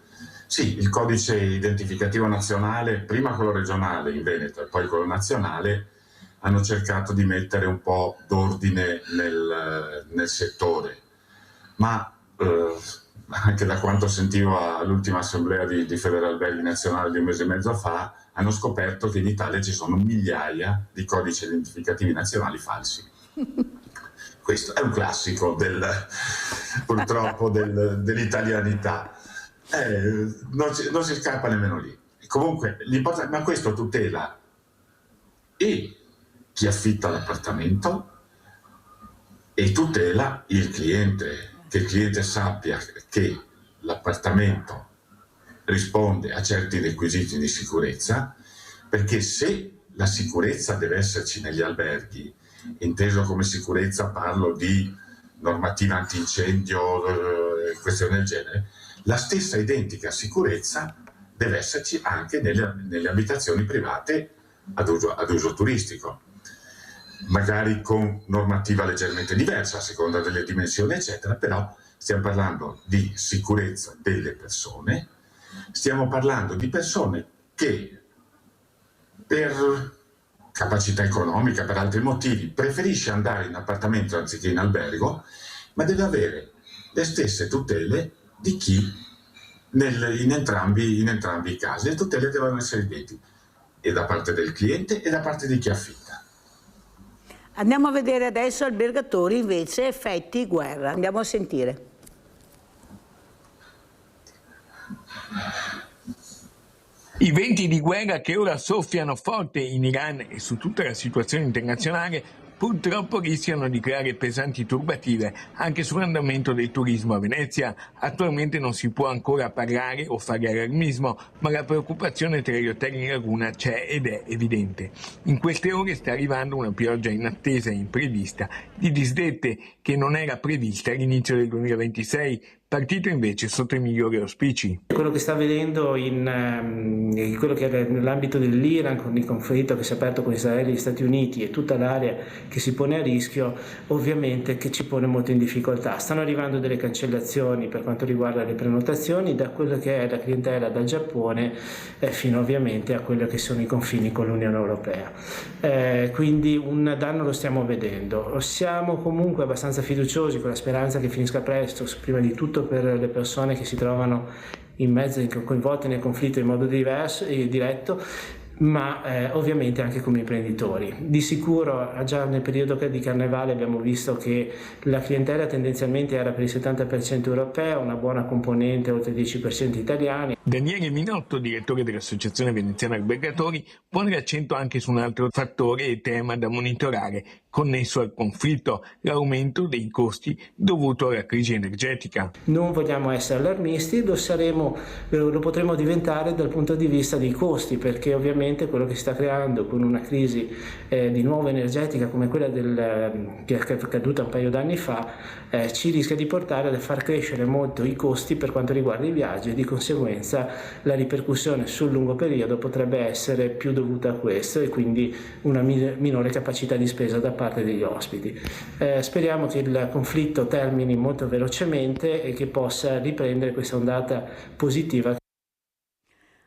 sì, il codice identificativo nazionale, prima quello regionale in Veneto e poi quello nazionale, hanno cercato di mettere un po' d'ordine nel settore, ma anche da quanto sentivo all'ultima assemblea di Federalberghi Nazionale di un mese e mezzo fa, hanno scoperto che in Italia ci sono migliaia di codici identificativi nazionali falsi. Questo è un classico purtroppo dell'italianità. Non si scappa nemmeno lì. Comunque, ma questo tutela e chi affitta l'appartamento e tutela il cliente, che il cliente sappia che l'appartamento risponde a certi requisiti di sicurezza, perché se la sicurezza deve esserci negli alberghi, inteso come sicurezza parlo di normativa antincendio, questioni del genere, la stessa identica sicurezza deve esserci anche nelle abitazioni private ad uso turistico, magari con normativa leggermente diversa a seconda delle dimensioni eccetera, però stiamo parlando di sicurezza delle persone, stiamo parlando di persone che per capacità economica, per altri motivi, preferisce andare in appartamento anziché in albergo, ma deve avere le stesse tutele di chi in entrambi i casi. Le tutele devono essere identiche, e da parte del cliente e da parte di chi affitta. Andiamo a vedere adesso albergatori invece, effetti guerra. Andiamo a sentire. I venti di guerra che ora soffiano forte in Iran e su tutta la situazione internazionale purtroppo rischiano di creare pesanti turbative anche sull'andamento del turismo a Venezia. Attualmente non si può ancora parlare o fare allarmismo, ma la preoccupazione tra gli hotel in laguna c'è ed è evidente. In queste ore sta arrivando una pioggia inattesa e imprevista di disdette che non era prevista all'inizio del 2026, partito invece sotto i migliori auspici. Quello che sta avvenendo in quello che è nell'ambito dell'Iran, con il conflitto che si è aperto con Israele e gli Stati Uniti e tutta l'area che si pone a rischio, ovviamente che ci pone molto in difficoltà. Stanno arrivando delle cancellazioni per quanto riguarda le prenotazioni da quello che è la clientela dal Giappone fino ovviamente a quello che sono i confini con l'Unione Europea. Quindi un danno lo stiamo vedendo. Siamo comunque abbastanza fiduciosi con la speranza che finisca presto, prima di tutto per le persone che si trovano in mezzo, coinvolte nel conflitto in modo diverso e diretto, ma ovviamente anche come imprenditori. Di sicuro già nel periodo di Carnevale abbiamo visto che la clientela tendenzialmente era per il 70% europea, una buona componente oltre il 10% italiani. Daniele Minotto, direttore dell'Associazione Veneziana Albergatori, pone l'accento anche su un altro fattore e tema da monitorare connesso al conflitto, l'aumento dei costi dovuto alla crisi energetica. Non vogliamo essere allarmisti, lo potremo diventare dal punto di vista dei costi, perché ovviamente quello che si sta creando con una crisi di nuovo energetica come quella che è accaduta un paio d'anni fa ci rischia di portare a far crescere molto i costi per quanto riguarda i viaggi, e di conseguenza la ripercussione sul lungo periodo potrebbe essere più dovuta a questo, e quindi una minore capacità di spesa da parte parte degli ospiti. Speriamo che il conflitto termini molto velocemente e che possa riprendere questa ondata positiva.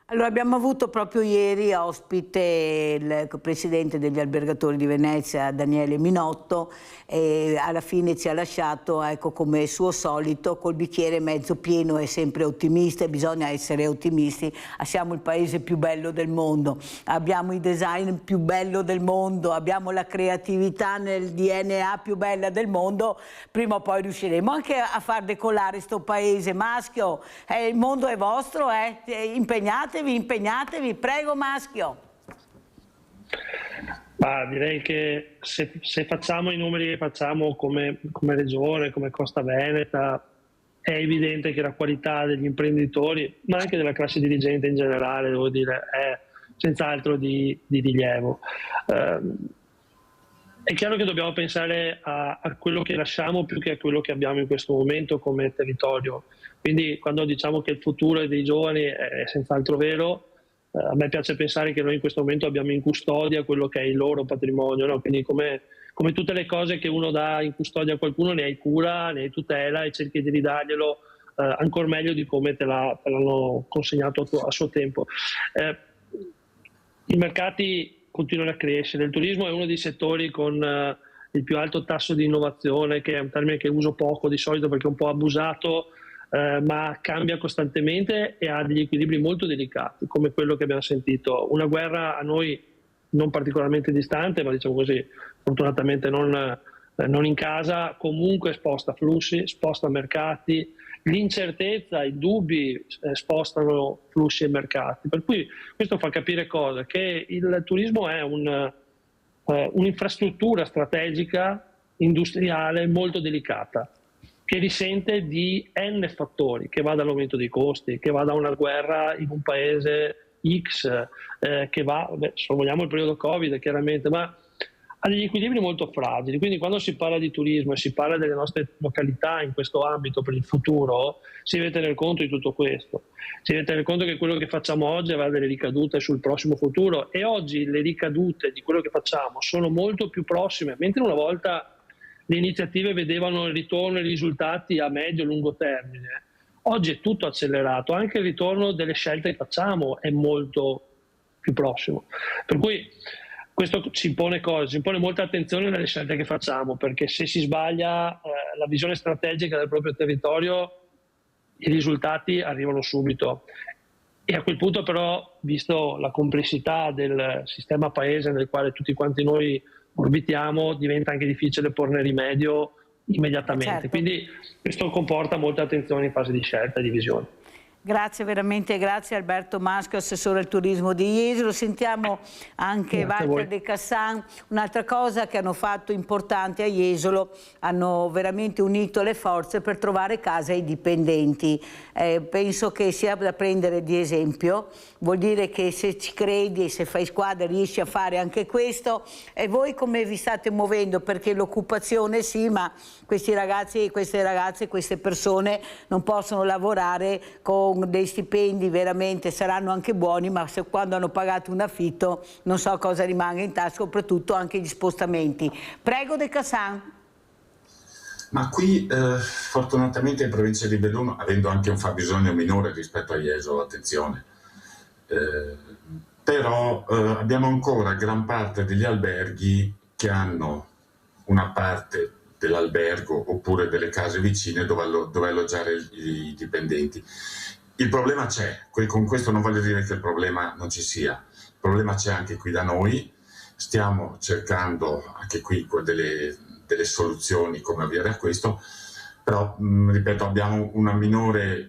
Allora, abbiamo avuto proprio ieri ospite il presidente degli albergatori di Venezia, Daniele Minotto, e alla fine ci ha lasciato, ecco, come suo solito, col bicchiere mezzo pieno e sempre ottimista, e bisogna essere ottimisti. Siamo il paese più bello del mondo, abbiamo il design più bello del mondo, abbiamo la creatività nel DNA più bella del mondo, prima o poi riusciremo anche a far decollare sto paese. Maschio, il mondo è vostro, impegnatevi, prego Maschio. Direi che se facciamo i numeri che facciamo come regione, come Costa Veneta, è evidente che la qualità degli imprenditori, ma anche della classe dirigente in generale, devo dire, è senz'altro di rilievo. È chiaro che dobbiamo pensare a quello che lasciamo più che a quello che abbiamo in questo momento come territorio. Quindi quando diciamo che il futuro è dei giovani è senz'altro vero. A me piace pensare che noi in questo momento abbiamo in custodia quello che è il loro patrimonio, no? Quindi come tutte le cose che uno dà in custodia a qualcuno, ne hai cura, ne hai tutela e cerchi di ridarglielo ancora meglio di come te l'hanno consegnato a suo tempo. I mercati continuano a crescere, il turismo è uno dei settori con il più alto tasso di innovazione, che è un termine che uso poco di solito perché è un po' abusato, ma cambia costantemente e ha degli equilibri molto delicati, come quello che abbiamo sentito. Una guerra a noi non particolarmente distante, ma diciamo così, fortunatamente non in casa, comunque sposta flussi, sposta mercati, l'incertezza, i dubbi spostano flussi e mercati. Per cui questo fa capire cosa? Che il turismo è un'infrastruttura strategica, industriale, molto delicata, che risente di N fattori, che va dall'aumento dei costi, che va da una guerra in un paese X, che va, se vogliamo il periodo Covid chiaramente, ma ha degli equilibri molto fragili. Quindi quando si parla di turismo e si parla delle nostre località in questo ambito per il futuro, si deve tener conto di tutto questo. Si deve tener conto che quello che facciamo oggi avrà delle ricadute sul prossimo futuro, e oggi le ricadute di quello che facciamo sono molto più prossime, mentre una volta le iniziative vedevano il ritorno e i risultati a medio e lungo termine. Oggi è tutto accelerato, anche il ritorno delle scelte che facciamo è molto più prossimo. Per cui questo ci impone cosa? Ci impone molta attenzione nelle scelte che facciamo, perché se si sbaglia la visione strategica del proprio territorio, i risultati arrivano subito. E a quel punto però, visto la complessità del sistema paese nel quale tutti quanti noi orbitiamo, diventa anche difficile porne rimedio immediatamente. Certo. Quindi questo comporta molta attenzione in fase di scelta e di visione. Grazie veramente, grazie Alberto Maschio, assessore al turismo di Jesolo. Sentiamo anche Walter De Cassan. Un'altra cosa che hanno fatto importante a Jesolo, hanno veramente unito le forze per trovare casa ai dipendenti. Penso che sia da prendere di esempio, vuol dire che se ci credi e se fai squadra riesci a fare anche questo. E voi come vi state muovendo? Perché l'occupazione sì, ma questi ragazzi, queste ragazze, queste persone non possono lavorare con dei stipendi, veramente saranno anche buoni, ma se quando hanno pagato un affitto non so cosa rimanga in tasca, soprattutto anche gli spostamenti. Prego De Cassan. Ma qui fortunatamente in provincia di Belluno, avendo anche un fabbisogno minore rispetto a Jesolo, attenzione, però abbiamo ancora gran parte degli alberghi che hanno una parte dell'albergo oppure delle case vicine dove alloggiare i dipendenti. Il problema c'è, con questo non voglio dire che il problema non ci sia, il problema c'è anche qui da noi, stiamo cercando anche qui delle soluzioni come avviare a questo, però ripeto, abbiamo una minore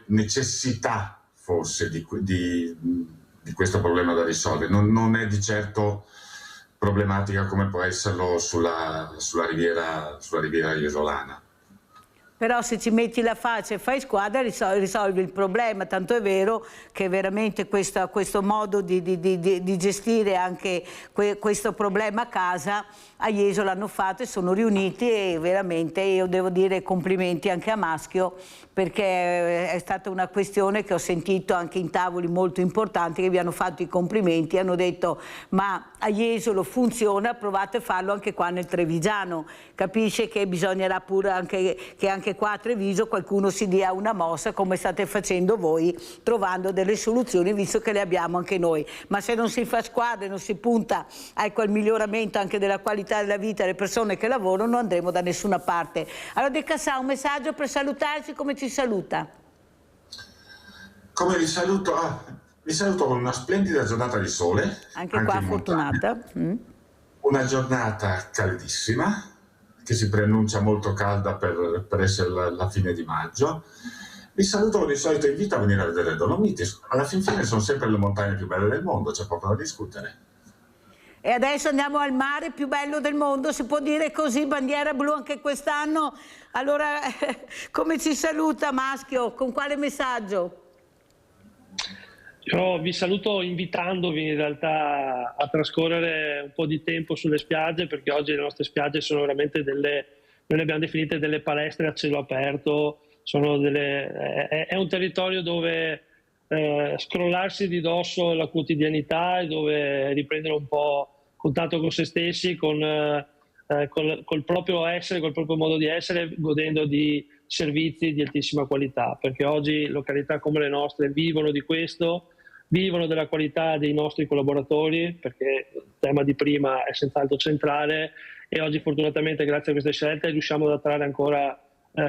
necessità forse di questo problema da risolvere, non è di certo problematica come può esserlo sulla riviera iesolana. però se ci metti la faccia e fai squadra risolvi il problema, tanto è vero che veramente questo modo di gestire anche questo problema a casa a Jesolo l'hanno fatto e sono riuniti, e veramente io devo dire complimenti anche a Maschio, perché è stata una questione che ho sentito anche in tavoli molto importanti che vi hanno fatto i complimenti, hanno detto ma a Jesolo funziona, provate a farlo anche qua nel Trevigiano. Capisce che bisognerà pure che anche qua a Treviso qualcuno si dia una mossa come state facendo voi, trovando delle soluzioni, visto che le abbiamo anche noi. Ma se non si fa squadra e non si punta al miglioramento anche della qualità della vita delle persone che lavorano, non andremo da nessuna parte. Allora De Cassà, un messaggio per salutarci, come ci saluta? Come vi saluto? Vi saluto con una splendida giornata di sole. Anche qua fortunata. Una giornata caldissima, che si preannuncia molto calda per essere la fine di maggio. Vi saluto con il solito invito a venire a vedere le Dolomiti. Alla fin fine sono sempre le montagne più belle del mondo, c'è poco da discutere. E adesso andiamo al mare più bello del mondo, si può dire così, bandiera blu anche quest'anno. Allora, come ci saluta Maschio? Con quale messaggio? Io vi saluto invitandovi in realtà a trascorrere un po' di tempo sulle spiagge, perché oggi le nostre spiagge sono veramente noi le abbiamo definite delle palestre a cielo aperto, è un territorio dove scrollarsi di dosso la quotidianità e dove riprendere un po' contatto con se stessi, col proprio essere, col proprio modo di essere, godendo di servizi di altissima qualità, perché oggi località come le nostre vivono di questo, vivono della qualità dei nostri collaboratori, perché il tema di prima è senz'altro centrale, e oggi fortunatamente grazie a queste scelte riusciamo ad attrarre ancora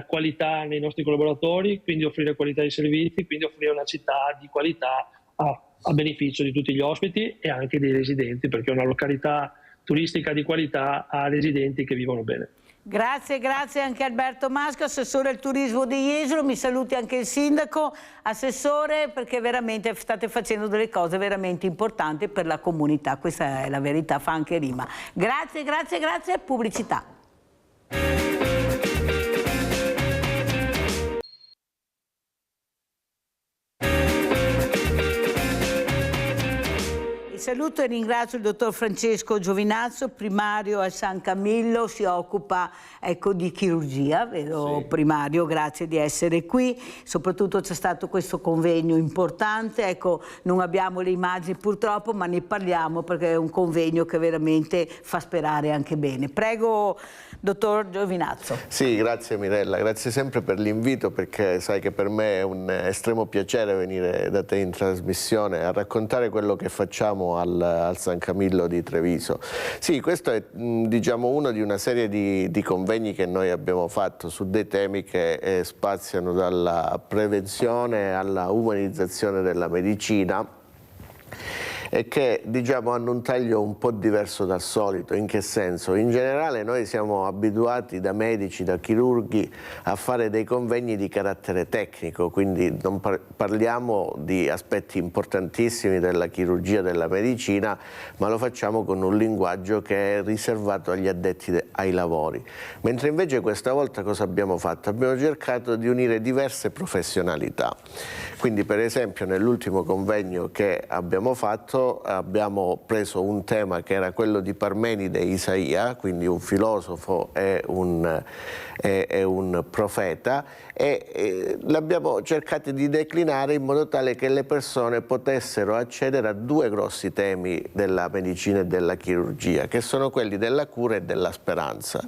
qualità nei nostri collaboratori, quindi offrire qualità di servizi, quindi offrire una città di qualità a beneficio di tutti gli ospiti e anche dei residenti, perché una località turistica di qualità ha residenti che vivono bene. Grazie anche a Alberto Maschio, assessore al turismo di Jesolo. Mi saluti anche il sindaco, assessore, perché veramente state facendo delle cose veramente importanti per la comunità, questa è la verità, fa anche rima. Grazie, pubblicità. Saluto e ringrazio il dottor Francesco Giovinazzo, primario al San Camillo, si occupa di chirurgia, vedo sì. Primario, grazie di essere qui, soprattutto c'è stato questo convegno importante, non abbiamo le immagini purtroppo, ma ne parliamo perché è un convegno che veramente fa sperare anche bene. Prego, dottor Giovinazzo. Sì, grazie Mirella, grazie sempre per l'invito, perché sai che per me è un estremo piacere venire da te in trasmissione a raccontare quello che facciamo al San Camillo di Treviso. Sì, questo è diciamo uno di una serie di convegni che noi abbiamo fatto su dei temi che spaziano dalla prevenzione alla umanizzazione della medicina e che diciamo hanno un taglio un po' diverso dal solito. In che senso? In generale noi siamo abituati da medici, da chirurghi a fare dei convegni di carattere tecnico, quindi non parliamo di aspetti importantissimi della chirurgia, della medicina, ma lo facciamo con un linguaggio che è riservato agli addetti ai lavori. Mentre invece questa volta cosa abbiamo fatto? Abbiamo cercato di unire diverse professionalità. Quindi per esempio nell'ultimo convegno che abbiamo fatto abbiamo preso un tema che era quello di Parmenide Isaia, quindi un filosofo e un profeta, e l'abbiamo cercato di declinare in modo tale che le persone potessero accedere a due grossi temi della medicina e della chirurgia, che sono quelli della cura e della speranza.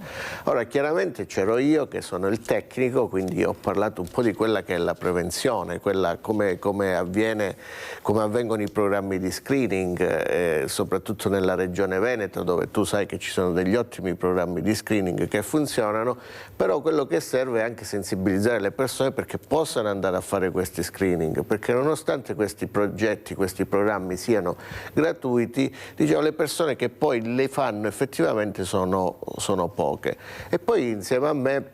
Ora chiaramente c'ero io che sono il tecnico, quindi ho parlato un po' di quella che è la prevenzione, quella come avvengono i programmi di screening, soprattutto nella regione Veneto, dove tu sai che ci sono degli ottimi programmi di screening che funzionano, però quello che serve è anche sensibilizzare le persone perché possano andare a fare questi screening, perché nonostante questi progetti, questi programmi siano gratuiti, diciamo le persone che poi le fanno effettivamente sono poche. E poi insieme a me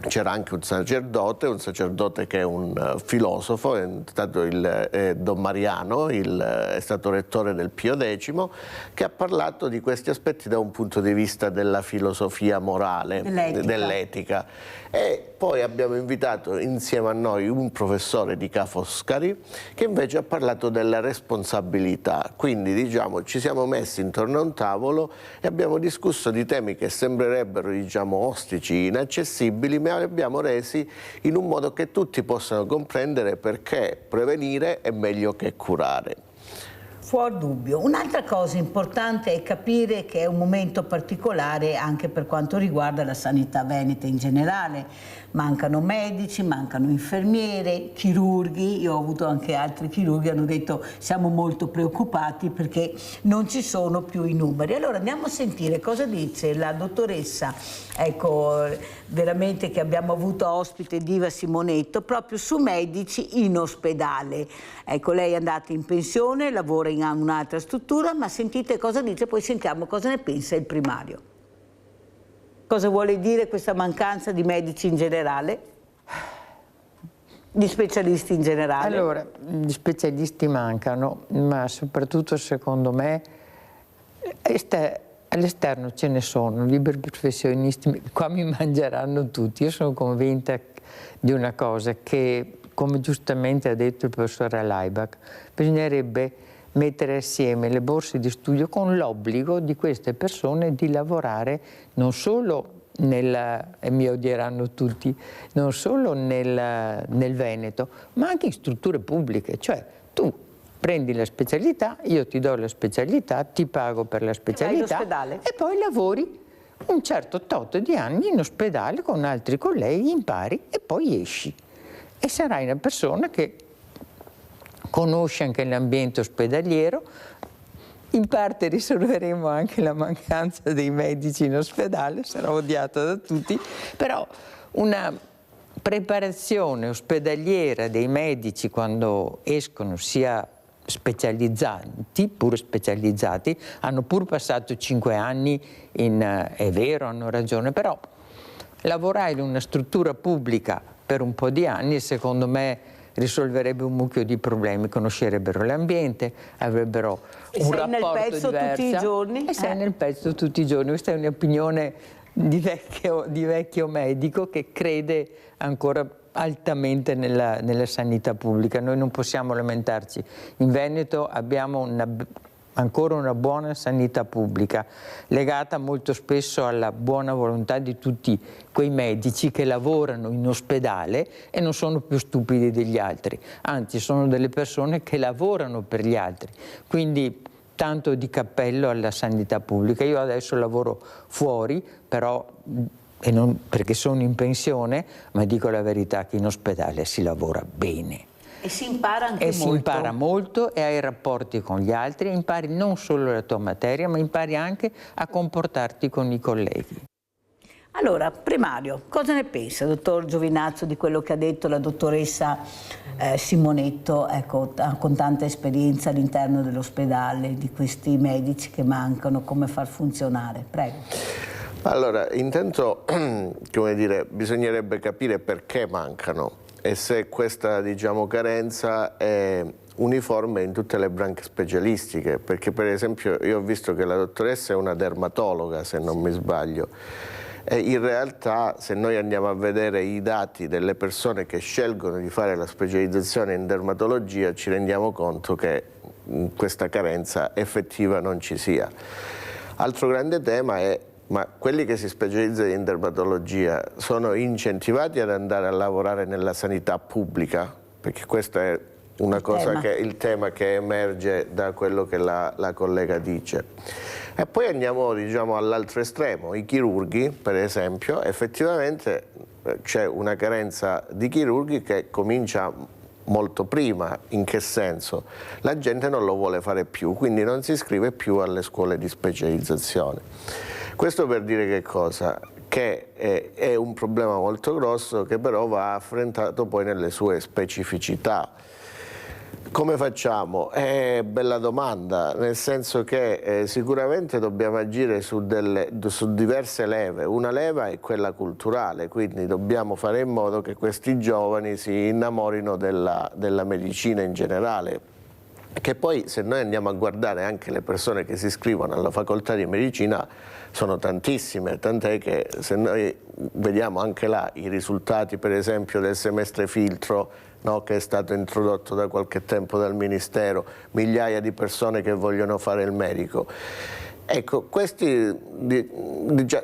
c'era anche un sacerdote che è un filosofo, è stato Don Mariano, è stato rettore del Pio X, che ha parlato di questi aspetti da un punto di vista della filosofia morale, dell'etica. E poi abbiamo invitato insieme a noi un professore di Ca' Foscari che invece ha parlato della responsabilità. Quindi diciamo ci siamo messi intorno a un tavolo e abbiamo discusso di temi che sembrerebbero diciamo ostici, inaccessibili, ma li abbiamo resi in un modo che tutti possano comprendere, perché prevenire è meglio che curare. Fuor dubbio. Un'altra cosa importante è capire che è un momento particolare anche per quanto riguarda la sanità veneta in generale. Mancano medici, mancano infermiere, chirurghi. Io ho avuto anche altri chirurghi che hanno detto siamo molto preoccupati perché non ci sono più i numeri. Allora andiamo a sentire cosa dice la dottoressa, ecco, veramente che abbiamo avuto ospite, Diva Simonetto, proprio su medici in ospedale. Ecco, lei è andata in pensione, lavora in un'altra struttura, ma sentite cosa dice, poi sentiamo cosa ne pensa il primario. Cosa vuole dire questa mancanza di medici in generale? Di specialisti in generale? Allora, gli specialisti mancano, ma soprattutto secondo me all'esterno ce ne sono, liberi professionisti, qua mi mangeranno tutti. Io sono convinta di una cosa, che come giustamente ha detto il professore Laibach, bisognerebbe mettere assieme le borse di studio con l'obbligo di queste persone di lavorare non solo e mi odieranno tutti, non solo nel Veneto, ma anche in strutture pubbliche. Cioè tu prendi la specialità, io ti do la specialità, ti pago per la specialità e poi lavori un certo tot di anni in ospedale con altri colleghi, impari e poi esci. E sarai una persona che conosce anche l'ambiente ospedaliero. In parte risolveremo anche la mancanza dei medici in ospedale, sarà odiata da tutti, però una preparazione ospedaliera dei medici quando escono, sia specializzati, pure specializzati, hanno pur passato 5 anni è vero, hanno ragione, però lavorare in una struttura pubblica per un po' di anni, secondo me, risolverebbe un mucchio di problemi, conoscerebbero l'ambiente, avrebbero un rapporto diverso. Sei nel pezzo tutti i giorni? E sei nel pezzo tutti i giorni. Questa è un'opinione di vecchio medico che crede ancora altamente nella sanità pubblica. Noi non possiamo lamentarci. In Veneto abbiamo ancora una buona sanità pubblica, legata molto spesso alla buona volontà di tutti quei medici che lavorano in ospedale e non sono più stupidi degli altri, anzi sono delle persone che lavorano per gli altri, quindi tanto di cappello alla sanità pubblica. Io adesso lavoro fuori, però non perché sono in pensione, ma dico la verità che in ospedale si lavora bene. E si impara anche molto. E si impara molto e hai rapporti con gli altri, impari non solo la tua materia, ma impari anche a comportarti con i colleghi. Allora, primario, cosa ne pensa, dottor Giovinazzo, di quello che ha detto la dottoressa Simonetto, ecco, con tanta esperienza all'interno dell'ospedale, di questi medici che mancano, come far funzionare? Prego. Allora, intanto, come dire, bisognerebbe capire perché mancano e se questa, diciamo, carenza è uniforme in tutte le branche specialistiche, perché per esempio io ho visto che la dottoressa è una dermatologa, se non mi sbaglio, e in realtà se noi andiamo a vedere i dati delle persone che scelgono di fare la specializzazione in dermatologia ci rendiamo conto che questa carenza effettiva non ci sia. Altro grande tema è: ma quelli che si specializzano in dermatologia sono incentivati ad andare a lavorare nella sanità pubblica? Perché questa è una cosa il tema che emerge da quello che la collega dice. E poi andiamo, diciamo, all'altro estremo, i chirurghi per esempio. Effettivamente c'è una carenza di chirurghi che comincia molto prima. In che senso? La gente non lo vuole fare più, quindi non si iscrive più alle scuole di specializzazione. Questo per dire che cosa? Che è un problema molto grosso che però va affrontato poi nelle sue specificità. Come facciamo? Bella domanda, nel senso che sicuramente dobbiamo agire su diverse leve. Una leva è quella culturale, quindi dobbiamo fare in modo che questi giovani si innamorino della medicina in generale. Che poi, se noi andiamo a guardare anche le persone che si iscrivono alla facoltà di medicina, sono tantissime, tant'è che se noi vediamo anche là i risultati, per esempio, del semestre filtro, no, che è stato introdotto da qualche tempo dal Ministero, migliaia di persone che vogliono fare il medico. Ecco,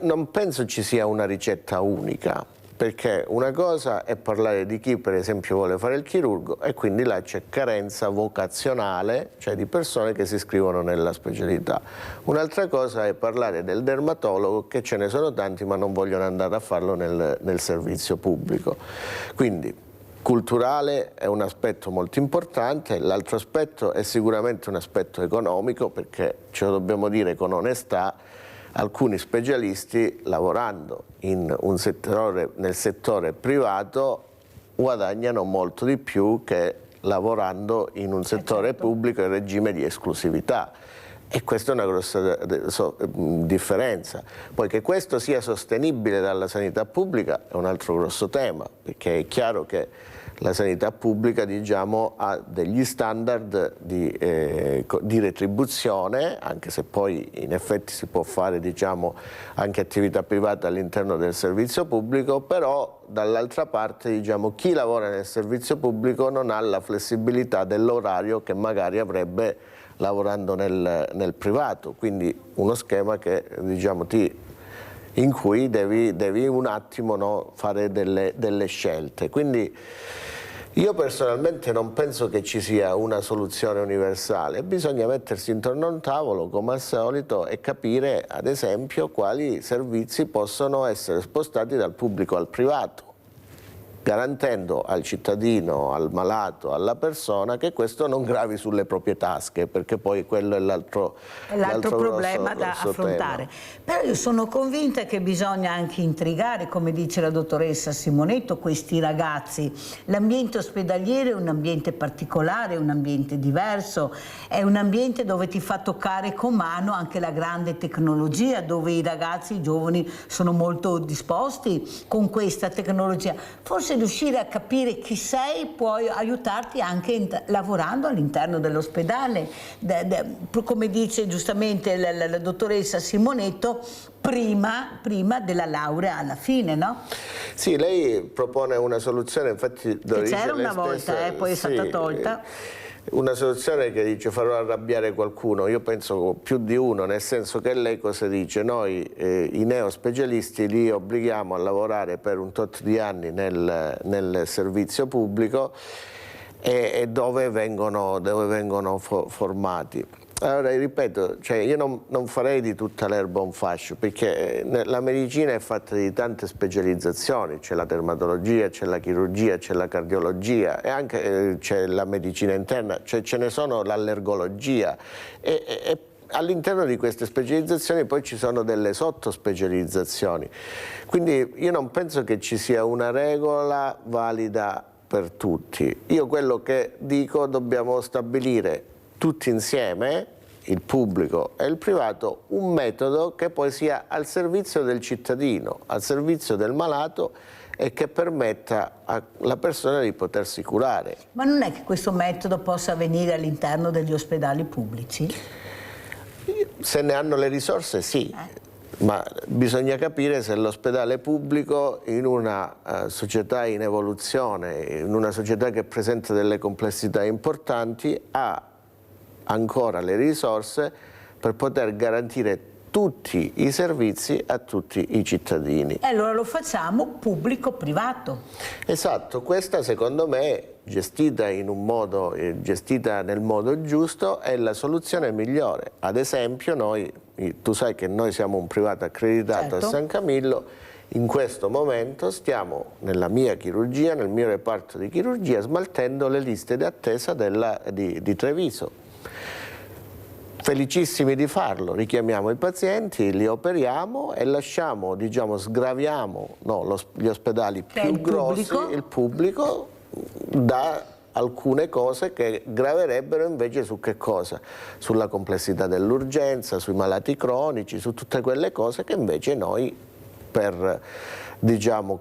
non penso ci sia una ricetta unica, perché una cosa è parlare di chi per esempio vuole fare il chirurgo e quindi là c'è carenza vocazionale, cioè di persone che si iscrivono nella specialità. Un'altra cosa è parlare del dermatologo, che ce ne sono tanti ma non vogliono andare a farlo nel servizio pubblico. Quindi culturale è un aspetto molto importante, l'altro aspetto è sicuramente un aspetto economico, perché ce lo dobbiamo dire con onestà, alcuni specialisti lavorando nel settore privato guadagnano molto di più che lavorando in un settore pubblico in regime di esclusività. E questa è una grossa differenza. Poi che questo sia sostenibile dalla sanità pubblica è un altro grosso tema, perché è chiaro che la sanità pubblica, diciamo, ha degli standard di retribuzione, anche se poi in effetti si può fare, diciamo, anche attività privata all'interno del servizio pubblico, però dall'altra parte, diciamo, chi lavora nel servizio pubblico non ha la flessibilità dell'orario che magari avrebbe lavorando nel privato, quindi uno schema che, diciamo, in cui devi un attimo, no, fare delle scelte. Quindi io personalmente non penso che ci sia una soluzione universale, bisogna mettersi intorno a un tavolo come al solito e capire ad esempio quali servizi possono essere spostati dal pubblico al privato, garantendo al cittadino, al malato, alla persona che questo non gravi sulle proprie tasche, perché poi quello è l'altro problema da affrontare. Però io sono convinta che bisogna anche intrigare, come dice la dottoressa Simonetto, questi ragazzi. L'ambiente ospedaliere è un ambiente particolare, è un ambiente diverso, è un ambiente dove ti fa toccare con mano anche la grande tecnologia, dove i ragazzi, i giovani sono molto disposti con questa tecnologia. Forse riuscire a capire chi sei può aiutarti anche lavorando all'interno dell'ospedale, come dice giustamente la dottoressa Simonetto, prima della laurea alla fine, no? Sì, lei propone una soluzione, infatti c'era una volta, poi è stata tolta. Una soluzione che dice farò arrabbiare qualcuno, io penso più di uno, nel senso che lei cosa dice? Noi i neospecialisti li obblighiamo a lavorare per un tot di anni nel servizio pubblico e dove vengono formati. Allora, ripeto, cioè io non farei di tutta l'erba un fascio, perché la medicina è fatta di tante specializzazioni, c'è la dermatologia, c'è la chirurgia, c'è la cardiologia e anche c'è la medicina interna, cioè ce ne sono l'allergologia e all'interno di queste specializzazioni poi ci sono delle sottospecializzazioni, quindi io non penso che ci sia una regola valida per tutti. Io quello che dico, dobbiamo stabilire tutti insieme, il pubblico e il privato, un metodo che poi sia al servizio del cittadino, al servizio del malato e che permetta alla persona di potersi curare. Ma non è che questo metodo possa avvenire all'interno degli ospedali pubblici? Se ne hanno le risorse sì, ma bisogna capire se l'ospedale pubblico in una società in evoluzione, in una società che presenta delle complessità importanti, ha ancora le risorse per poter garantire tutti i servizi a tutti i cittadini. E allora lo facciamo pubblico-privato. Esatto, questa secondo me gestita nel modo giusto è la soluzione migliore. Ad esempio tu sai che noi siamo un privato accreditato a San Camillo, in questo momento stiamo nella mia chirurgia, nel mio reparto di chirurgia, smaltendo le liste di attesa di Treviso. Felicissimi di farlo, richiamiamo i pazienti, li operiamo e lasciamo, diciamo, sgraviamo gli ospedali più grossi, il pubblico, da alcune cose che graverebbero invece su che cosa? Sulla complessità dell'urgenza, sui malati cronici, su tutte quelle cose che invece noi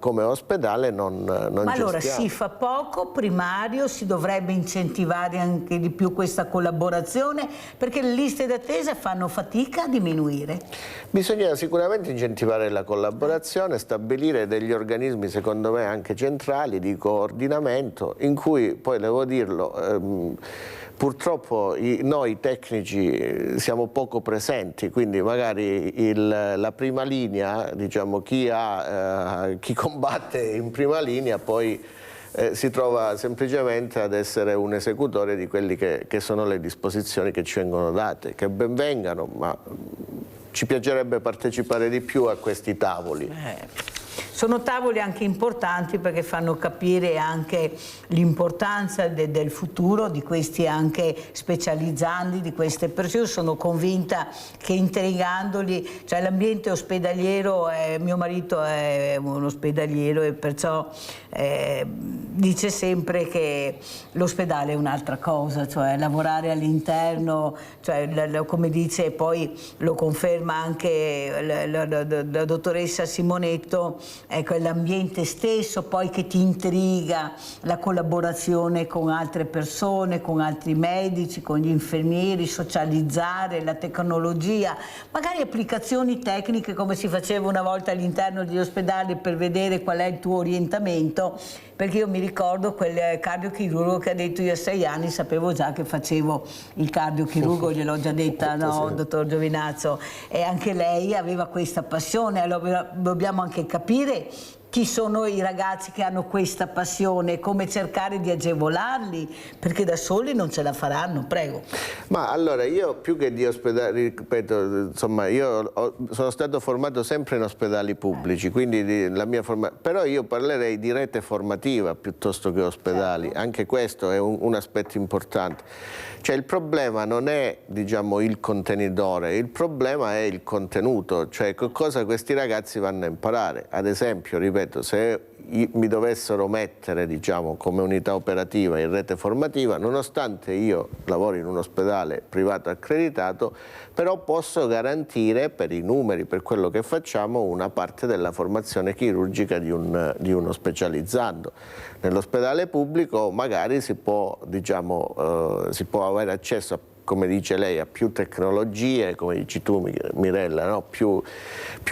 come ospedale non Ma allora gestiamo. si fa poco primario, si dovrebbe incentivare anche di più questa collaborazione, perché le liste d'attesa fanno fatica a diminuire. Bisogna sicuramente incentivare la collaborazione, stabilire degli organismi secondo me anche centrali di coordinamento, in cui poi devo dirlo, purtroppo noi tecnici siamo poco presenti, quindi magari la prima linea, diciamo, chi combatte in prima linea poi si trova semplicemente ad essere un esecutore di quelli che sono le disposizioni che ci vengono date, che ben vengano, ma ci piacerebbe partecipare di più a questi tavoli. Sono tavoli anche importanti perché fanno capire anche l'importanza del futuro di questi anche specializzandi, di queste persone. Io sono convinta che intrigandoli, cioè l'ambiente ospedaliero, mio marito è un ospedaliero e perciò dice sempre che l'ospedale è un'altra cosa, cioè lavorare all'interno, cioè, come dice e poi lo conferma anche la dottoressa Simonetto, ecco, è l'ambiente stesso poi che ti intriga, la collaborazione con altre persone, con altri medici, con gli infermieri, socializzare, la tecnologia, magari applicazioni tecniche come si faceva una volta all'interno degli ospedali per vedere qual è il tuo orientamento, perché io mi ricordo quel cardiochirurgo che ha detto io a 6 anni sapevo già che facevo il cardiochirurgo, gliel'ho già detta, no, dottor Giovinazzo, e anche lei aveva questa passione. Allora dobbiamo anche capire chi sono i ragazzi che hanno questa passione, come cercare di agevolarli, perché da soli non ce la faranno. Prego. Ma allora io più che di ospedali, ripeto, insomma, io sono stato formato sempre in ospedali pubblici, quindi la mia però io parlerei di rete formativa piuttosto che ospedali, anche questo è un aspetto importante. Cioè il problema non è, diciamo, il contenitore, il problema è il contenuto, cioè che cosa questi ragazzi vanno a imparare. Ad esempio, ripeto, se mi dovessero mettere, diciamo, come unità operativa in rete formativa, nonostante io lavori in un ospedale privato accreditato, però posso garantire per i numeri, per quello che facciamo, una parte della formazione chirurgica di uno specializzando. Nell'ospedale pubblico magari si può, diciamo, si può avere accesso a, come dice lei, a più tecnologie, come dici tu Mirella, no? più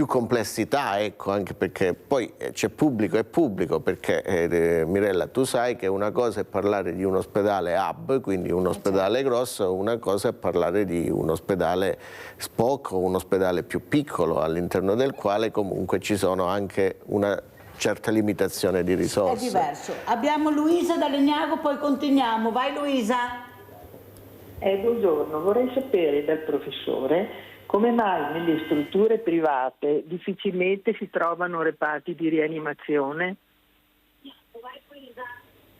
complessità, ecco, anche perché poi c'è pubblico e pubblico, perché Mirella, tu sai che una cosa è parlare di un ospedale hub, quindi un ospedale grosso, una cosa è parlare di un ospedale SPOC o un ospedale più piccolo, all'interno del quale comunque ci sono anche una certa limitazione di risorse. È diverso. Abbiamo Luisa da Legnago, poi continuiamo. Vai Luisa. Buongiorno, vorrei sapere dal professore come mai nelle strutture private difficilmente si trovano reparti di rianimazione.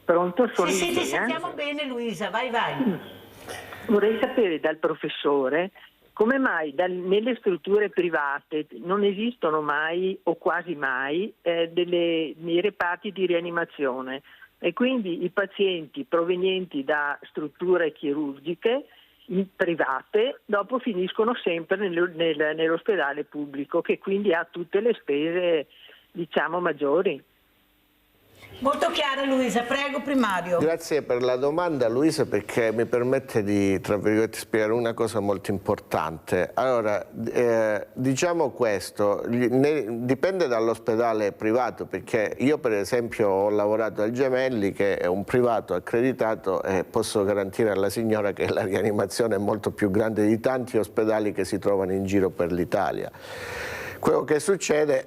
Pronto? Sono Sì, ti sentiamo bene Luisa, vai. Vorrei sapere dal professore come mai nelle strutture private non esistono mai o quasi mai dei reparti di rianimazione. E quindi i pazienti provenienti da strutture chirurgiche private dopo finiscono sempre nell'ospedale pubblico, che quindi ha tutte le spese, diciamo, maggiori. Molto chiara Luisa, prego primario. Grazie per la domanda Luisa, perché mi permette di, tra virgolette, spiegare una cosa molto importante. Allora, diciamo questo, dipende dall'ospedale privato, perché io per esempio ho lavorato al Gemelli, che è un privato accreditato, e posso garantire alla signora che la rianimazione è molto più grande di tanti ospedali che si trovano in giro per l'Italia. Quello che succede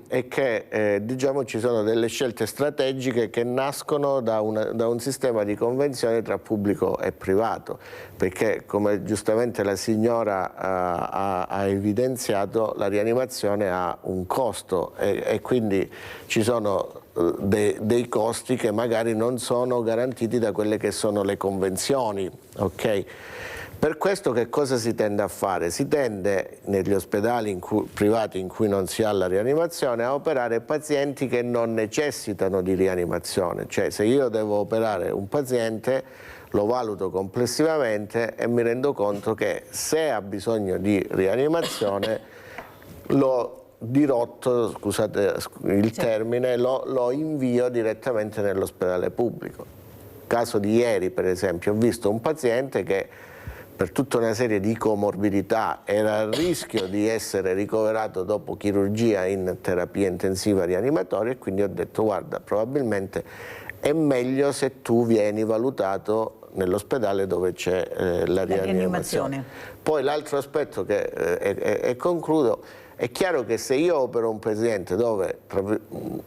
è che diciamo, ci sono delle scelte strategiche che nascono da un sistema di convenzione tra pubblico e privato, perché come giustamente la signora ha evidenziato, la rianimazione ha un costo e quindi ci sono dei costi che magari non sono garantiti da quelle che sono le convenzioni, ok? Per questo che cosa si tende a fare? Si tende negli ospedali privati in cui non si ha la rianimazione a operare pazienti che non necessitano di rianimazione, cioè se io devo operare un paziente lo valuto complessivamente e mi rendo conto che se ha bisogno di rianimazione lo dirotto, scusate il termine, lo invio direttamente nell'ospedale pubblico. Caso di ieri per esempio ho visto un paziente che per tutta una serie di comorbidità era a rischio di essere ricoverato dopo chirurgia in terapia intensiva rianimatoria e quindi ho detto guarda, probabilmente è meglio se tu vieni valutato nell'ospedale dove c'è la rianimazione. Poi l'altro aspetto e concludo, è chiaro che se io opero un paziente dove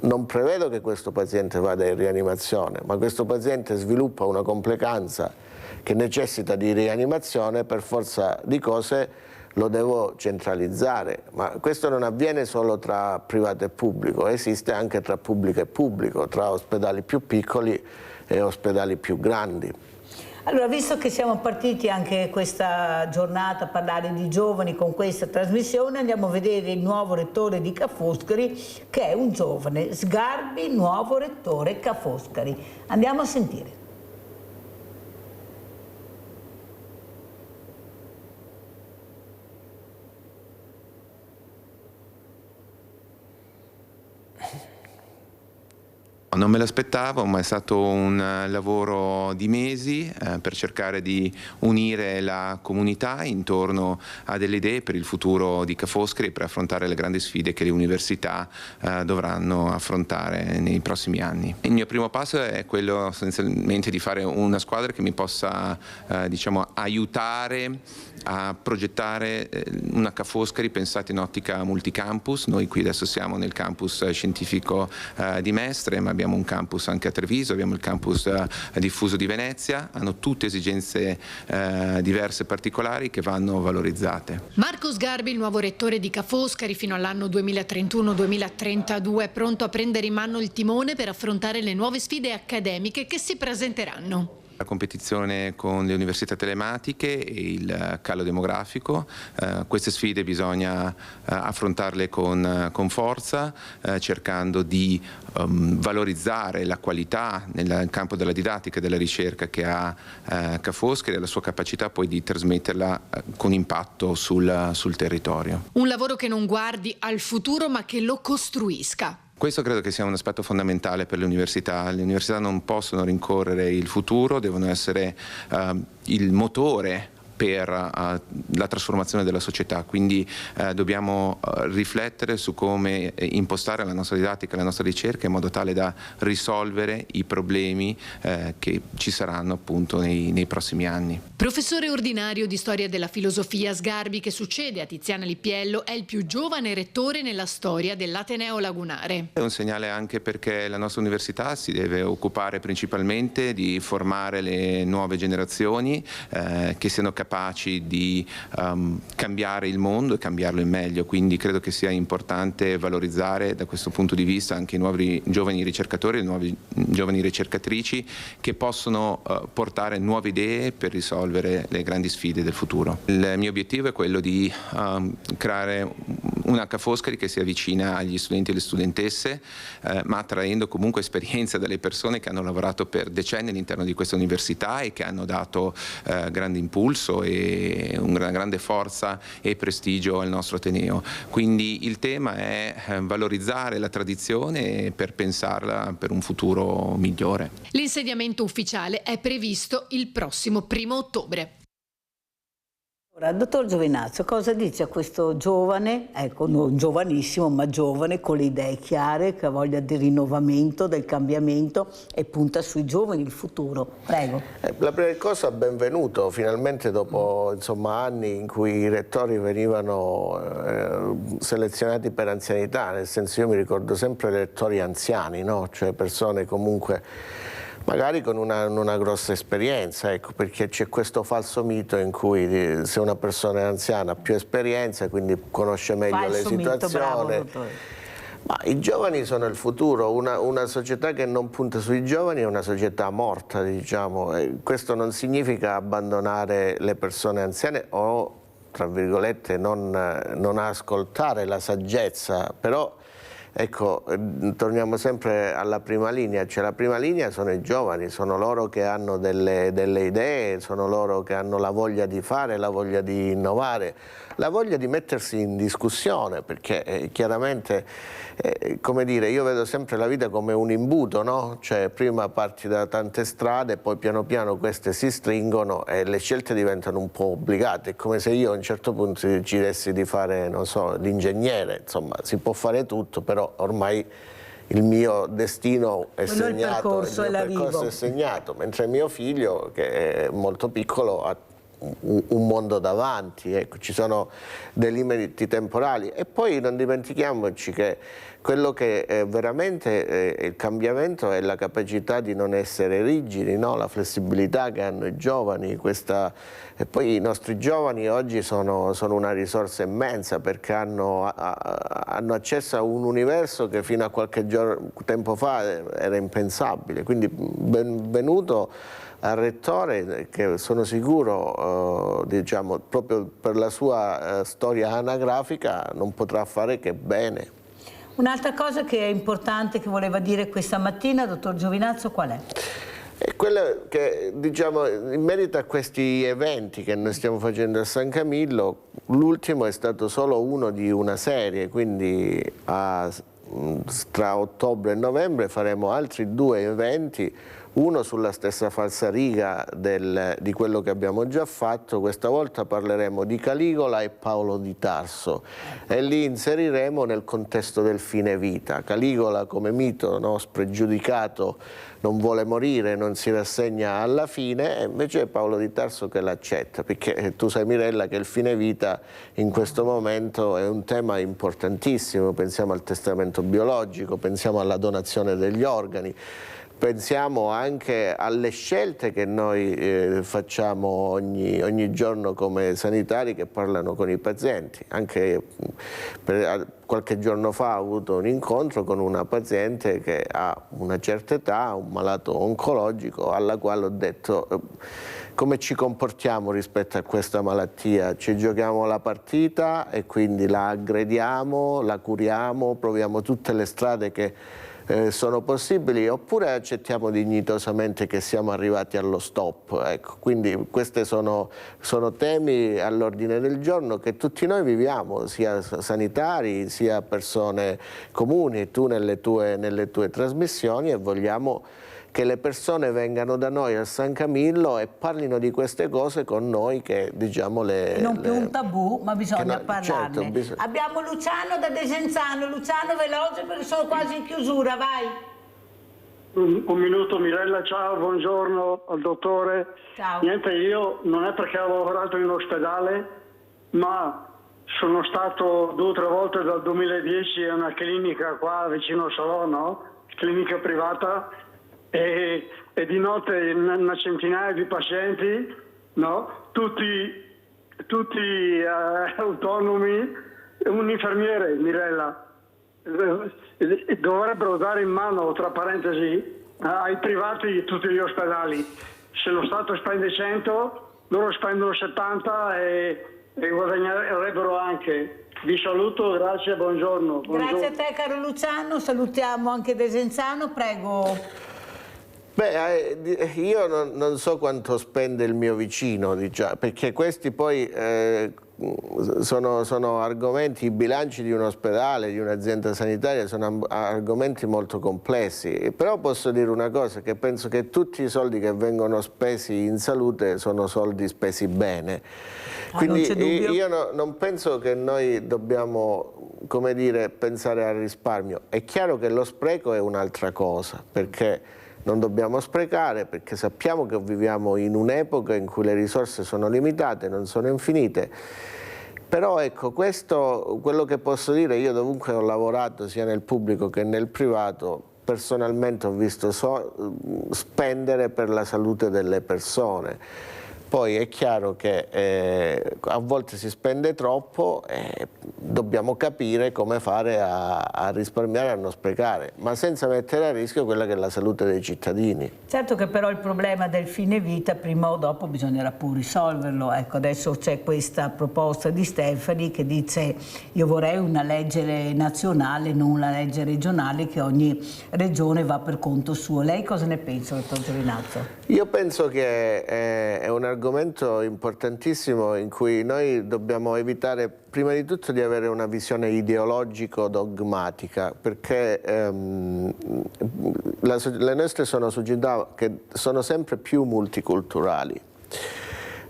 non prevedo che questo paziente vada in rianimazione, ma questo paziente sviluppa una complicanza che necessita di rianimazione, per forza di cose lo devo centralizzare, ma questo non avviene solo tra privato e pubblico, esiste anche tra pubblico e pubblico, tra ospedali più piccoli e ospedali più grandi. Allora, visto che siamo partiti anche questa giornata a parlare di giovani con questa trasmissione, andiamo a vedere il nuovo rettore di Ca' Foscari, che è un giovane, Sgarbi, nuovo rettore Ca' Foscari. Andiamo a sentire. Non me l'aspettavo, ma è stato un lavoro di mesi per cercare di unire la comunità intorno a delle idee per il futuro di Ca' Foscari e per affrontare le grandi sfide che le università dovranno affrontare nei prossimi anni. Il mio primo passo è quello essenzialmente di fare una squadra che mi possa diciamo, aiutare a progettare una Ca' Foscari pensata in ottica multicampus. Noi qui adesso siamo nel campus scientifico di Mestre, ma abbiamo un campus anche a Treviso, abbiamo il campus diffuso di Venezia, hanno tutte esigenze diverse e particolari che vanno valorizzate. Marco Sgarbi, il nuovo rettore di Ca' Foscari fino all'anno 2031-2032, è pronto a prendere in mano il timone per affrontare le nuove sfide accademiche che si presenteranno. La competizione con le università telematiche e il calo demografico, queste sfide bisogna affrontarle con forza, cercando di valorizzare la qualità nel campo della didattica e della ricerca che ha Ca' Foscari e la sua capacità poi di trasmetterla con impatto sul territorio. Un lavoro che non guardi al futuro ma che lo costruisca. Questo credo che sia un aspetto fondamentale per le università. Le università non possono rincorrere il futuro, devono essere il motore per la trasformazione della società, quindi dobbiamo riflettere su come impostare la nostra didattica, la nostra ricerca in modo tale da risolvere i problemi che ci saranno appunto nei prossimi anni. Professore ordinario di storia della filosofia, Sgarbi, che succede a Tiziana Lippiello, è il più giovane rettore nella storia dell'Ateneo Lagunare. È un segnale anche perché la nostra università si deve occupare principalmente di formare le nuove generazioni che siano capaci di cambiare il mondo e cambiarlo in meglio, quindi credo che sia importante valorizzare da questo punto di vista anche i nuovi giovani ricercatori, le nuove giovani ricercatrici che possono portare nuove idee per risolvere le grandi sfide del futuro. Il mio obiettivo è quello di creare una Ca' Foscari che sia vicina agli studenti e alle studentesse, ma traendo comunque esperienza dalle persone che hanno lavorato per decenni all'interno di questa università e che hanno dato grande impulso e una grande forza e prestigio al nostro Ateneo. Quindi il tema è valorizzare la tradizione per pensarla per un futuro migliore. L'insediamento ufficiale è previsto il prossimo 1° ottobre. Ora, dottor Giovinazzo, cosa dice a questo giovane, ecco, non giovanissimo ma giovane, con le idee chiare, che ha voglia di rinnovamento, del cambiamento e punta sui giovani, il futuro? Prego. La prima cosa, benvenuto, finalmente dopo anni in cui i rettori venivano selezionati per anzianità, nel senso io mi ricordo sempre rettori anziani, no? Cioè persone comunque magari con una grossa esperienza, ecco, perché c'è questo falso mito in cui se una persona è anziana ha più esperienza, quindi conosce meglio le situazioni. Ma i giovani sono il futuro, una società che non punta sui giovani è una società morta, diciamo. E questo non significa abbandonare le persone anziane o, tra virgolette, non ascoltare la saggezza, però ecco, torniamo sempre alla prima linea, cioè la prima linea sono i giovani, sono loro che hanno delle idee, sono loro che hanno la voglia di fare, la voglia di innovare, la voglia di mettersi in discussione, perché chiaramente, come dire, io vedo sempre la vita come un imbuto, no? Cioè prima parti da tante strade, poi piano piano queste si stringono e le scelte diventano un po' obbligate. È come se io a un certo punto decidessi di fare, non so, l'ingegnere, insomma, si può fare tutto, però ormai il mio destino è segnato, il mio percorso è segnato, mentre mio figlio, che è molto piccolo, ha un mondo davanti, ecco, ci sono dei limiti temporali. E poi non dimentichiamoci che quello che è veramente il cambiamento è la capacità di non essere rigidi, no? La flessibilità che hanno i giovani, e poi i nostri giovani oggi sono una risorsa immensa, perché hanno accesso a un universo che fino a qualche tempo fa era impensabile, quindi benvenuto al Rettore, che sono sicuro, diciamo, proprio per la sua storia anagrafica non potrà fare che bene. Un'altra cosa che è importante, che voleva dire questa mattina, dottor Giovinazzo, qual è? È quello che, diciamo, in merito a questi eventi che noi stiamo facendo a San Camillo, l'ultimo è stato solo uno di una serie, quindi tra ottobre e novembre faremo altri 2 eventi, uno sulla stessa falsariga di quello che abbiamo già fatto. Questa volta parleremo di Caligola e Paolo di Tarso e li inseriremo nel contesto del fine vita. Caligola come mito, no, spregiudicato, non vuole morire, non si rassegna alla fine, e invece è Paolo di Tarso che l'accetta, perché tu sai, Mirella, che il fine vita in questo momento è un tema importantissimo. Pensiamo al testamento biologico, pensiamo alla donazione degli organi, pensiamo anche alle scelte che noi facciamo ogni giorno come sanitari che parlano con i pazienti. Anche qualche giorno fa ho avuto un incontro con una paziente che ha una certa età, un malato oncologico, alla quale ho detto: come ci comportiamo rispetto a questa malattia? Ci giochiamo la partita e quindi la aggrediamo, la curiamo, proviamo tutte le strade che sono possibili, oppure accettiamo dignitosamente che siamo arrivati allo stop? Ecco, quindi questi sono temi all'ordine del giorno che tutti noi viviamo, sia sanitari sia persone comuni, tu nelle tue trasmissioni, e vogliamo che le persone vengano da noi a San Camillo e parlino di queste cose con noi, che diciamo non più un tabù, ma bisogna parlarne. Certo, Abbiamo Luciano da Desenzano. Luciano, veloce perché sono quasi in chiusura, vai. Un minuto, Mirella, ciao, buongiorno al dottore. Ciao. Niente, io non è perché ho lavorato in ospedale, ma sono stato 2 o 3 volte dal 2010 a una clinica qua vicino a Salò, no? Clinica privata, e di notte una centinaia di pazienti, no? Tutti autonomi. Un infermiere, Mirella, dovrebbero dare in mano, tra parentesi, ai privati tutti gli ospedali. Se lo Stato spende 100, loro spendono 70 e guadagnerebbero anche. Vi saluto, grazie, buongiorno. Grazie a te, caro Luciano. Salutiamo anche Desenzano, prego. Beh, io non so quanto spende il mio vicino, diciamo, perché questi poi sono argomenti, i bilanci di un ospedale, di un'azienda sanitaria, sono argomenti molto complessi. Però posso dire una cosa, che penso che tutti i soldi che vengono spesi in salute sono soldi spesi bene. Quindi io non penso che noi dobbiamo, come dire, pensare al risparmio. È chiaro che lo spreco è un'altra cosa, perché non dobbiamo sprecare, perché sappiamo che viviamo in un'epoca in cui le risorse sono limitate, non sono infinite. Però ecco, questo, quello che posso dire, io dovunque ho lavorato, sia nel pubblico che nel privato, personalmente ho visto spendere per la salute delle persone. Poi è chiaro che a volte si spende troppo e dobbiamo capire come fare a risparmiare e a non sprecare, ma senza mettere a rischio quella che è la salute dei cittadini. Certo che però il problema del fine vita prima o dopo bisognerà pur risolverlo. Ecco, adesso c'è questa proposta di Stefani che dice: io vorrei una legge nazionale, non una legge regionale, che ogni regione va per conto suo. Lei cosa ne pensa, dottor Giovinazzo? Io penso che è un argomento importantissimo in cui noi dobbiamo evitare prima di tutto di avere una visione ideologico-dogmatica, perché le nostre sono società che sono sempre più multiculturali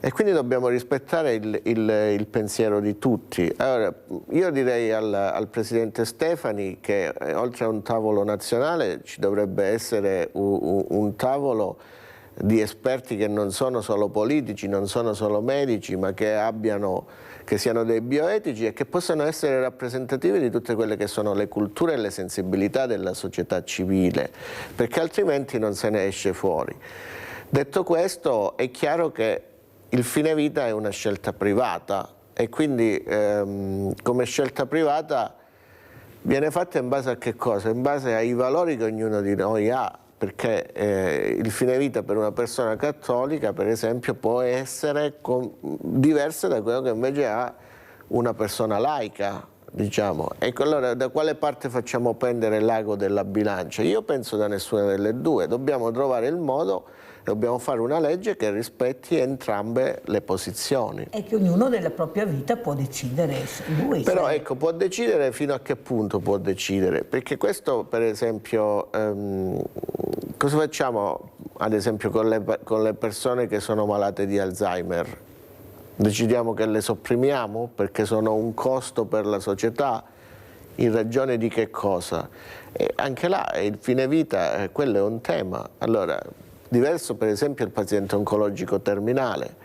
e quindi dobbiamo rispettare il pensiero di tutti. Allora, io direi al Presidente Stefani che oltre a un tavolo nazionale ci dovrebbe essere un tavolo di esperti che non sono solo politici, non sono solo medici, ma che siano dei bioetici e che possano essere rappresentativi di tutte quelle che sono le culture e le sensibilità della società civile, perché altrimenti non se ne esce fuori. Detto questo, è chiaro che il fine vita è una scelta privata e quindi come scelta privata viene fatta in base a che cosa? In base ai valori che ognuno di noi ha. Perché il fine vita per una persona cattolica, per esempio, può essere diverso da quello che invece ha una persona laica, diciamo. Ecco, allora da quale parte facciamo pendere l'ago della bilancia? Io penso da nessuna delle due. Dobbiamo trovare il modo, dobbiamo fare una legge che rispetti entrambe le posizioni. E che ognuno della propria vita può decidere lui. Però ecco, può decidere fino a che punto può decidere? Perché questo, per esempio, cosa facciamo ad esempio con le persone che sono malate di Alzheimer? Decidiamo che le sopprimiamo perché sono un costo per la società? In ragione di che cosa? E anche là il fine vita, quello è un tema. Allora, diverso per esempio il paziente oncologico terminale.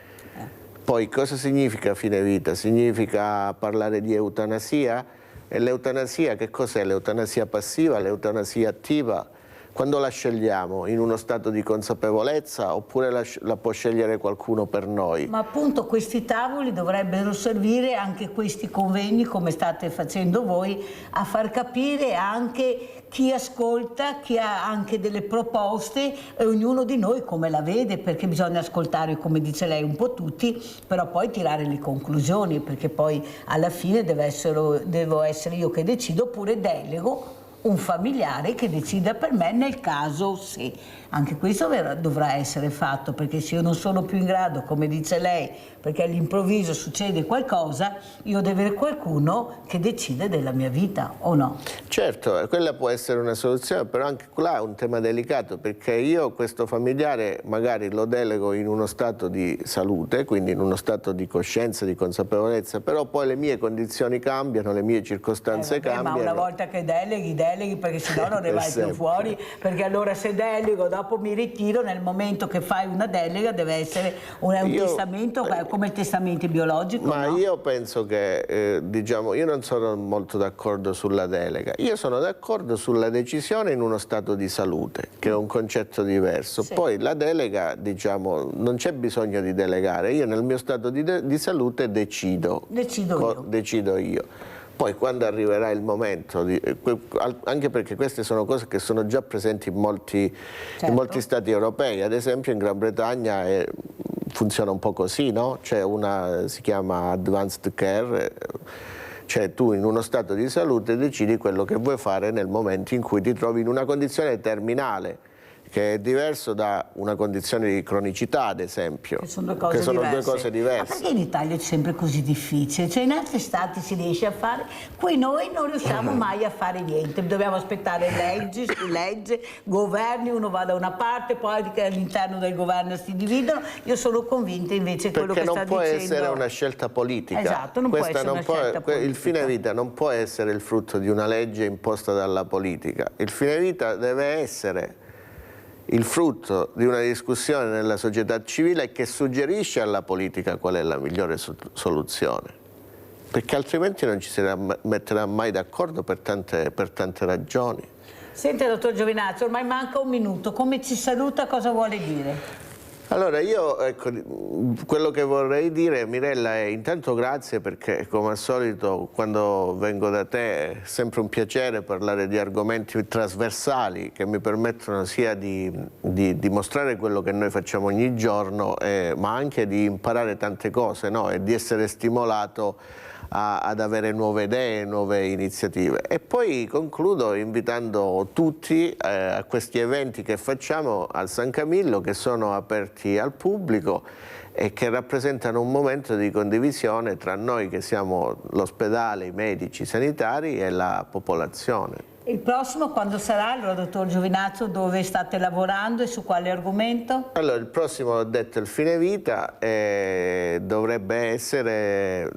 Poi cosa significa fine vita? Significa parlare di eutanasia? E l'eutanasia che cos'è? L'eutanasia passiva, l'eutanasia attiva? Quando la scegliamo? In uno stato di consapevolezza oppure la può scegliere qualcuno per noi? Ma appunto questi tavoli dovrebbero servire, anche questi convegni come state facendo voi, a far capire anche chi ascolta, chi ha anche delle proposte e ognuno di noi come la vede, perché bisogna ascoltare, come dice lei, un po' tutti, però poi tirare le conclusioni, perché poi alla fine devo essere io che decido oppure delego un familiare che decida per me nel caso sì. Anche questo dovrà essere fatto, perché se io non sono più in grado, come dice lei, perché all'improvviso succede qualcosa, io devo avere qualcuno che decide della mia vita, o no? Certo, quella può essere una soluzione, però anche là è un tema delicato, perché io questo familiare magari lo delego in uno stato di salute, quindi in uno stato di coscienza, di consapevolezza, però poi le mie condizioni cambiano, le mie circostanze cambiano. Ma una volta che deleghi, perché sennò non ne vai più fuori, perché allora se delego, dopo mi ritiro, nel momento che fai una delega deve essere un testamento, come il testamento biologico. Ma no? Io penso che, diciamo, io non sono molto d'accordo sulla delega, io sono d'accordo sulla decisione in uno stato di salute, che è un concetto diverso. Sì. Poi la delega, diciamo, non c'è bisogno di delegare, io nel mio stato di salute decido io. Poi quando arriverà il momento, anche perché queste sono cose che sono già presenti in molti stati europei, ad esempio in Gran Bretagna funziona un po' così, no? C'è si chiama Advanced Care, cioè tu in uno stato di salute decidi quello che vuoi fare nel momento in cui ti trovi in una condizione terminale, che è diverso da una condizione di cronicità, ad esempio, che sono due cose diverse. Ma perché in Italia è sempre così difficile? Cioè in altri stati si riesce a fare, qui noi non riusciamo mai a fare niente, dobbiamo aspettare leggi su legge, governi, uno va da una parte, poi all'interno del governo si dividono. Io sono convinta invece che quello che sta dicendo... Perché non può essere una scelta politica. Esatto, non può essere una scelta politica. Il fine vita non può essere il frutto di una legge imposta dalla politica. Il fine vita deve essere il frutto di una discussione nella società civile che suggerisce alla politica qual è la migliore soluzione, perché altrimenti non ci si metterà mai d'accordo per tante ragioni. Senta, dottor Giovinazzo, ormai manca un minuto, come ci saluta, cosa vuole dire? Allora io, ecco, quello che vorrei dire, Mirella, è intanto grazie, perché come al solito quando vengo da te è sempre un piacere parlare di argomenti trasversali che mi permettono sia di dimostrare quello che noi facciamo ogni giorno, ma anche di imparare tante cose, no? E di essere stimolato ad avere nuove idee, nuove iniziative. E poi concludo invitando tutti a questi eventi che facciamo al San Camillo, che sono aperti al pubblico e che rappresentano un momento di condivisione tra noi che siamo l'ospedale, i medici, i sanitari e la popolazione. Il prossimo quando sarà, allora, dottor Giovinazzo, dove state lavorando e su quale argomento? Allora, il prossimo, ho detto, il fine vita, dovrebbe essere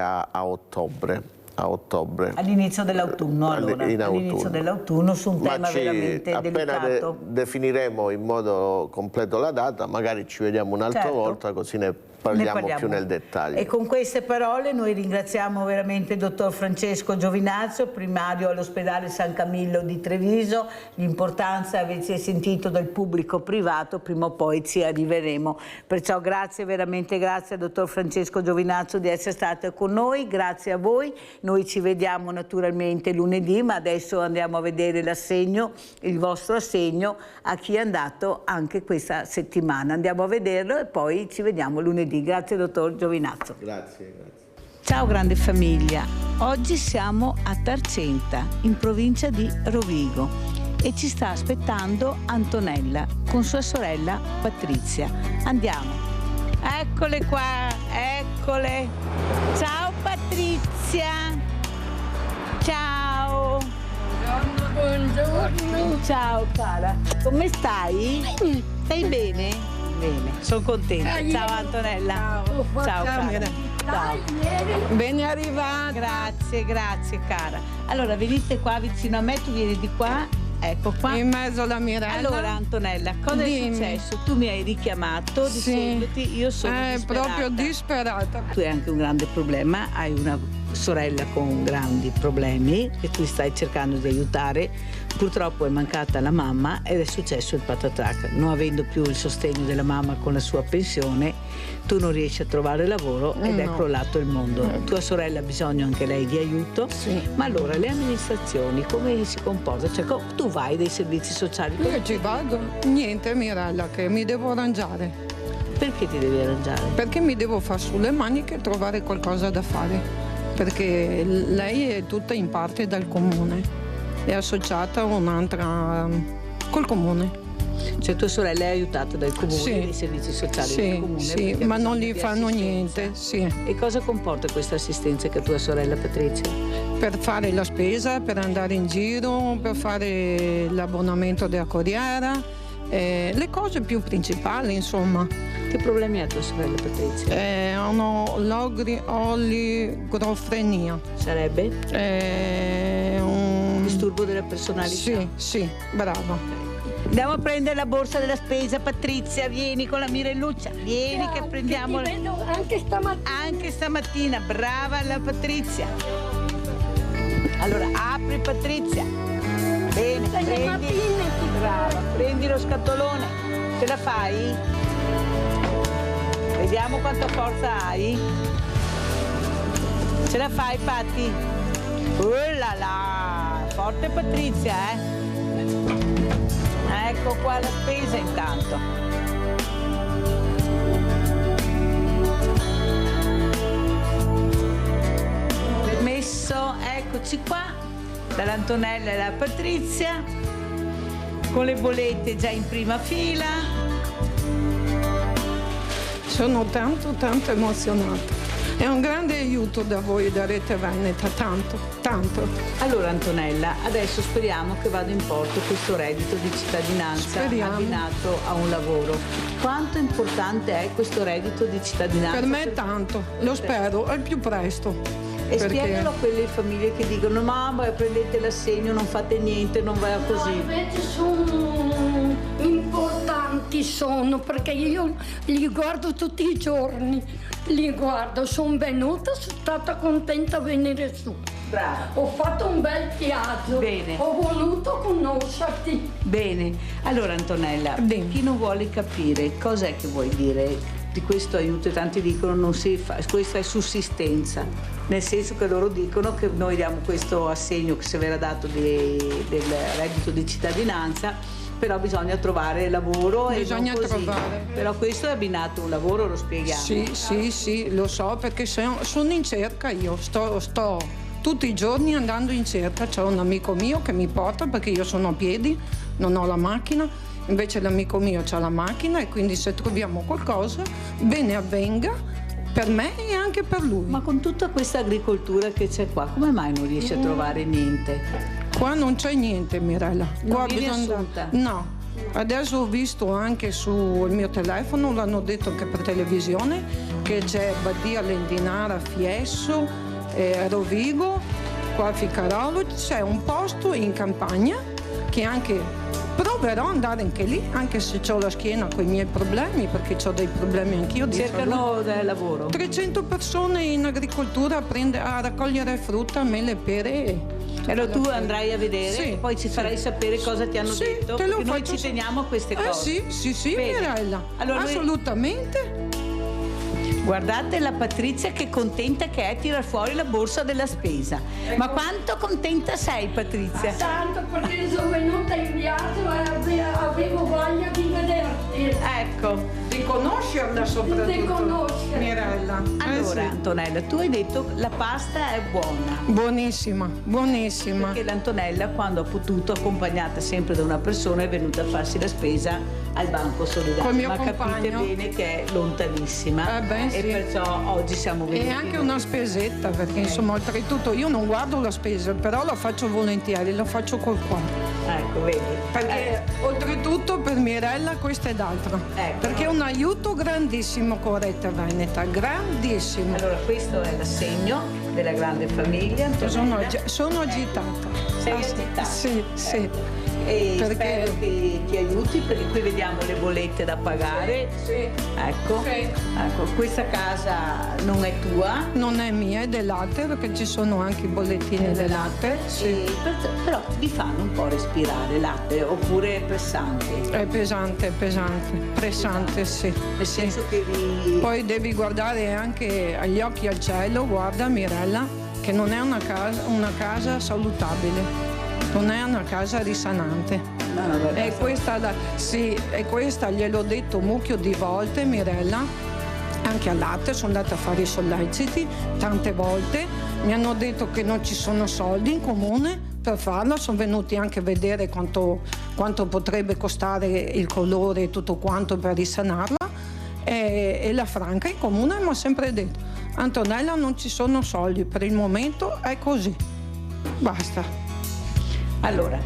a ottobre. All'inizio dell'autunno, allora. All'inizio dell'autunno, su un tema veramente delicato. Appena definiremo in modo completo la data, magari ci vediamo un'altra volta, così ne parliamo più nel dettaglio. E con queste parole noi ringraziamo veramente il dottor Francesco Giovinazzo, primario all'ospedale San Camillo di Treviso. L'importanza, avete sentito, del pubblico privato, prima o poi ci arriveremo. Perciò grazie, veramente grazie al dottor Francesco Giovinazzo di essere stato con noi, grazie a voi. Noi ci vediamo naturalmente lunedì, ma adesso andiamo a vedere l'assegno, il vostro assegno, a chi è andato anche questa settimana. Andiamo a vederlo e poi ci vediamo lunedì. Grazie dottor Giovinazzo. Grazie. Ciao grande famiglia, oggi siamo a Tarcenta, in provincia di Rovigo, e ci sta aspettando Antonella con sua sorella Patrizia. Andiamo. Eccole qua, eccole. Ciao Patrizia. Ciao. Buongiorno. Ciao cara. Come stai? Stai bene? Bene, sono contenta. Ciao Antonella. Ciao cara. Ciao. Ben arrivata. Grazie cara. Allora venite qua vicino a me, tu vieni di qua. Ecco qua. In mezzo alla Mirella. Allora Antonella, cosa è successo? Tu mi hai richiamato dicendoti io sono disperata. Proprio disperata. Tu hai anche un grande problema, hai una sorella con grandi problemi che tu stai cercando di aiutare. Purtroppo è mancata la mamma ed è successo il patatrac. Non avendo più il sostegno della mamma con la sua pensione, tu non riesci a trovare lavoro ed è crollato il mondo. Tua sorella ha bisogno anche lei di aiuto. Ma allora le amministrazioni come si comportano? Cioè, tu vai dai servizi sociali? Io ci vado, niente Mirella, che mi devo arrangiare. Perché ti devi arrangiare? Perché mi devo far sulle maniche e trovare qualcosa da fare. Perché lei è tutta in parte dal comune, è associata a un'altra col comune. Cioè tua sorella è aiutata dal comune, dai servizi sociali del comune? Sì, ma non gli fanno niente. E cosa comporta questa assistenza che tua sorella Patrizia? Per fare la spesa, per andare in giro, per fare l'abbonamento della corriera, le cose più principali, insomma. Che problemi ha tua sorella Patrizia? Hanno l'oligofrenia. Sarebbe? Un disturbo della personalità? Sì, brava. Andiamo a prendere la borsa della spesa, Patrizia, vieni con la Mirelluccia, vieni che prendiamo. Che ti vedo anche stamattina. Anche stamattina, brava la Patrizia. Allora, apri Patrizia. Bene, prendi lo scatolone. Ce la fai? Vediamo quanta forza hai. Ce la fai, Patti? Oh là là, forte Patrizia, Ecco qua la spesa intanto. Messo, eccoci qua, dall'Antonella e la Patrizia, con le bollette già in prima fila. Sono tanto emozionata. È un grande aiuto da voi, da Rete Veneta, tanto. Allora Antonella, adesso speriamo che vada in porto questo reddito di cittadinanza abbinato a un lavoro. Quanto importante è questo reddito di cittadinanza? Per me tanto, lo spero, al più presto. E spiegalo a quelle famiglie che dicono mamma prendete l'assegno, non fate niente, non va così. No, invece sono importanti, sono, perché io li guardo tutti i giorni, li guardo, sono venuta, sono stata contenta di venire su. Brava. Ho fatto un bel viaggio. Bene. Ho voluto conoscerti. Bene, allora Antonella, chi non vuole capire cos'è che vuoi dire di questo aiuto, tanti dicono non si fa, questa è sussistenza, nel senso che loro dicono che noi diamo questo assegno che si verrà dato del reddito di cittadinanza, però bisogna trovare lavoro. Bisogna e non così. trovare. Però questo è abbinato a un lavoro, lo spieghiamo. Sì, lo so, perché sono in cerca io, sto tutti i giorni andando in cerca. C'è un amico mio che mi porta, perché io sono a piedi, non ho la macchina, invece l'amico mio c'ha la macchina, e quindi se troviamo qualcosa, bene avvenga per me e anche per lui. Ma con tutta questa agricoltura che c'è qua, come mai non riesci a trovare niente? Qua non c'è niente, Mirella. Non vieni assunta? No. Adesso ho visto anche sul mio telefono, l'hanno detto anche per televisione, che c'è Badia Lendinara, Fiesso, Rovigo, qua a Ficarolo, c'è un posto in campagna che anche proverò ad andare anche lì, anche se ho la schiena con i miei problemi, perché ho dei problemi anch'io di Cercano del lavoro. 300 persone in agricoltura a raccogliere frutta, mele, pere. Allora tu andrai a vedere, Sì, e poi ci farai sapere cosa ti hanno detto, te lo perché noi faccio ci teniamo a queste cose. Sì, Bene. Mirella, Allora, assolutamente. Guardate la Patrizia che contenta che è tirar fuori la borsa della spesa. Ma quanto contenta sei, Patrizia? Tanto, perché sono venuta in viaggio e avevo voglia di vederti. Ecco. Di conoscerla soprattutto. Di conoscerla. Mirella. Allora, Antonella, tu hai detto la pasta è buona. Buonissima. Perché l'Antonella, quando ha potuto, accompagnata sempre da una persona, è venuta a farsi la spesa al Banco Solidale. Col mio Ma capite compagno. bene che è lontanissima. Sì. E perciò oggi siamo venuti. E anche una spesetta, perché insomma oltretutto io non guardo la spesa, però la faccio volentieri, la faccio col cuore. Ecco, vedi. Perché oltretutto per Mirella questo è d'altro. Perché è un aiuto grandissimo con Rete Veneta, grandissimo. Allora questo è l'assegno della grande famiglia. Sono agitata. Sei agitata? Sì. E Perché- spero che ti aiuti, perché qui vediamo le bollette da pagare. Ecco. Ecco, questa casa non è tua. Non è mia, è del latte, perché ci sono anche i bollettini del latte. Però vi fanno un po' respirare latte, oppure è pesante? È pesante, pressante, sì. Nel senso che Poi devi guardare anche agli occhi al cielo, guarda Mirella, che non è una casa salutabile. Non è una casa risanante. E questa gliel'ho detto un mucchio di volte, Mirella, anche al latte, sono andata a fare i solleciti tante volte, mi hanno detto che non ci sono soldi in comune per farla, sono venuti anche a vedere quanto potrebbe costare il colore e tutto quanto per risanarla, e la Franca in comune mi ha sempre detto: Antonella, non ci sono soldi, per il momento è così, basta. Allora,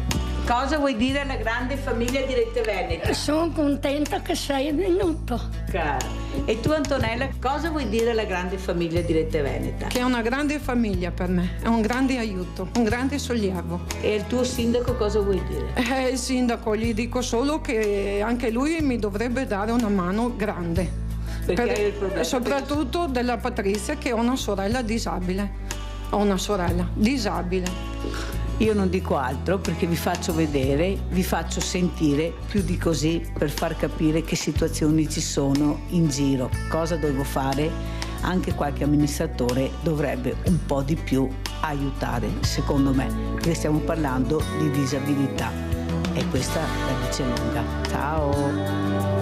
cosa vuoi dire alla grande famiglia di Rete Veneta? Sono contenta che sei venuto. Cara. E tu, Antonella, cosa vuoi dire alla grande famiglia di Rete Veneta? Che è una grande famiglia per me, è un grande aiuto, un grande sollievo. E il tuo sindaco cosa vuoi dire? Il sindaco gli dico solo che anche lui mi dovrebbe dare una mano grande. Perché hai il problema? Soprattutto della Patrizia, che ho una sorella disabile. Ho una sorella disabile. Io non dico altro, perché vi faccio vedere, vi faccio sentire più di così, per far capire che situazioni ci sono in giro, cosa devo fare. Anche qualche amministratore dovrebbe un po' di più aiutare, secondo me, perché stiamo parlando di disabilità, e questa la dice lunga. Ciao!